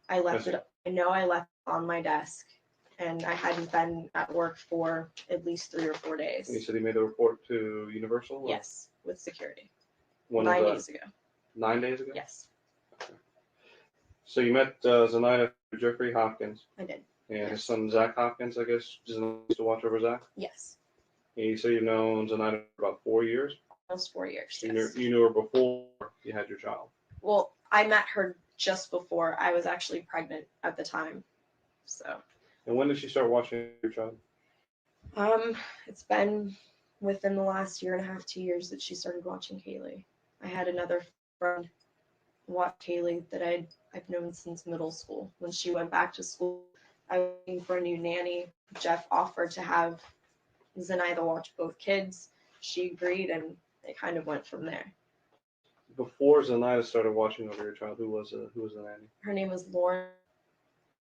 I left it. I know I left it on my desk, and I hadn't been at work for at least 3 or 4 days. And you said you made a report to Universal? Yes, with security. When 9 was that? days ago. 9 days ago? Yes. Okay. So you met Zenaida through Jeffrey Hopkins I did. and his son Zach Hopkins, I guess. Zenaida used to watch over Zach. Yes. And you say you've known Zenaida for about 4 years. Almost 4 years. You, Yes. you knew her before you had your child. Well, I met her just before I was actually pregnant at the time. So. And when did she start watching your child? It's been within the last 1.5 to 2 years that she started watching Kaylee. I had another friend watch Kaylee that I've known since middle school. When she went back to school, I was looking for a new nanny. Jeff offered to have Zenaida watch both kids. She agreed, and it kind of went from there. Before Zenaida started watching over your child, who was the nanny? Her name was Lauren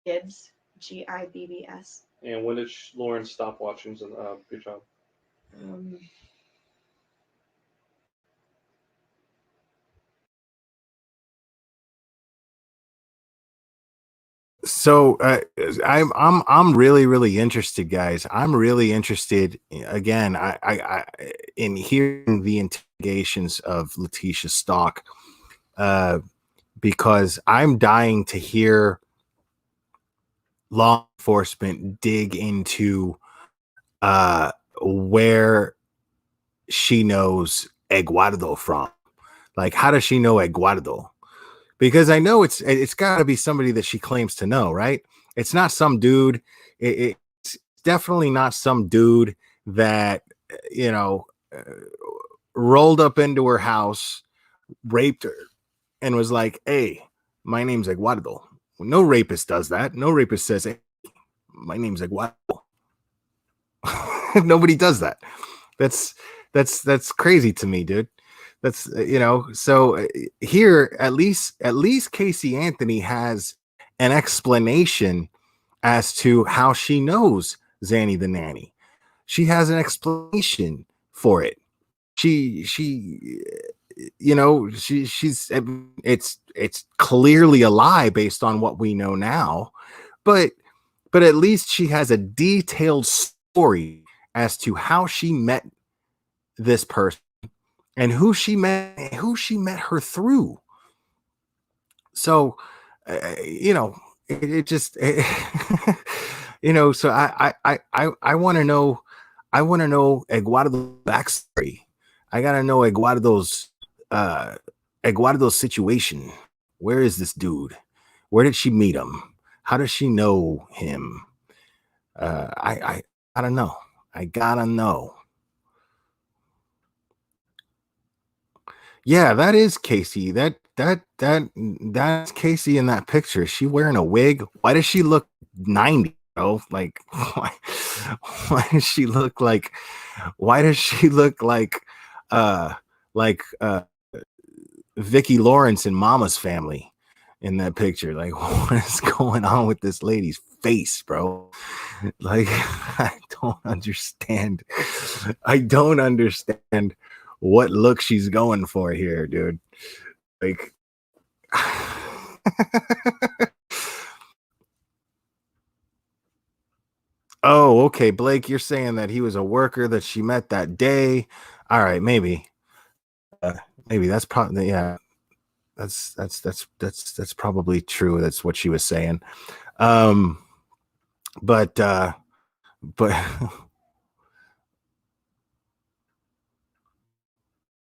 Gibbs, Gibbs. And when did Lauren stop watching your child? So I'm really interested, guys. I'm really interested again. I in hearing the interrogations of Leticia Stauch, because I'm dying to hear law enforcement dig into where she knows Eduardo from. Like, how does she know Eduardo? Because I know it's got to be somebody that she claims to know, right? It's not some dude. It's definitely not some dude that rolled up into her house, raped her, and was like, "Hey, my name's Eduardo." No rapist does that. No rapist says, "Hey, my name's Eduardo." Nobody does that. That's crazy to me, dude. That's so here at least Casey Anthony has an explanation as to how she knows Zanny the nanny. She has an explanation for it. She's it's clearly a lie based on what we know now, but at least she has a detailed story as to how she met this person and who she met her through. So it just so I want to know Eduardo's backstory. I gotta know Eduardo's situation. Where is this dude? Where did she meet him? How does she know him? I gotta know. I gotta know. Yeah, that is Casey. That's Casey in that picture. Is she wearing a wig? Why does she look 90? Like why does she look like uh like Vicki Lawrence in Mama's Family in that picture? Like, what is going on with this lady's face, bro? Like, I don't understand what look she's going for here, dude. Like, oh, okay, Blake, you're saying that he was a worker that she met that day. All right, maybe that's probably, yeah, that's probably true. That's what she was saying. But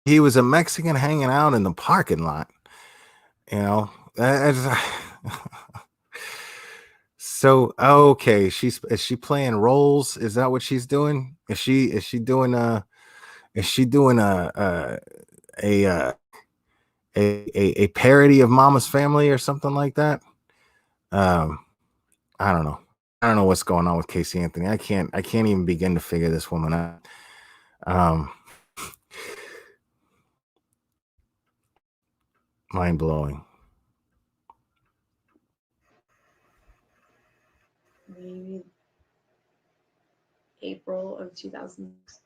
he was a Mexican hanging out in the parking lot, so okay, is she playing roles? Is that what she's doing? Is she doing a a parody of Mama's Family or something like that? I don't know. I don't know what's going on with Casey Anthony. I can't even begin to figure this woman out. Mind blowing. Maybe April of 2006.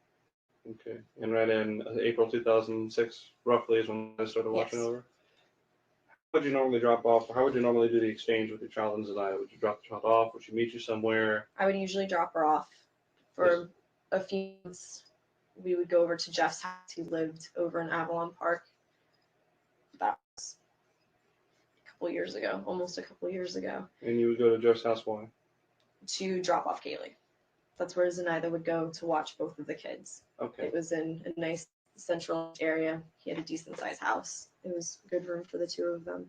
Okay. And right in April 2006, roughly, is when I started watching Yes. over. How would you normally drop off, or how would you normally do the exchange with your child and Zenaida? Would you drop the child off? Would she meet you somewhere? I would usually drop her off for a few months. We would go over to Jeff's house. He lived over in Avalon Park. That was a couple years ago, almost a couple years ago, And you would go to Jeff's house why? to drop off Kaylee. That's where Zenaida would go to watch both of the kids. Okay. It was in a nice central area. He had a decent sized house. It was good room for the two of them.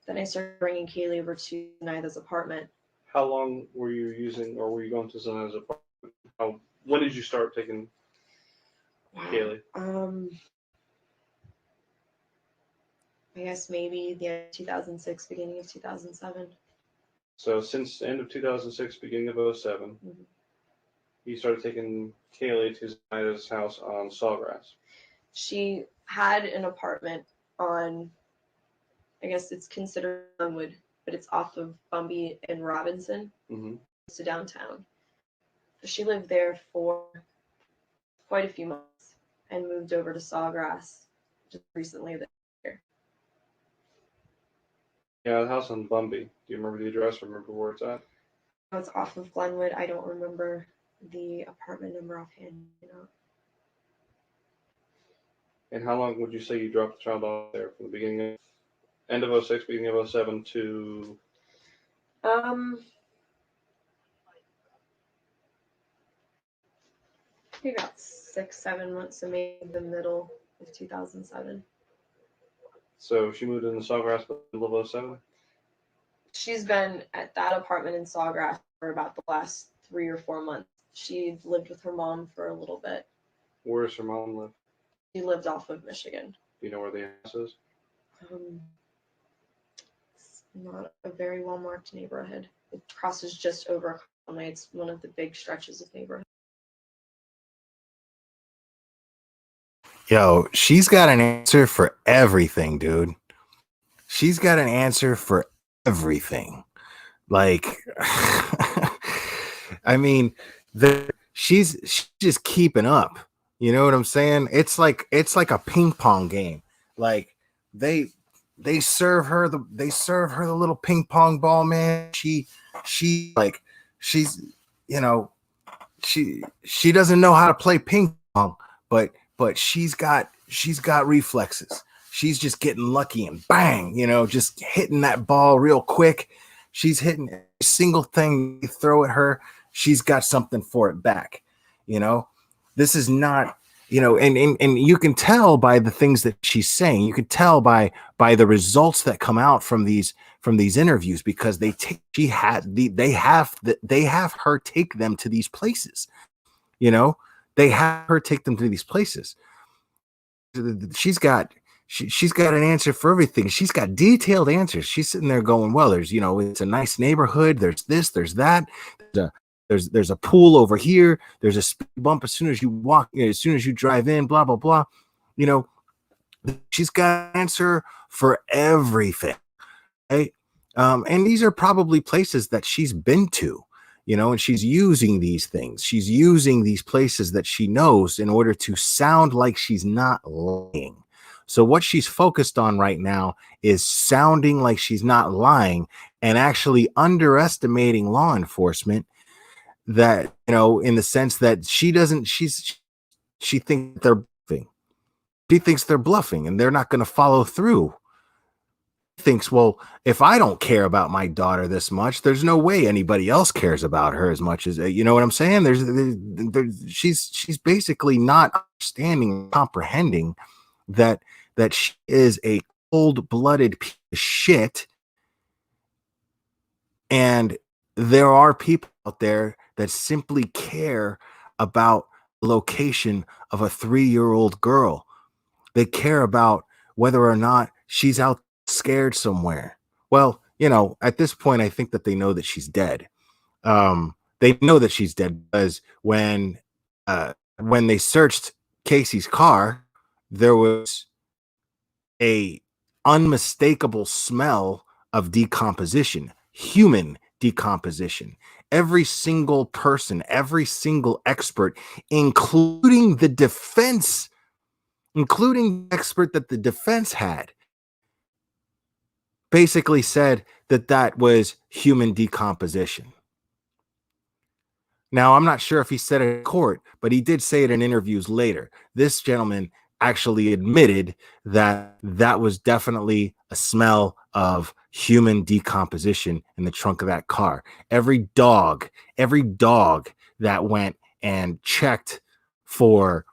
Then I started bringing Kaylee over to Zenaida's apartment. How long were you using, or were you going to Zena's apartment? When did you start taking Kaylee? I guess maybe the end of 2006, beginning of 2007. So since the end of 2006, beginning of 07, you started taking Kaylee to Zenaida's house on Sawgrass. She had an apartment on, I guess it's considered Glenwood, but it's off of Bumby and Robinson, to downtown. She lived there for quite a few months and moved over to Sawgrass just recently this year. Yeah, the house on Bumby. Do you remember the address? Remember where it's at? It's off of Glenwood. I don't remember the apartment number offhand. And how long would you say you dropped the child off there from the beginning of end of 06, beginning of 07 to? Maybe about 6-7 months, so maybe the middle of 2007. So she moved into Sawgrass in the middle of 07? She's been at that apartment in Sawgrass for about the last 3 or 4 months. She lived with her mom for a little bit. Where does her mom live? She lived off of Michigan. Do you know where the house is? It's not a very well marked neighborhood. It crosses just over Conway. It's one of the big stretches of neighborhood. Yo, she's got an answer for everything, dude. She's got an answer for everything. Like, I mean, she's just keeping up. You know what I'm saying? It's like a ping pong game. Like they serve her the little ping pong ball, man. She like she's she doesn't know how to play ping pong, but she's got reflexes. She's just getting lucky and bang, just hitting that ball real quick. She's hitting every single thing you throw at her. She's got something for it back. This is not, and you can tell by the things that she's saying. You can tell by the results that come out from these interviews, because they have her take them to these places. They have her take them to these places. She's got an answer for everything. She's got detailed answers. She's sitting there going, well, there's, it's a nice neighborhood. There's this, there's that. There's a pool over here. There's a speed bump as soon as you walk, as soon as you drive in, blah, blah, blah. She's got an answer for everything. Right? And these are probably places that she's been to, and she's using these things. She's using these places that she knows in order to sound like she's not lying. So what she's focused on right now is sounding like she's not lying and actually underestimating law enforcement, that, in the sense that she thinks they're bluffing. She thinks they're bluffing and they're not going to follow through. Thinks, well, if I don't care about my daughter this much, there's no way anybody else cares about her as much as, you know what I'm saying? She's basically not understanding, comprehending that she is a cold-blooded piece of shit. And there are people out there that simply care about the location of a 3-year-old girl. They care about whether or not she's out scared somewhere. Well, at this point, I think that they know that she's dead. They know that she's dead because when they searched Casey's car, there was a unmistakable smell of decomposition, human decomposition. Every single person, every single expert, including the defense, including the expert that the defense had, basically said that was human decomposition. Now, I'm not sure if he said it in court, but he did say it in interviews later. This gentleman actually admitted that was definitely a smell of human decomposition in the trunk of that car. Every dog that went and checked for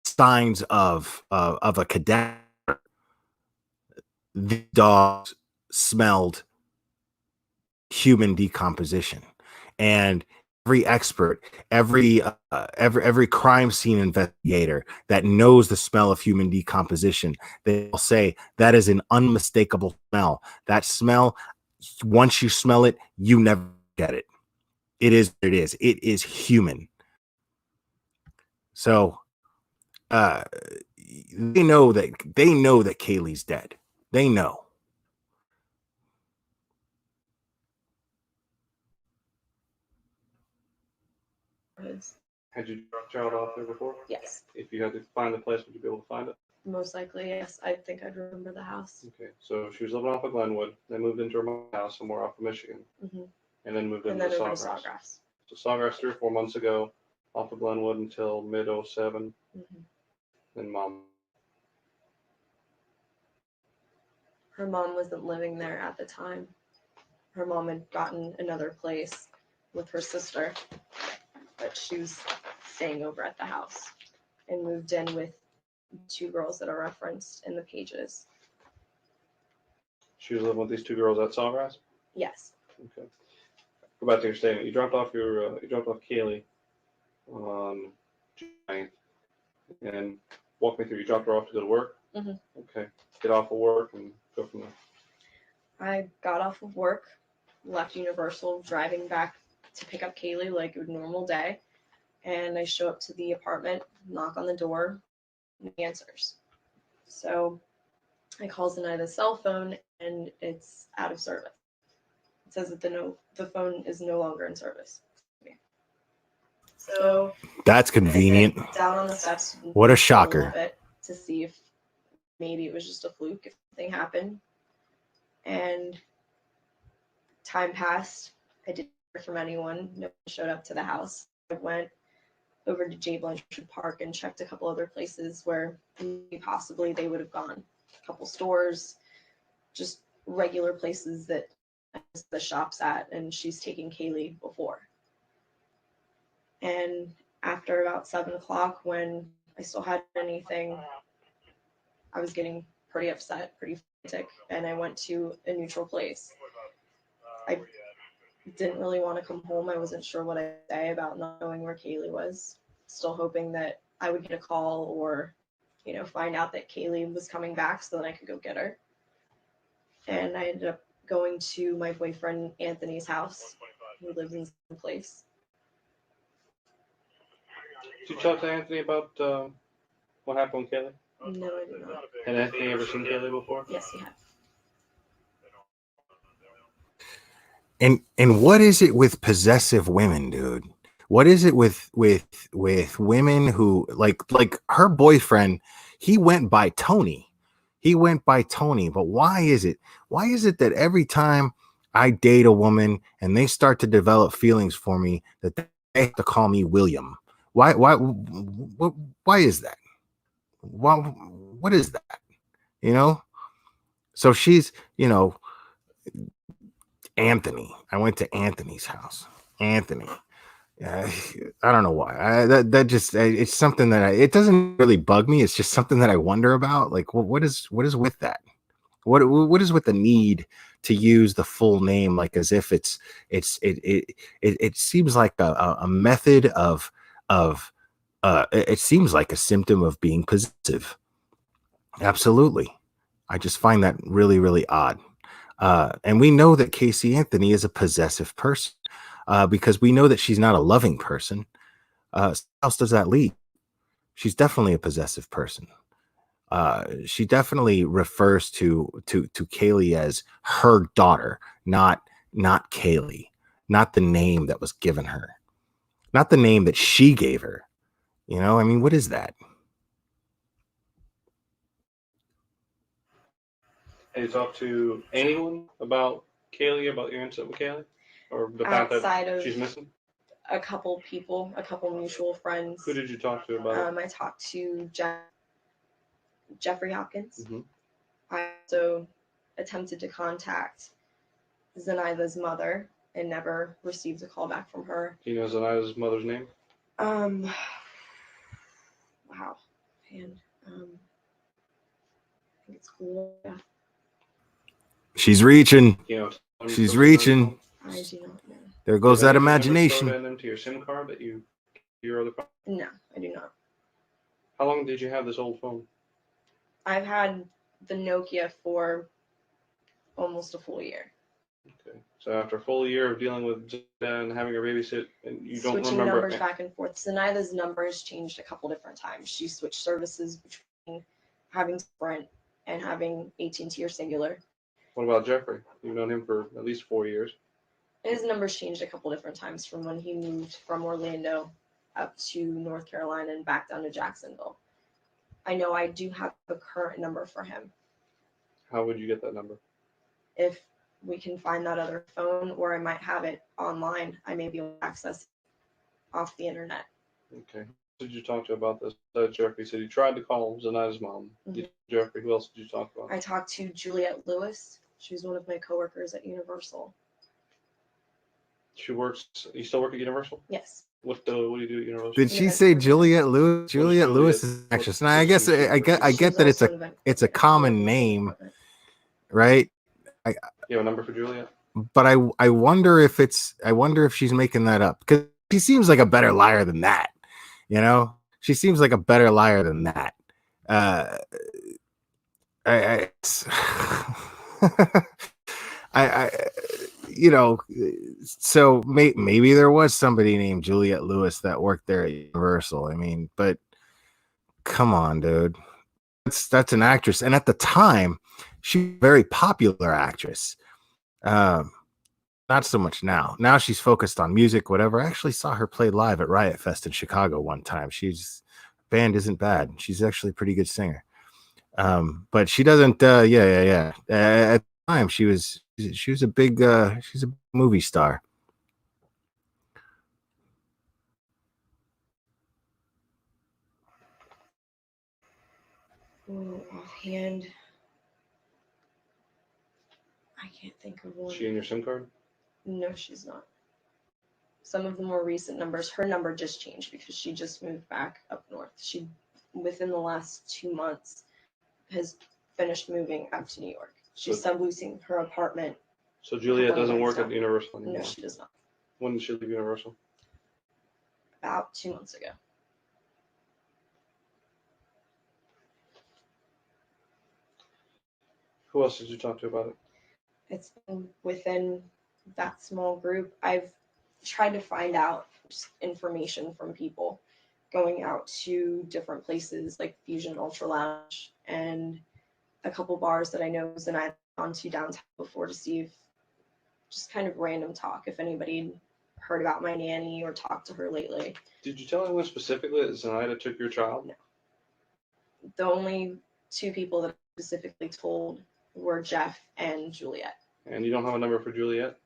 signs of a cadaver, the dogs smelled human decomposition. And every expert, every crime scene investigator that knows the smell of human decomposition, they'll say that is an unmistakable smell. That smell, once you smell it, you never get it. It is what it is. It is human. So they know that Kaylee's dead. They know. Had you dropped your child off there before? Yes, If you had to find the place, would you be able to find it? most likely, yes. I think I'd remember the house. Okay, so she was living off of Glenwood, then moved into her mom's house somewhere off of Michigan, Mhm. and then moved And into then over to Sawgrass. Sawgrass. So Sawgrass 3 or 4 months ago, off of Glenwood until mid '07, Mhm. then mom. Her mom wasn't living there at the time. Her mom had gotten another place with her sister, but she was staying over at the house and moved in with 2 girls that are referenced in the pages. She was living with these 2 girls at Sawgrass. Yes. Okay. Go back to your statement. You dropped off Kaylee on June 9th, and walk me through. You dropped her off to go to work. Mhm. Okay. Get off of work and go from there. I got off of work, left Universal, driving back to pick up Kaylee like a normal day. And I show up to the apartment, knock on the door, no answers. So I call Zenaita's cell phone and it's out of service. It says that the phone is no longer in service. So That's convenient. I sit down on the steps. What a little shocker. bit to see if maybe it was just a fluke, if something happened. And time passed. I didn't hear from anyone. No one showed up to the house. I went over to J. Blanchard Park and checked a couple other places where maybe possibly they would have gone. A couple stores, just regular places that the shop's at, and she's taken Kaylee before. And after about 7 o'clock, when I still hadn't anything, I was getting pretty upset, pretty frantic, and I went to a neutral place. I didn't really want to come home. I wasn't sure what I'd say about not knowing where Kaylee was. Still hoping that I would get a call or, find out that Kaylee was coming back so that I could go get her. And I ended up going to my boyfriend Anthony's house, who lives in the same place. Did you talk to Anthony about what happened with Kaylee? No, I did not. Had Anthony ever seen Kaylee before? Yes, he had. And what is it with possessive women, dude? What is it with women who like her boyfriend? He went by Tony. But why is it that every time I date a woman and they start to develop feelings for me, that they have to call me William? Why is that? What is that? So she's, Anthony. I went to Anthony's house. Anthony. I don't know why. It's something that it doesn't really bug me. It's just something that I wonder about. Like, what is with that? What is with the need to use the full name, like as if it seems like a method of it seems like a symptom of being possessive. Absolutely. I just find that really, really odd. And we know that Casey Anthony is a possessive person because we know that she's not a loving person. How else does that lead? She's definitely a possessive person. She definitely refers to Kaylee as her daughter, not Kaylee, not the name that was given her, not the name that she gave her. I mean, what is that? Have you talked to anyone about Kaylee, about your incident with Kaylee? Or the fact Outside that of she's missing? a couple people, a couple mutual friends. Who did you talk to about it? I talked to Jeffrey Hopkins. Mhm. I also attempted to contact Zenaida's mother and never received a call back from her. Do you know Zenaida's mother's name? Wow. And I think it's cool. Yeah, She's reaching. You know, She's reaching. I do not know. There goes that Have you ever imagination. programmed into your SIM card that your other phone? No, I do not. How long did you have this old phone? I've had the Nokia for almost a full year. Okay. So after a full year of dealing with Zeta and having her babysit, and you don't Switching remember numbers back and forth. Zenaida's numbers changed a couple different times. She switched services between having Sprint and having AT&T or Singular. What about Jeffrey? You've known him for at least 4 years. His numbers changed a couple different times from when he moved from Orlando up to North Carolina and back down to Jacksonville. I know I do have a current number for him. How would you get that number? If we can find that other phone, or I might have it online, I may be able to access it off the internet. Okay. Who did you talk to about this? Jeffrey said you tried to call Zenaida's mom. Mhm. Jeffrey, who else did you talk about? I talked to Juliette Lewis. She's one of my coworkers at Universal. She works. You still work at Universal? Yes. What do you do at Universal? Did she say Juliette Lewis? Juliette Lewis is an actress. Now I guess I get that it's a common name, right? You have a number for Juliette? But I wonder if she's making that up, because she seems like a better liar than that. You know, she seems like a better liar than that. I you know, so maybe there was somebody named Juliette Lewis that worked there at Universal. I mean, but come on, dude. That's an actress. And at the time, she was a very popular actress. Not so much now. Now she's focused on music, whatever. I actually saw her play live at Riot Fest in Chicago one time. Band isn't bad. She's actually a pretty good singer. But she doesn't yeah. At the time she was a big she's a movie star. Offhand, I can't think of one. Is she in your SIM card? No, she's not. Some of the more recent numbers, her number just changed because she just moved back up north. She, within the last 2 months, has finished moving up to New York. She's subleasing her apartment. So Juliette doesn't work at Universal anymore? No, she does not. When did she leave Universal? About 2 months ago. Who else did you talk to about it? It's been within that small group. I've tried to find out just information from people, going out to different places like Fusion Ultra Lounge and a couple bars that I know and I've gone to downtown before to see if just kind of random talk, if anybody heard about my nanny or talked to her lately. Did you tell anyone specifically that Zenaida took your child? No. The only two people that I specifically told were Jeff and Juliette. And you don't have a number for Juliette?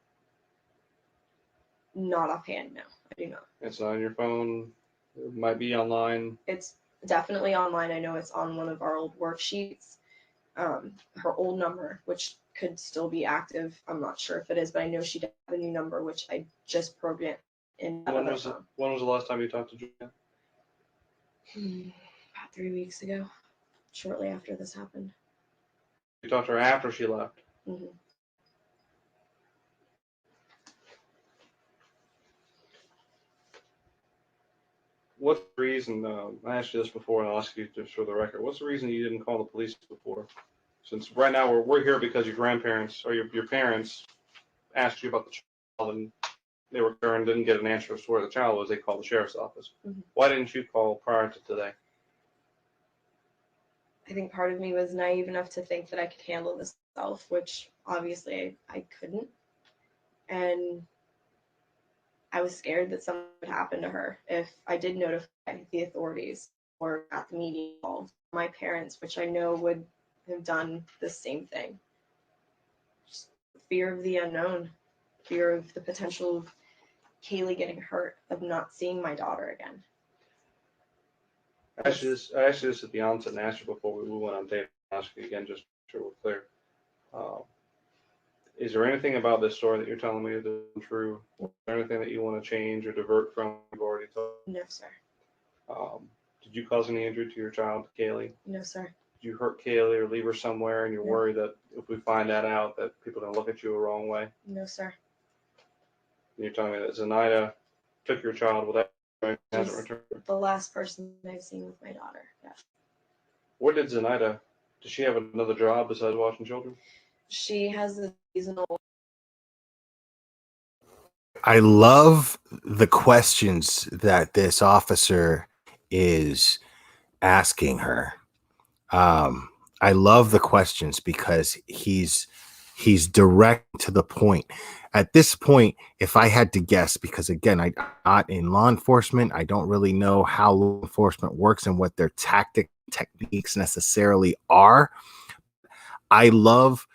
Not offhand, no, I do not. It's not on your phone. It might be online. It's definitely online. I know it's on one of our old worksheets. Her old number, which could still be active. I'm not sure if it is, but I know she does have a new number, which I just programmed in that When other was phone. when was the last time you talked to Juliette? About 3 weeks ago, shortly after this happened. You talked to her after she left. Mm-hmm. What's the reason? I asked you this before, and I'll ask you just for the record. What's the reason you didn't call the police before? Since right now we're here because your grandparents or your parents asked you about the child, and they were concerned, didn't get an answer as to where the child was. They called the sheriff's office. Mm-hmm. Why didn't you call prior to today? I think part of me was naive enough to think that I could handle this myself, which obviously I couldn't. And I was scared that something would happen to her if I did notify the authorities or got the media involved. My parents, which I know would have done the same thing. Just fear of the unknown, fear of the potential of Kaylee getting hurt, of not seeing my daughter again. I asked you this at the onset and asked you before we went on tape. I'll ask you again just to make sure we're clear. Is there anything about this story that you're telling me that isn't true? Is there anything that you want to change or divert from? You've already told. No, sir. Did you cause any injury to your child, Kaylee? No, sir. Did you hurt Kaylee or leave her somewhere and you're No. worried that if we find that out that people are going to look at you the wrong way? No, sir. And you're telling me that Zenaida took your child without hasn't She's returned? the last person I've seen with my daughter. Yeah. Where did Zenaida, does she have another job besides watching children? She has a seasonal. I love the questions that this officer is asking her. I love the questions because he's direct to the point. At this point, if I had to guess, because again, I'm not in law enforcement, I don't really know how law enforcement works and what their techniques necessarily are. I love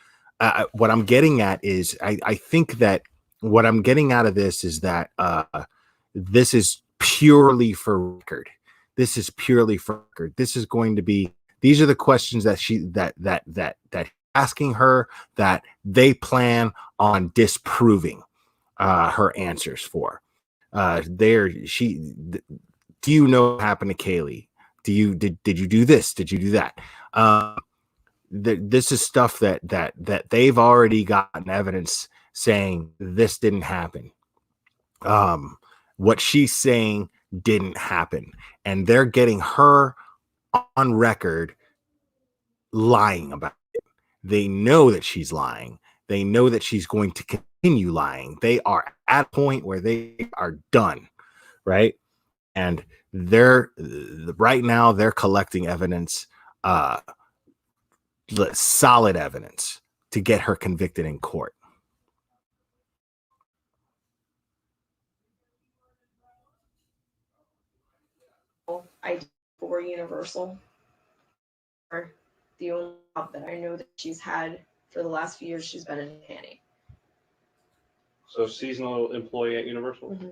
what I'm getting at is I think that what I'm getting out of this is that this is purely for record. This is purely for record. This is going to be, these are the questions that that asking her that they plan on disproving her answers for. Do you know what happened to Kaylee? Did you do this? Did you do that? This is stuff that they've already gotten evidence saying this didn't happen. What she's saying didn't happen, and they're getting her on record lying about it. They know that she's lying. They know that she's going to continue lying. They are at a point where they are done, right? And they're right now they're collecting evidence, solid evidence to get her convicted in court. I did for Universal. The only job that I know that she's had for the last few years, she's been a nanny. So seasonal employee at Universal? Mm-hmm.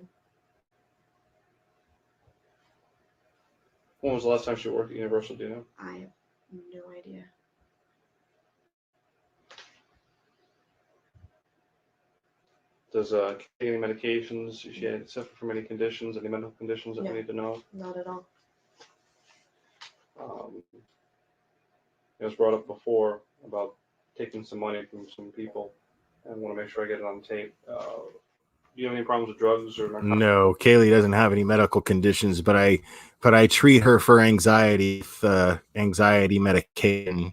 When was the last time she worked at Universal, do you know? I have no idea. Does take any medications? She had suffer from any conditions, any medical conditions that No. we need to know? Not at all. It was brought up before about taking some money from some people, and I want to make sure I get it on tape. Do you have any problems with drugs or narcotics? No, Kaylee doesn't have any medical conditions, but I treat her for anxiety with anxiety medication.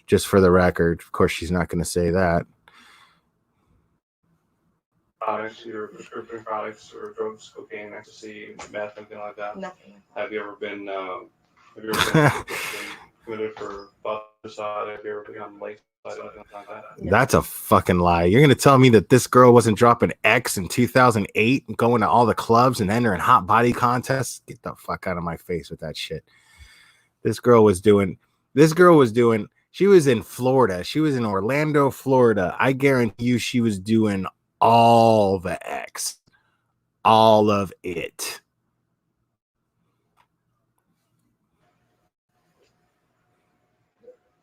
Just for the record, of course, she's not going to say that. Products, either prescription products or drugs, cocaine, ecstasy, meth, anything like that? Nothing. Have you ever been committed for suicide? Have you ever been on late side, anything like that? No. That's a fucking lie. You're going to tell me that this girl wasn't dropping X in 2008 and going to all the clubs and entering hot body contests? Get the fuck out of my face with that shit. This girl was doing, she was in Florida. She was in Orlando, Florida. I guarantee you she was doing all the X, all of it.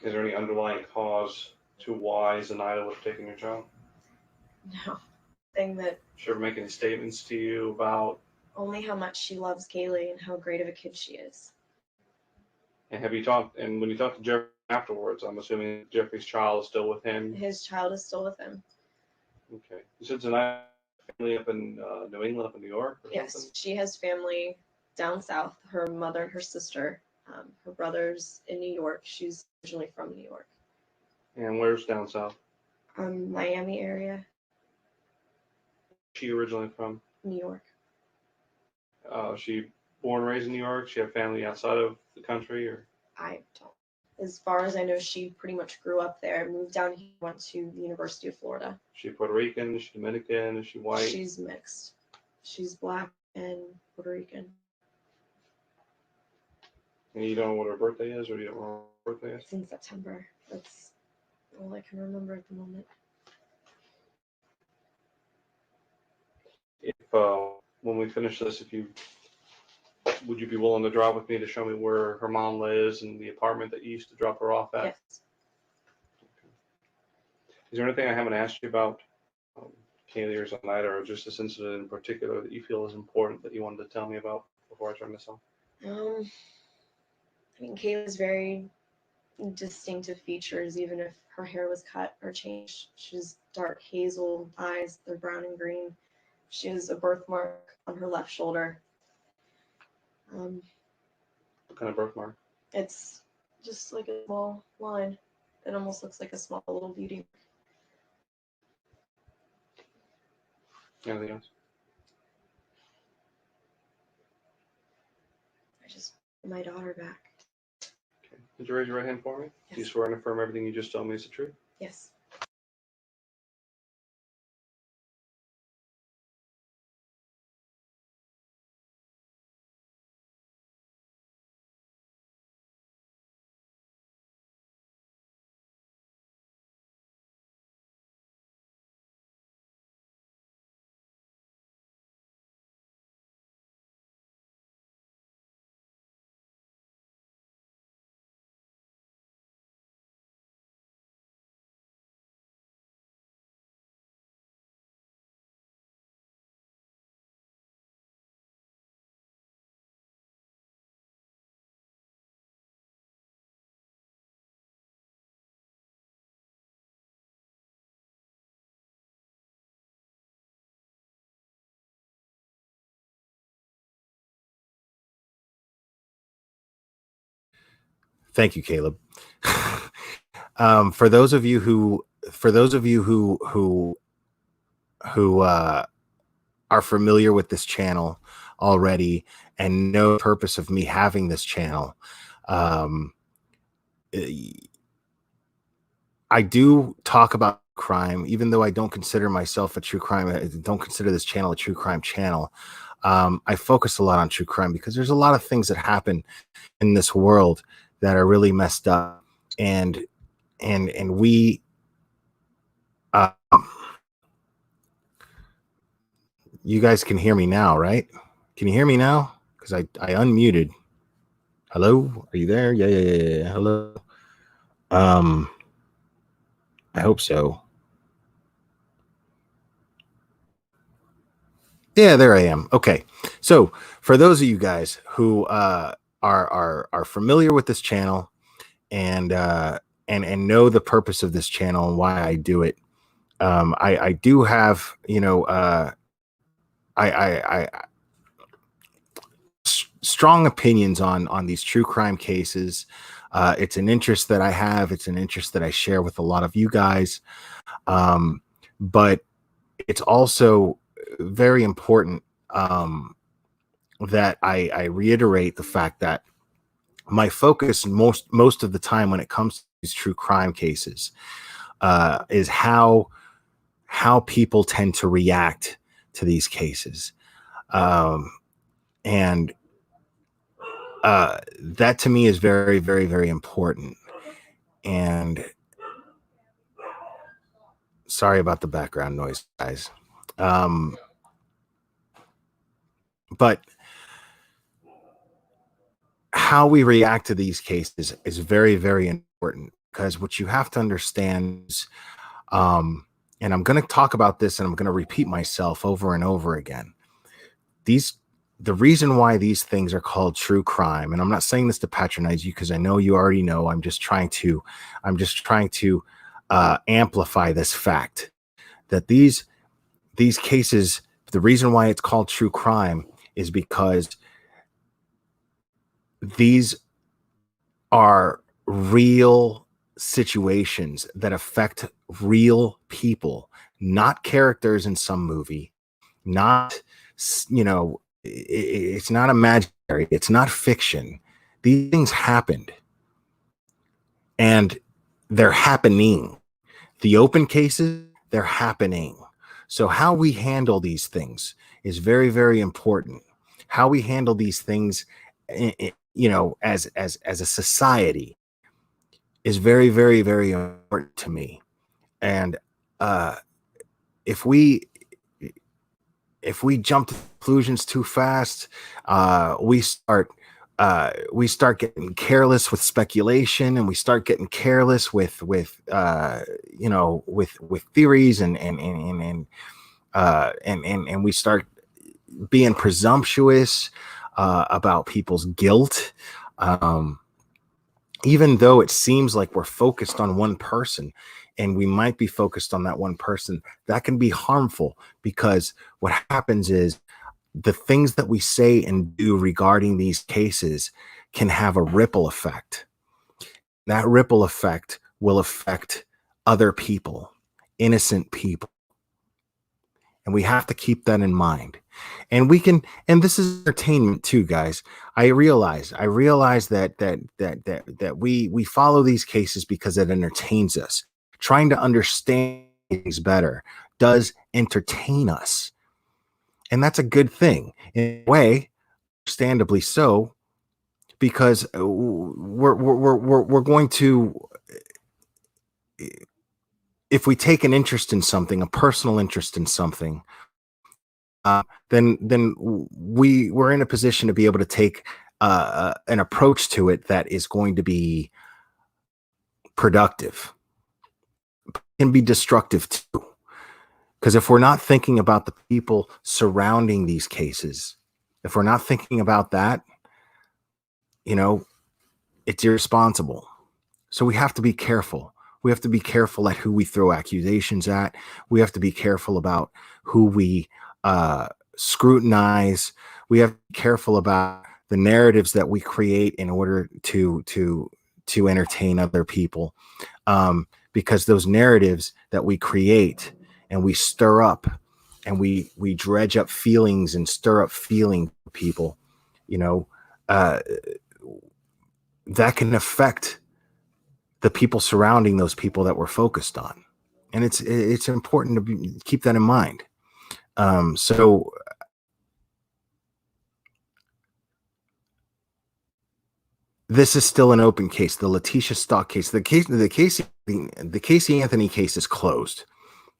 Is there any underlying cause to why Zenaida was taking your child? No. Thing that She ever make any statements to you about? only how much she loves Kaylee and how great of a kid she is. And have you talked? And when you talked to Jeffrey afterwards, I'm assuming Jeffrey's child is still with him. His child is still with him. Okay. You said Zenaida family up in New England, up in New York, or Yes, something? she has family down south. Her mother and her sister. Her brother's in New York. She's originally from New York. And where's down south? Miami area, She originally from? New York. She born and raised in New York. She have family outside of the country, or? I don't. As far as I know, she pretty much grew up there, moved down here, went to the University of Florida. Is she Puerto Rican? Is she Dominican? Is she white? She's mixed. She's black and Puerto Rican. And you don't know what her birthday is, or you don't know what her birthday is? It's in September. That's all I can remember at the moment. If when we finish this, would you be willing to drive with me to show me where her mom lives and the apartment that you used to drop her off at? Yes. Is there anything I haven't asked you about, Kaylee or Zenaida, or just this incident in particular that you feel is important that you wanted to tell me about before I turn this on? I mean, Kayla's very distinctive features, even if her hair was cut or changed. She's dark hazel eyes, they're brown and green. She has a birthmark on her left shoulder. What kind of birthmark? It's just like a small line. It almost looks like a small little beauty. Anything else? I just want my daughter back. Okay. Did you raise your right hand for me? Yes. Do you swear and affirm everything you just told me is the truth? Yes. Thank you, Caleb. For those of you who are familiar with this channel already and know the purpose of me having this channel, I do talk about crime, even though I don't consider myself a true crime. I don't consider this channel a true crime channel. I focus a lot on true crime because there's a lot of things that happen in this world that are really messed up, and we you guys can hear me now, right? Can you hear me now? Because I unmuted. Hello, are you there? Yeah. Hello. I hope so. Yeah, there I am. Okay. So for those of you guys who are familiar with this channel and know the purpose of this channel and why I do it, I do have, I strong opinions on these true crime cases. It's an interest that I have. It's an interest that I share with a lot of you guys. But it's also very important that I reiterate the fact that my focus most of the time when it comes to these true crime cases is how people tend to react to these cases. And that to me is very, very, very important. And sorry about the background noise, guys. But how we react to these cases is very, very important, because what you have to understand is, and I'm going to talk about this and I'm going to repeat myself over and over again. The reason why these things are called true crime, and I'm not saying this to patronize you because I know you already know, I'm just trying to amplify this fact that these cases, the reason why it's called true crime is because these are real situations that affect real people, not characters in some movie, not, it's not imaginary, it's not fiction. These things happened and they're happening. The open cases, they're happening. So how we handle these things is very, very important. How we handle these things, as a society, is very, very, very important to me. And if we jump to conclusions too fast, we start we start getting careless with speculation, and we start getting careless with theories, and we start being presumptuous about people's guilt. Even though it seems like we're focused on one person, and we might be focused on that one person, that can be harmful, because what happens is the things that we say and do regarding these cases can have a ripple effect. That ripple effect will affect other people, innocent people. And we have to keep that in mind. And and this is entertainment too, guys. I realize that we follow these cases because it entertains us. Trying to understand things better does entertain us. And that's a good thing in a way, understandably so, because we're going to, if we take an interest in something, a personal interest in something, then we're in a position to be able to take an approach to it that is going to be productive. It can be destructive too, because if we're not thinking about the people surrounding these cases, if we're not thinking about that, it's irresponsible. So we have to be careful. We have to be careful at who we throw accusations at. We have to be careful about who we scrutinize. We have to be careful about the narratives that we create in order to entertain other people, because those narratives that we create and we stir up and we dredge up feelings and stir up feeling for people, that can affect the people surrounding those people that we're focused on. And it's important to keep that in mind. So this is still an open case. The Leticia Stauch case, the Casey Anthony case is closed,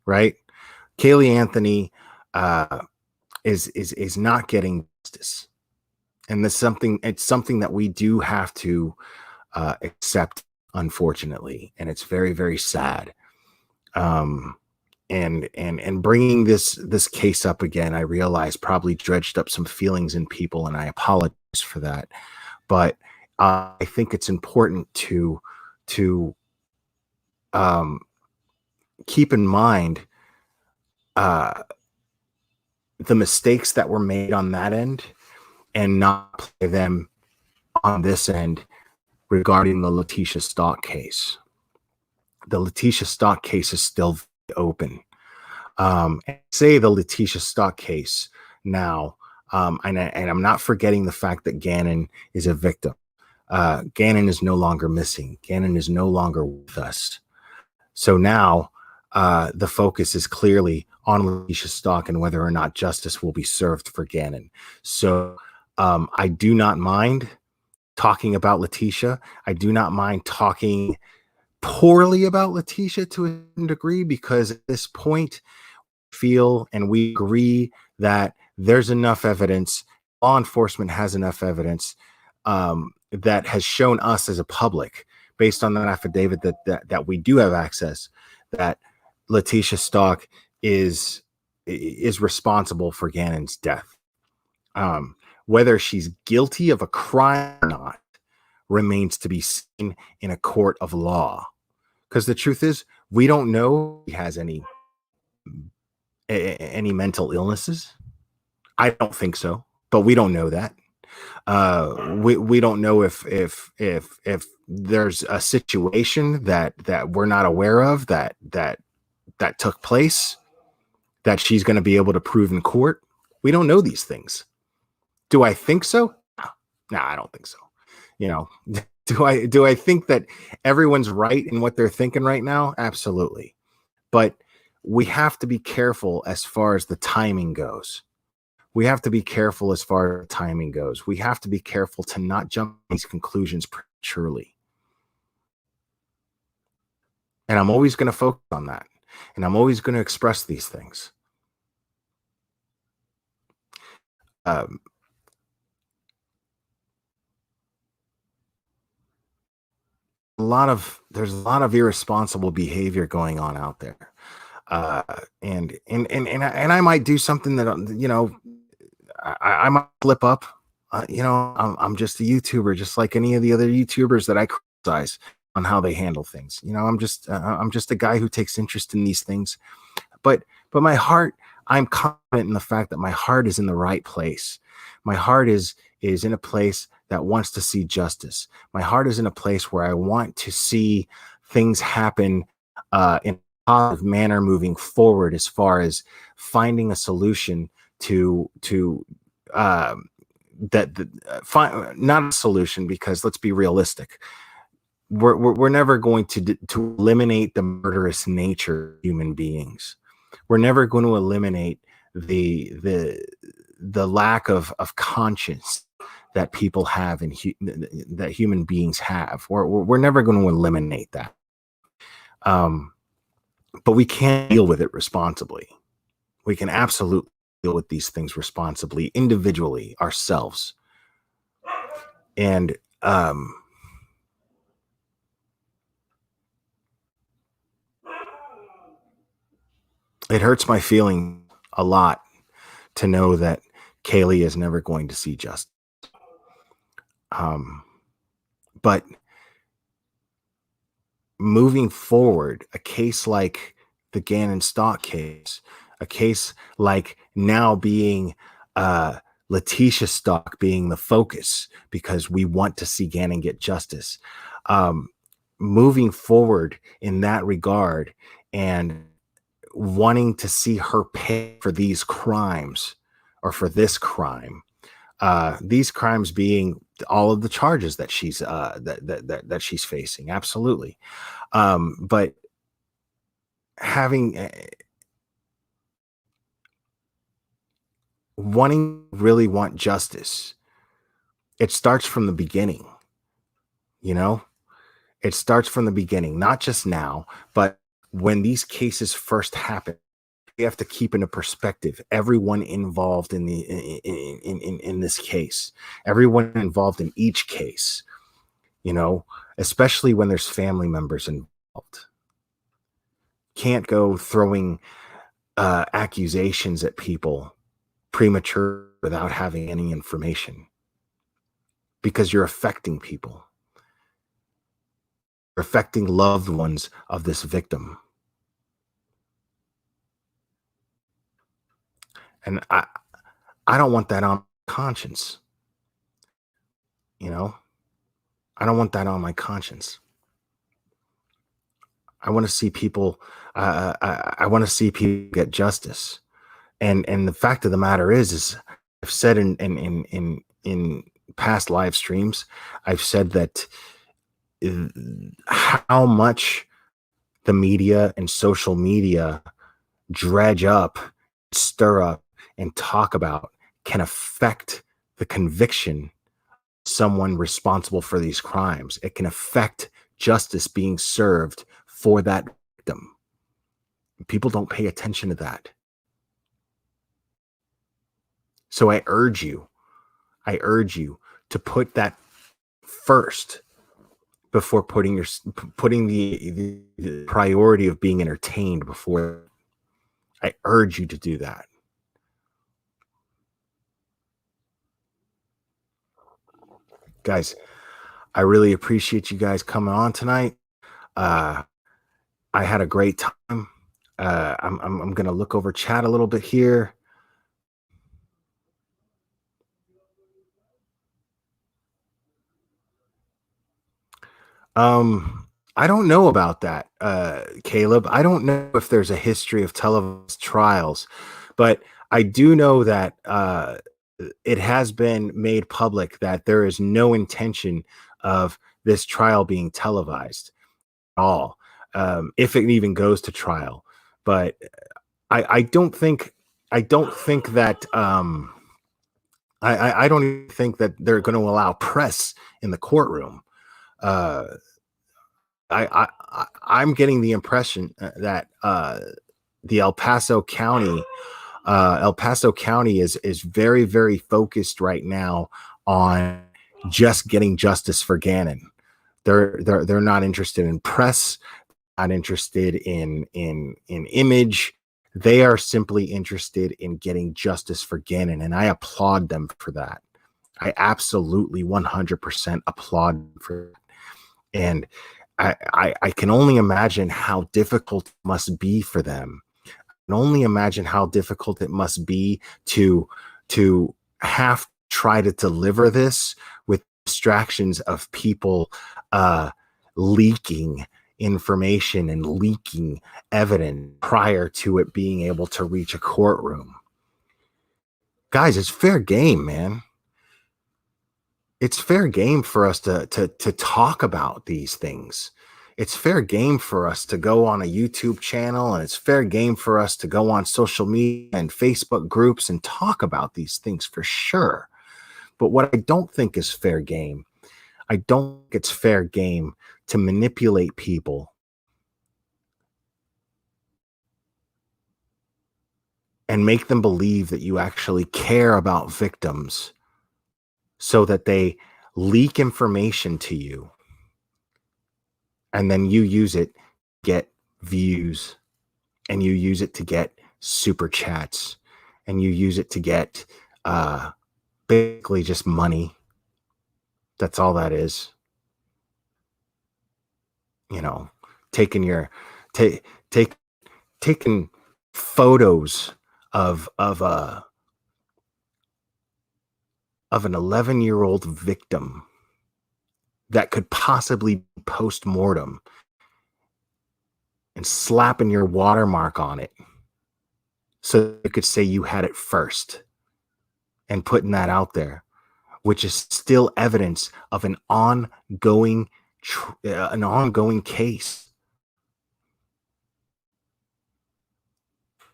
right? Kaylee Anthony is not getting justice, and it's something that we do have to accept, unfortunately, and it's very, very sad. And bringing this case up again, I realize probably dredged up some feelings in people, and I apologize for that. But I think it's important to keep in mind the mistakes that were made on that end, and not play them on this end regarding the Leticia Stauch case. The Leticia Stauch case is still open. And say the Leticia Stauch case now, and I'm not forgetting the fact that Gannon is a victim. Gannon is no longer missing. Gannon is no longer with us. So now the focus is clearly on Leticia Stauch and whether or not justice will be served for Gannon. So I do not mind talking about Leticia. I do not mind talking poorly about Leticia to a degree, because at this point, feel and we agree that there's enough evidence, law enforcement has enough evidence that has shown us as a public, based on that affidavit that we do have access, that Leticia Stauch is responsible for Gannon's death. Whether she's guilty of a crime or not remains to be seen in a court of law, because the truth is, we don't know if he has any mental illnesses. I don't think so, but we don't know that. We don't know if there's a situation that we're not aware of that took place that she's going to be able to prove in court. We don't know these things. Do I think so? No, I don't think so. Do I think that everyone's right in what they're thinking right now? Absolutely. But we have to be careful as far as the timing goes. We have to be careful as far as timing goes. We have to be careful to not jump to these conclusions prematurely. And I'm always going to focus on that. And I'm always going to express these things. there's a lot of irresponsible behavior going on out there. And I might do something that, I might flip up. I'm just a YouTuber, just like any of the other YouTubers that I criticize on how they handle things. I'm just a guy who takes interest in these things. But my heart, I'm confident in the fact that my heart is in the right place. My heart is in a place that wants to see justice. My heart is in a place where I want to see things happen in a positive manner moving forward, as far as finding a solution to not a solution, because let's be realistic. We're never going to eliminate the murderous nature of human beings. We're never going to eliminate the lack of conscience that people have and that human beings have. We're never going to eliminate that. But we can deal with it responsibly. We can absolutely deal with these things responsibly, individually, ourselves. And it hurts my feeling a lot to know that Kaylee is never going to see justice. But moving forward, a case like the Gannon Stauch case, a case like now being Leticia Stauch being the focus because we want to see Gannon get justice. Moving forward in that regard and wanting to see her pay for these crimes, or for this crime, these crimes being all of the charges that she's that she's facing. Absolutely. But having really want justice, it starts from the beginning. It starts from the beginning, not just now, but when these cases first happen. We have to keep into perspective everyone involved in this case, everyone involved in each case, especially when there's family members involved. Can't go throwing accusations at people premature without having any information, because you're affecting people. You're affecting loved ones of this victim. And I don't want that on my conscience. I don't want that on my conscience. I want to see people. I want to see people get justice. And the fact of the matter is I've said in past live streams, I've said that how much the media and social media dredge up, stir up, and talk about can affect the conviction of someone responsible for these crimes. It can affect justice being served for that victim. People don't pay attention to that. So I urge you to put that first before putting the priority of being entertained before. I urge you to do that. Guys, I really appreciate you guys coming on tonight. I had a great time. I'm going to look over chat a little bit here. I don't know about that, Caleb. I don't know if there's a history of televised trials, but I do know that it has been made public that there is no intention of this trial being televised at all, if it even goes to trial. But I don't think that I don't even think that they're going to allow press in the courtroom. I'm getting the impression that the El Paso County is very, very focused right now on just getting justice for Gannon. They're not interested in press, not interested in image. They are simply interested in getting justice for Gannon, and I applaud them for that. I absolutely 100% applaud them for that. And I can only imagine how difficult it must be for them. I can only imagine how difficult it must be to have to try to deliver this with distractions of people leaking information and leaking evidence prior to it being able to reach a courtroom. Guys, it's fair game, man. It's fair game for us to talk about these things. It's fair game for us to go on a YouTube channel, and it's fair game for us to go on social media and Facebook groups and talk about these things for sure. But what I don't think is fair game, I don't think it's fair game to manipulate people and make them believe that you actually care about victims so that they leak information to you and then you use it to get views, and you use it to get super chats, and you use it to get basically just money. That's all that is. You know, taking photos of an 11-year-old victim that could possibly be post-mortem and slapping your watermark on it so you could say you had it first, and putting that out there, which is still evidence of an ongoing case.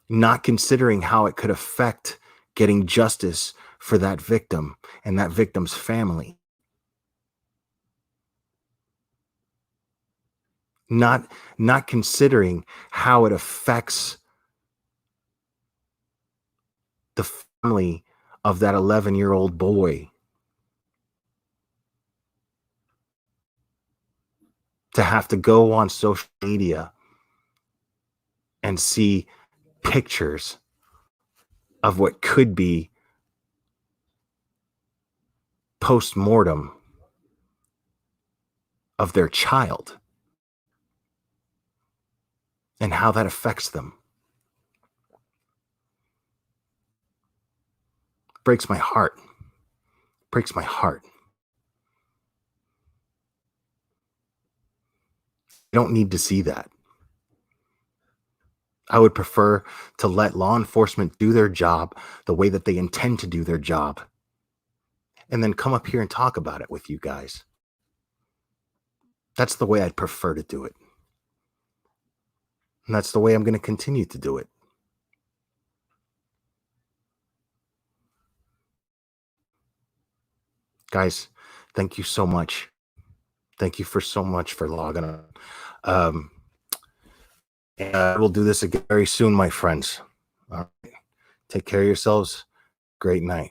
Not considering how it could affect getting justice for that victim and that victim's family. Not considering how it affects the family of that 11-year-old boy to have to go on social media and see pictures of what could be post-mortem of their child and how that affects them. Breaks my heart. Breaks my heart. I don't need to see that. I would prefer to let law enforcement do their job the way that they intend to do their job, and then come up here and talk about it with you guys. That's the way I'd prefer to do it. And that's the way I'm going to continue to do it. Guys, thank you so much. Thank you so much for logging on. We'll do this again very soon, my friends. All right. Take care of yourselves. Great night.